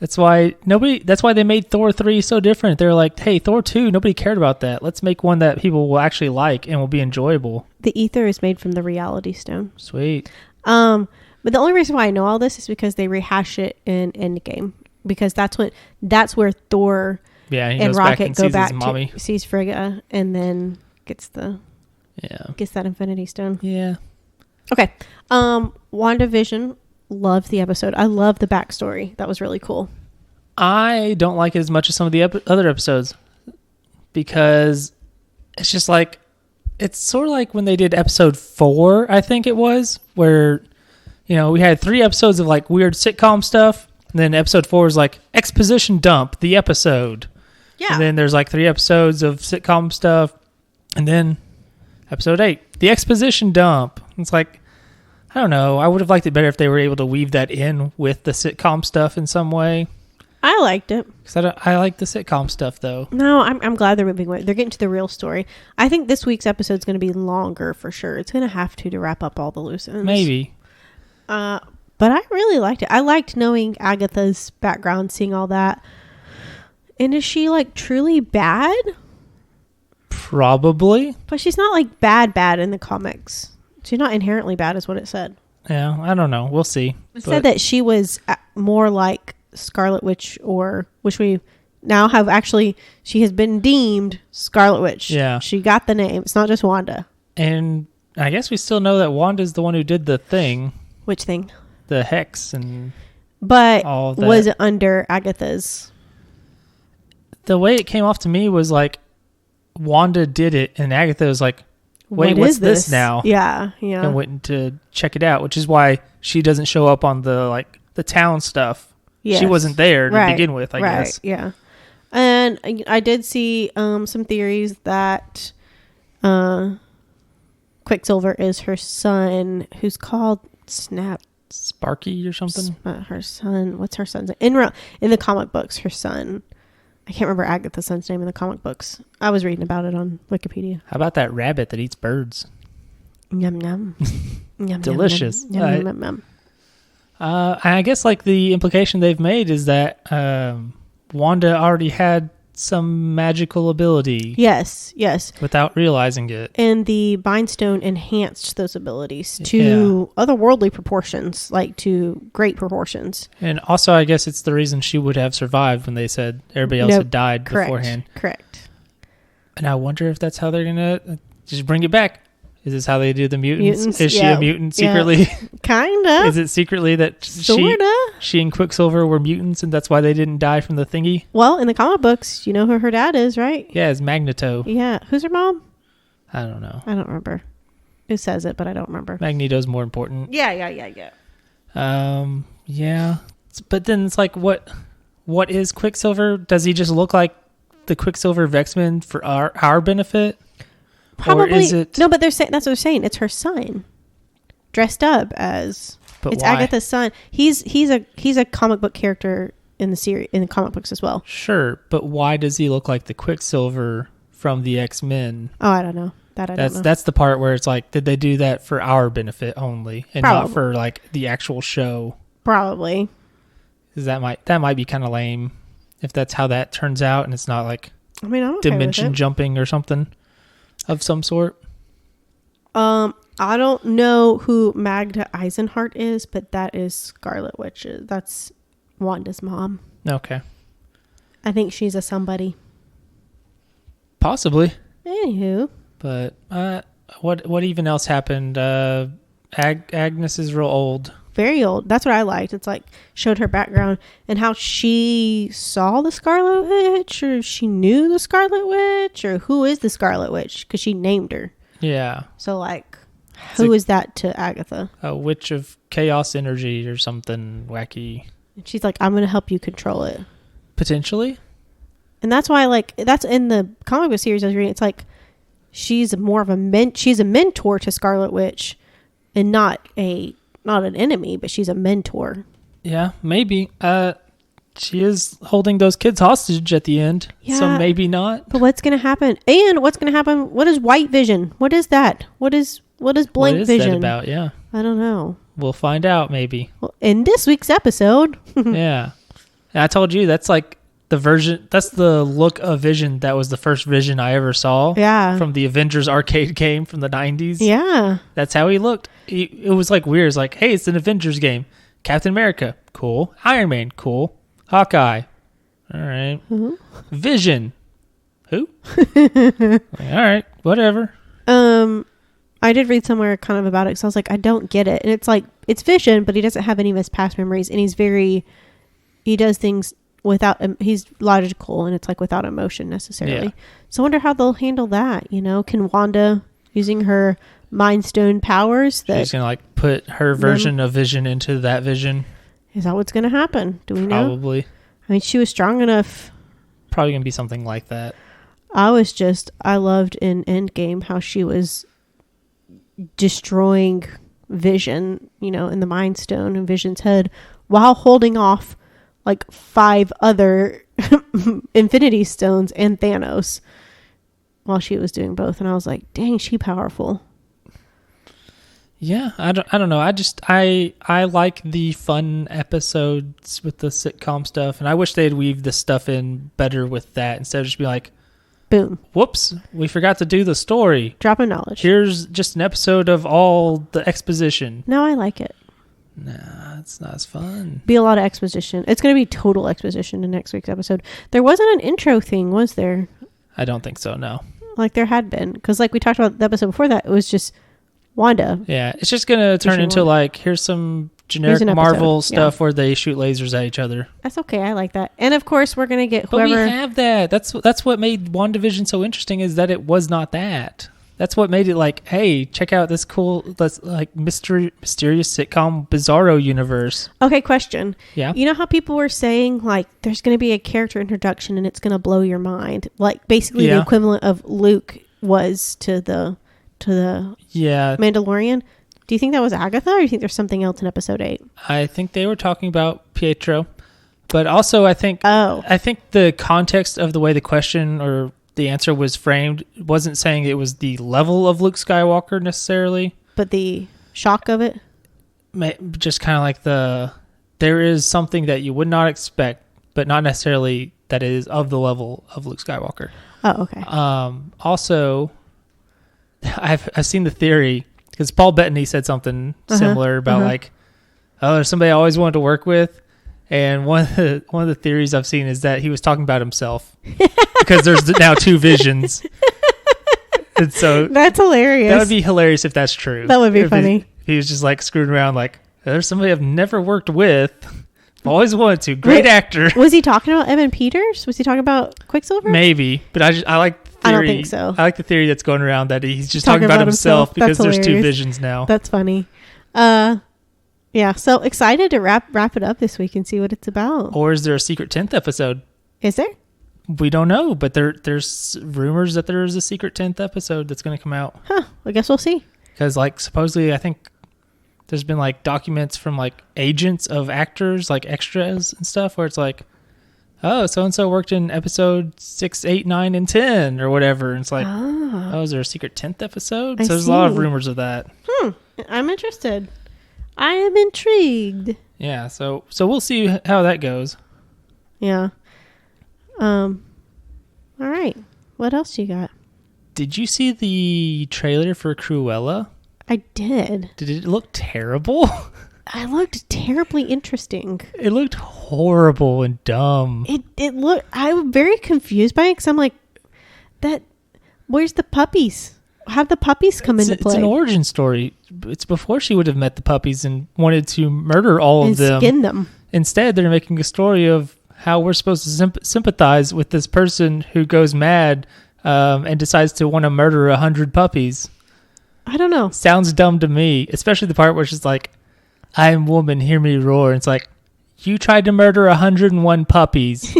That's why they made Thor 3 so different. They're like, hey, Thor 2, nobody cared about that. Let's make one that people will actually like and will be enjoyable. The Ether is made from the Reality Stone. Sweet. But the only reason why I know all this is because they rehash it in Endgame. Because that's where Thor and Rocket go back to sees Frigga and then gets that Infinity Stone. Yeah. Okay. WandaVision. Loved the episode. I love the backstory. That was really cool. I don't like it as much as some of the other episodes, because it's just like, it's sort of like when they did episode 4, I think it was, where, we had 3 episodes of like weird sitcom stuff, and then episode 4 is like exposition dump, the episode. Yeah. And then there's like 3 episodes of sitcom stuff, and then episode 8, the exposition dump. It's like, I don't know. I would have liked it better if they were able to weave that in with the sitcom stuff in some way. I liked it. Because I like the sitcom stuff, though. No, I'm glad they're moving away. They're getting to the real story. I think this week's episode is going to be longer for sure. It's going to have to wrap up all the loose ends. Maybe. But I really liked it. I liked knowing Agatha's background, seeing all that. And is she like truly bad? Probably. But she's not like bad in the comics. She's not inherently bad is what it said. Yeah, I don't know. We'll see. It said that she was more like Scarlet Witch, or which we now have actually, she has been deemed Scarlet Witch. Yeah. She got the name. It's not just Wanda. And I guess we still know that Wanda's the one who did the thing. Which thing? The hex and but all that. Was it under Agatha's? The way it came off to me was like Wanda did it and Agatha was like, wait, what's this now? Yeah. And went to check it out, which is why she doesn't show up on the town stuff. Yes. She wasn't there to begin with, I guess. Yeah. And I did see some theories that Quicksilver is her son, who's called Sparky or something. Her son. What's her son's name? In the comic books, her son. I can't remember Agatha's son's name in the comic books. I was reading about it on Wikipedia. How about that rabbit that eats birds? Yum yum. Yum, delicious. Yum, yum, yum. I guess like the implication they've made is that Wanda already had some magical ability. Yes. Without realizing it. And the Bind Stone enhanced those abilities to otherworldly proportions, like to great proportions. And also, I guess it's the reason she would have survived when they said everybody else had died beforehand. Correct. And I wonder if that's how they're going to just bring it back. Is this how they do the mutants? Is she a mutant secretly? Yeah. Kind of. Is it secretly that she and Quicksilver were mutants and that's why they didn't die from the thingy? Well, in the comic books, you know who her dad is, right? Yeah, it's Magneto. Yeah. Who's her mom? I don't know. I don't remember. Who says it, but I don't remember. Magneto's more important. Yeah. Yeah. But then it's like, what is Quicksilver? Does he just look like the Quicksilver of X-Men for our benefit? Probably. Or is it... No, but that's what they're saying. It's her son, dressed up as. But it's why? Agatha's son. He's a comic book character in the series, in the comic books as well. Sure, but why does he look like the Quicksilver from the X-Men? Oh, I don't know. I don't know. That's the part where it's like, did they do that for our benefit only and Probably. not for like the actual show? Probably. Because that might be kind of lame if that's how that turns out and it's not like I'm okay dimension jumping or something of some sort. I don't know who Magda Eisenhart is, but that is Scarlet Witch. That's Wanda's mom. Okay. I think she's a somebody. Possibly. Anywho. But what even else happened? Agnes is real old. Very old. That's what I liked. It's like showed her background and how she saw the Scarlet Witch, or she knew the Scarlet Witch, or who is the Scarlet Witch, because she named her. Yeah. So like, who is that to Agatha? A witch of chaos energy or something wacky. And she's like, I'm going to help you control it. Potentially. And that's why, that's in the comic book series I was reading. It's like she's more of she's a mentor to Scarlet Witch, and not an enemy, but she's a mentor. Yeah, maybe. She is holding those kids hostage at the end, so maybe not. But what's going to happen? And what's going to happen? What is White Vision? What is that? What is Blank Vision? What is that about? Yeah, I don't know. We'll find out maybe. Well, in this week's episode. Yeah, and I told you that's like the version. That's the look of Vision. That was the first Vision I ever saw. Yeah, from the Avengers arcade game from the 90s. Yeah, that's how he looked. It was like weird. It's like, hey, it's an Avengers game. Captain America, cool. Iron Man, cool. Hawkeye, all right. Mm-hmm. Vision, who? All right, whatever. I did read somewhere kind of about it, so I was like, I don't get it. And it's like, it's Vision, but he doesn't have any of his past memories, and he does things without, he's logical, and it's like without emotion necessarily. Yeah. So I wonder how they'll handle that. Can Wanda, using her Mind Stone powers, she's gonna like put her version of Vision into that Vision? Is that what's gonna happen? Do we know? Probably. I mean, she was strong enough. Probably gonna be something like that. I loved in Endgame how she was destroying Vision, in the Mind Stone in Vision's head, while holding off like 5 other Infinity Stones and Thanos while she was doing both. And I was like, dang, she powerful. Yeah, I don't know. I like the fun episodes with the sitcom stuff, and I wish they'd weave this stuff in better with that instead of just be like, boom, whoops, we forgot to do the story. Drop of knowledge. Here's just an episode of all the exposition. No, I like it. Nah, it's not as fun. Be a lot of exposition. It's going to be total exposition in next week's episode. There wasn't an intro thing, was there? I don't think so, no. Like there had been. Because like we talked about the episode before that, it was just Wanda. Yeah, it's just going to turn into like, here's some generic Marvel stuff where they shoot lasers at each other. That's okay. I like that. And of course, we're going to get whoever... But we have that. That's what made WandaVision so interesting, is that it was not that. That's what made it like, hey, check out this cool, like mysterious sitcom Bizarro universe. Okay, question. Yeah. You know how people were saying like there's going to be a character introduction and it's going to blow your mind, like basically the equivalent of Luke was to the Mandalorian. Do you think that was Agatha, or do you think there's something else in episode 8? I think they were talking about Pietro, but also I think the context of the way the question or the answer was framed wasn't saying it was the level of Luke Skywalker necessarily, but the shock of it. Just kind of like there is something that you would not expect, but not necessarily that it is of the level of Luke Skywalker. Oh, okay. Also, I've seen the theory, because Paul Bettany said something similar about like, oh, there's somebody I always wanted to work with. And one of the theories I've seen is that he was talking about himself because there's now 2 visions. And so that's hilarious. That would be hilarious if that's true. That would be funny. He was just like screwing around like, there's somebody I've never worked with. Always wanted to. Great actor. Was he talking about Evan Peters? Was he talking about Quicksilver? Maybe, but I like the theory. I don't think so. I like the theory that's going around that he's just talking about himself because there's 2 visions now. That's funny. Yeah, so excited to wrap it up this week and see what it's about. Or is there a secret 10th episode? Is there? We don't know, but there's rumors that there's a secret 10th episode that's going to come out. Huh, I guess we'll see. Because like supposedly I think there's been like documents from like agents of actors, like extras and stuff, where it's like, oh, so-and-so worked in episode 6, 8, 9, and 10 or whatever. And it's like, oh, is there a secret 10th episode? So there's a lot of rumors of that. I'm interested. I am intrigued. Yeah, so we'll see how that goes. Yeah. All right. What else you got? Did you see the trailer for Cruella? I did. Did it look terrible? It looked terribly interesting. It looked horrible and dumb. It looked... I'm very confused by it because I'm like, where's the puppies? Have the puppies come into play? It's an origin story. It's before she would have met the puppies and wanted to murder all of them. And skin them. Instead, they're making a story of how we're supposed to sympathize with this person who goes mad and decides to want to murder 100 puppies. I don't know. Sounds dumb to me, especially the part where she's like, I'm woman, hear me roar. And it's like, you tried to murder 101 puppies.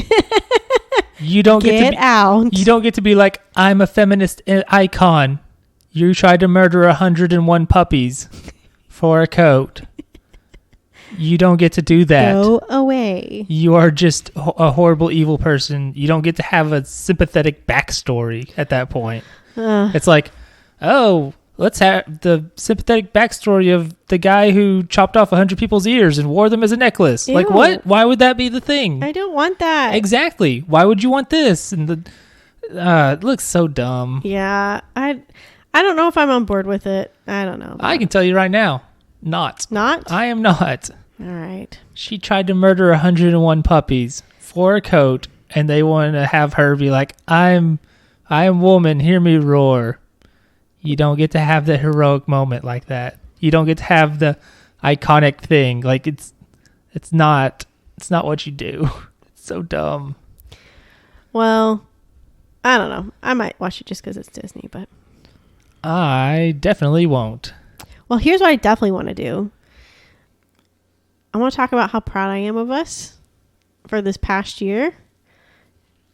You don't get out. You don't get to be like, I'm a feminist icon. You tried to murder 101 puppies for a coat. You don't get to do that. Go away. You are just a horrible, evil person. You don't get to have a sympathetic backstory at that point. It's like, oh, let's have the sympathetic backstory of the guy who chopped off 100 people's ears and wore them as a necklace. Ew. Like, what? Why would that be the thing? I don't want that. Exactly. Why would you want this? And it looks so dumb. Yeah, I don't know if I'm on board with it. I don't know. I can tell you right now, not. Not? I am not. All right. She tried to murder 101 puppies for a coat, and they wanted to have her be like, I am woman, hear me roar. You don't get to have the heroic moment like that. You don't get to have the iconic thing. Like it's not what you do. It's so dumb. Well, I don't know. I might watch it just because it's Disney, but I definitely won't. Well, here's what I definitely want to do. I want to talk about how proud I am of us for this past year.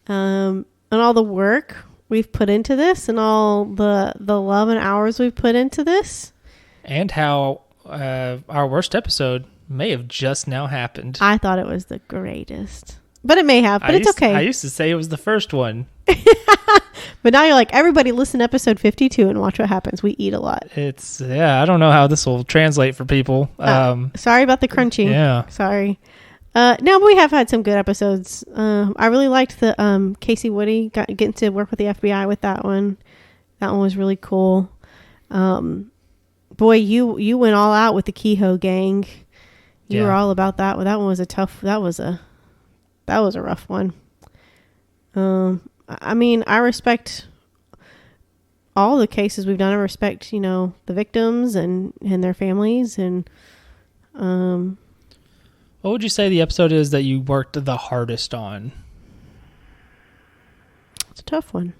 And all the work we've put into this and all the love and hours we've put into this. And how our worst episode may have just now happened. I thought it was the greatest. But it may have, but it's okay. I used to say it was the first one. But now you're like, everybody listen to episode 52 and watch what happens. We eat a lot. I don't know how this will translate for people. Sorry about the crunching. Yeah. Sorry. No, but we have had some good episodes. I really liked the Casey Woody getting to work with the FBI with that one. That one was really cool. Boy, you went all out with the Kehoe gang. You were all about that. Well, that one was that was a rough one. I mean, I respect all the cases we've done. I respect, the victims and their families. And what would you say the episode is that you worked the hardest on? It's a tough one.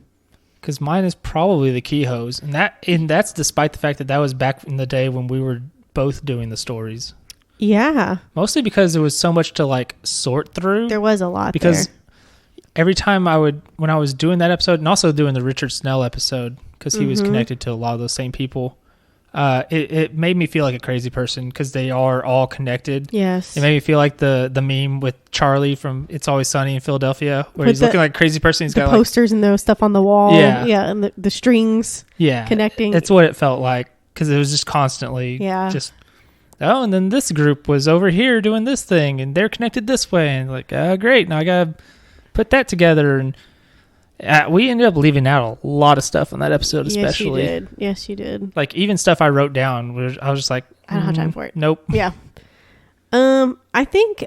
Because mine is probably the Kehoes, and that's despite the fact that was back in the day when we were both doing the stories. Yeah. Mostly because there was so much to sort through. There was a lot because every time when I was doing that episode, and also doing the Richard Snell episode, because he was connected to a lot of those same people, it made me feel like a crazy person because they are all connected. Yes. It made me feel like the meme with Charlie from It's Always Sunny in Philadelphia, where he's looking like a crazy person. He's got posters and the stuff on the wall. Yeah. Yeah. And the strings. Yeah. Connecting. That's what it felt like because it was just constantly just, oh, and then this group was over here doing this thing and they're connected this way. And great. Now I got to put that together. And we ended up leaving out a lot of stuff on that episode, especially. Yes, you did. Even stuff I wrote down, I was just like, I don't have time for it. Nope. Yeah. I think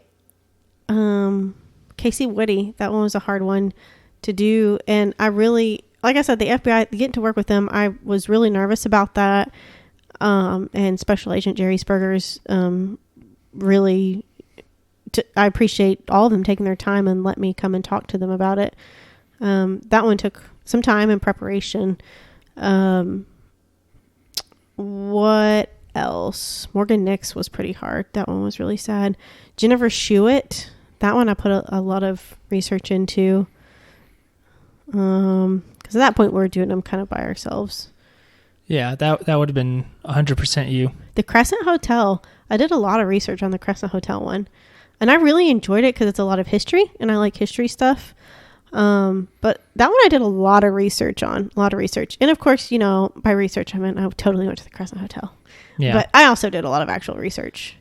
Casey Woody, that one was a hard one to do. And I really, like I said, the FBI, getting to work with them, I was really nervous about that. And Special Agent Jerry Spurgers, really, I appreciate all of them taking their time and let me come and talk to them about it. That one took some time and preparation. What else? Morgan Nix was pretty hard. That one was really sad. Jennifer Schuett, that one I put a lot of research into. Because at that point we were doing them kind of by ourselves. Yeah, that would have been 100% you. The Crescent Hotel. I did a lot of research on the Crescent Hotel one. And I really enjoyed it because it's a lot of history. And I like history stuff. But that one I did a lot of research on. And of course, by research, I meant I totally went to the Crescent Hotel. Yeah. But I also did a lot of actual research.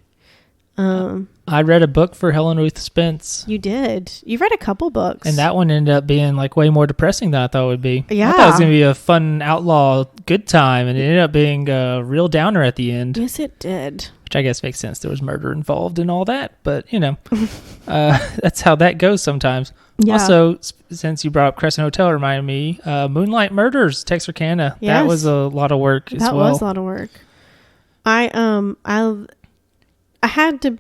I read a book for Helen Ruth Spence. You did. You read a couple books. And that one ended up being way more depressing than I thought it would be. Yeah. I thought it was going to be a fun outlaw good time, and it ended up being a real downer at the end. Yes, it did. Which I guess makes sense. There was murder involved and all that, but that's how that goes sometimes. Yeah. Also, since you brought up Crescent Hotel, it reminded me, Moonlight Murders, Texarkana. Yes. That was a lot of work as well. That was a lot of work. I had to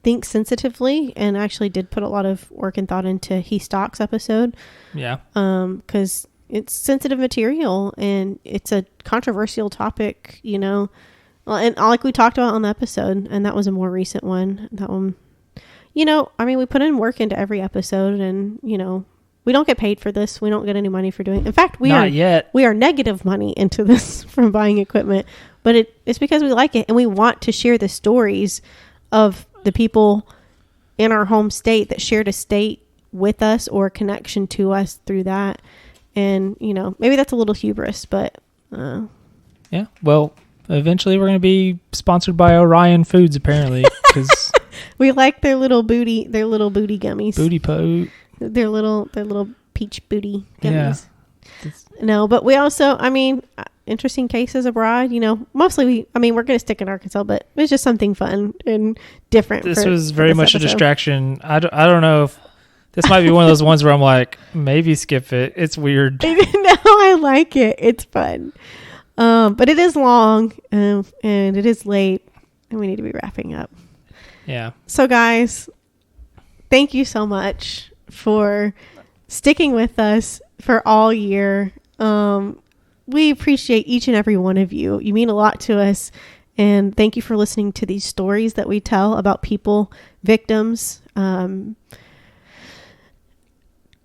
think sensitively and actually did put a lot of work and thought into He Stalks episode. Yeah. Because it's sensitive material and it's a controversial topic, Well, and like we talked about on the episode, and that was a more recent one. That one, we put in work into every episode and, we don't get paid for this. We don't get any money for doing it. In fact, we are negative money into this from buying equipment, but it's because we like it and we want to share the stories of the people in our home state that shared a state with us or a connection to us through that. And, maybe that's a little hubris, but, yeah, well, eventually we're going to be sponsored by Orion Foods, apparently, because we like their little booty gummies. Booty po. Their little peach booty gummies. Yeah. No, but we also, interesting cases abroad, mostly we're going to stick in Arkansas, but it's just something fun and different. This was very much episode. A distraction. I don't know if this might be one of those ones where I'm like, maybe skip it. It's weird. No, I like it. It's fun. But it is long and it is late and we need to be wrapping up. Yeah. So guys, thank you so much for sticking with us for all year. We appreciate each and every one of you. You mean a lot to us. And thank you for listening to these stories that we tell about people, victims,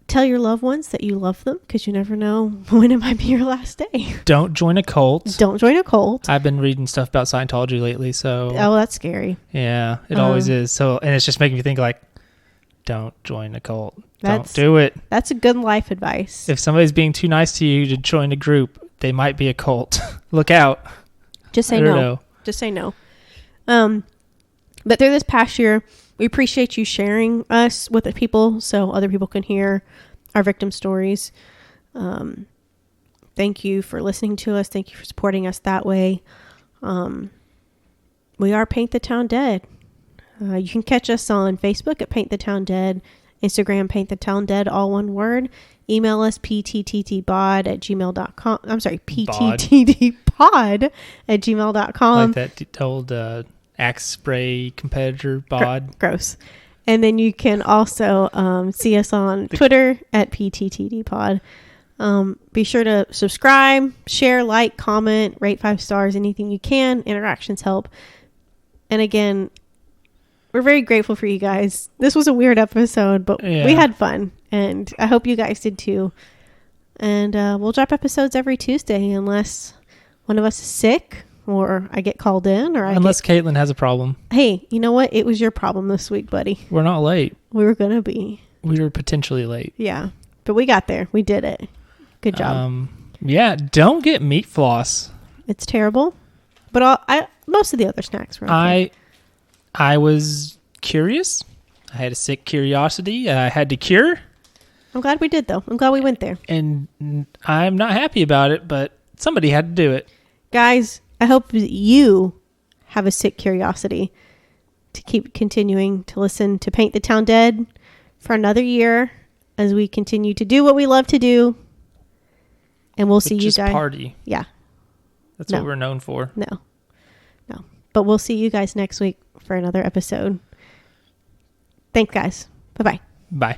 Tell your loved ones that you love them, because you never know when it might be your last day. Don't join a cult. Don't join a cult. I've been reading stuff about Scientology lately, so... Oh, that's scary. Yeah, it always is. So, and it's just making me think, like, don't join a cult. Don't do it. That's a good life advice. If somebody's being too nice to you to join a group, they might be a cult. Look out. Just say no. Just say no. But through this past year, we appreciate you sharing us with the people so other people can hear our victim stories. Thank you for listening to us. Thank you for supporting us that way. We are Paint the Town Dead. You can catch us on Facebook at Paint the Town Dead, Instagram Paint the Town Dead, all one word. Email us pttbod@gmail.com. I'm sorry, pttbpod@gmail.com. Like that old Axe spray competitor bod. Gross. And then you can also see us on Twitter at pttdpod. Be sure to subscribe, share, like, comment, rate 5 stars, anything you can. Interactions help. And again, we're very grateful for you guys. This was a weird episode, but we had fun. And I hope you guys did too. And we'll drop episodes every Tuesday unless one of us is sick or I get called in. Unless Caitlin has a problem. Hey, you know what? It was your problem this week, buddy. We're not late. We were going to be. We were potentially late. Yeah. But we got there. We did it. Good job. Yeah. Don't get meat floss. It's terrible. But most of the other snacks were okay. I was curious. I had a sick curiosity I had to cure. I'm glad we did, though. I'm glad we went there. And I'm not happy about it, but somebody had to do it. Guys, I hope you have a sick curiosity to keep continuing to listen to Paint the Town Dead for another year as we continue to do what we love to do. And we'll see you guys. Party. Yeah. That's what we're known for. No. But we'll see you guys next week for another episode. Thanks, guys. Bye-bye. Bye.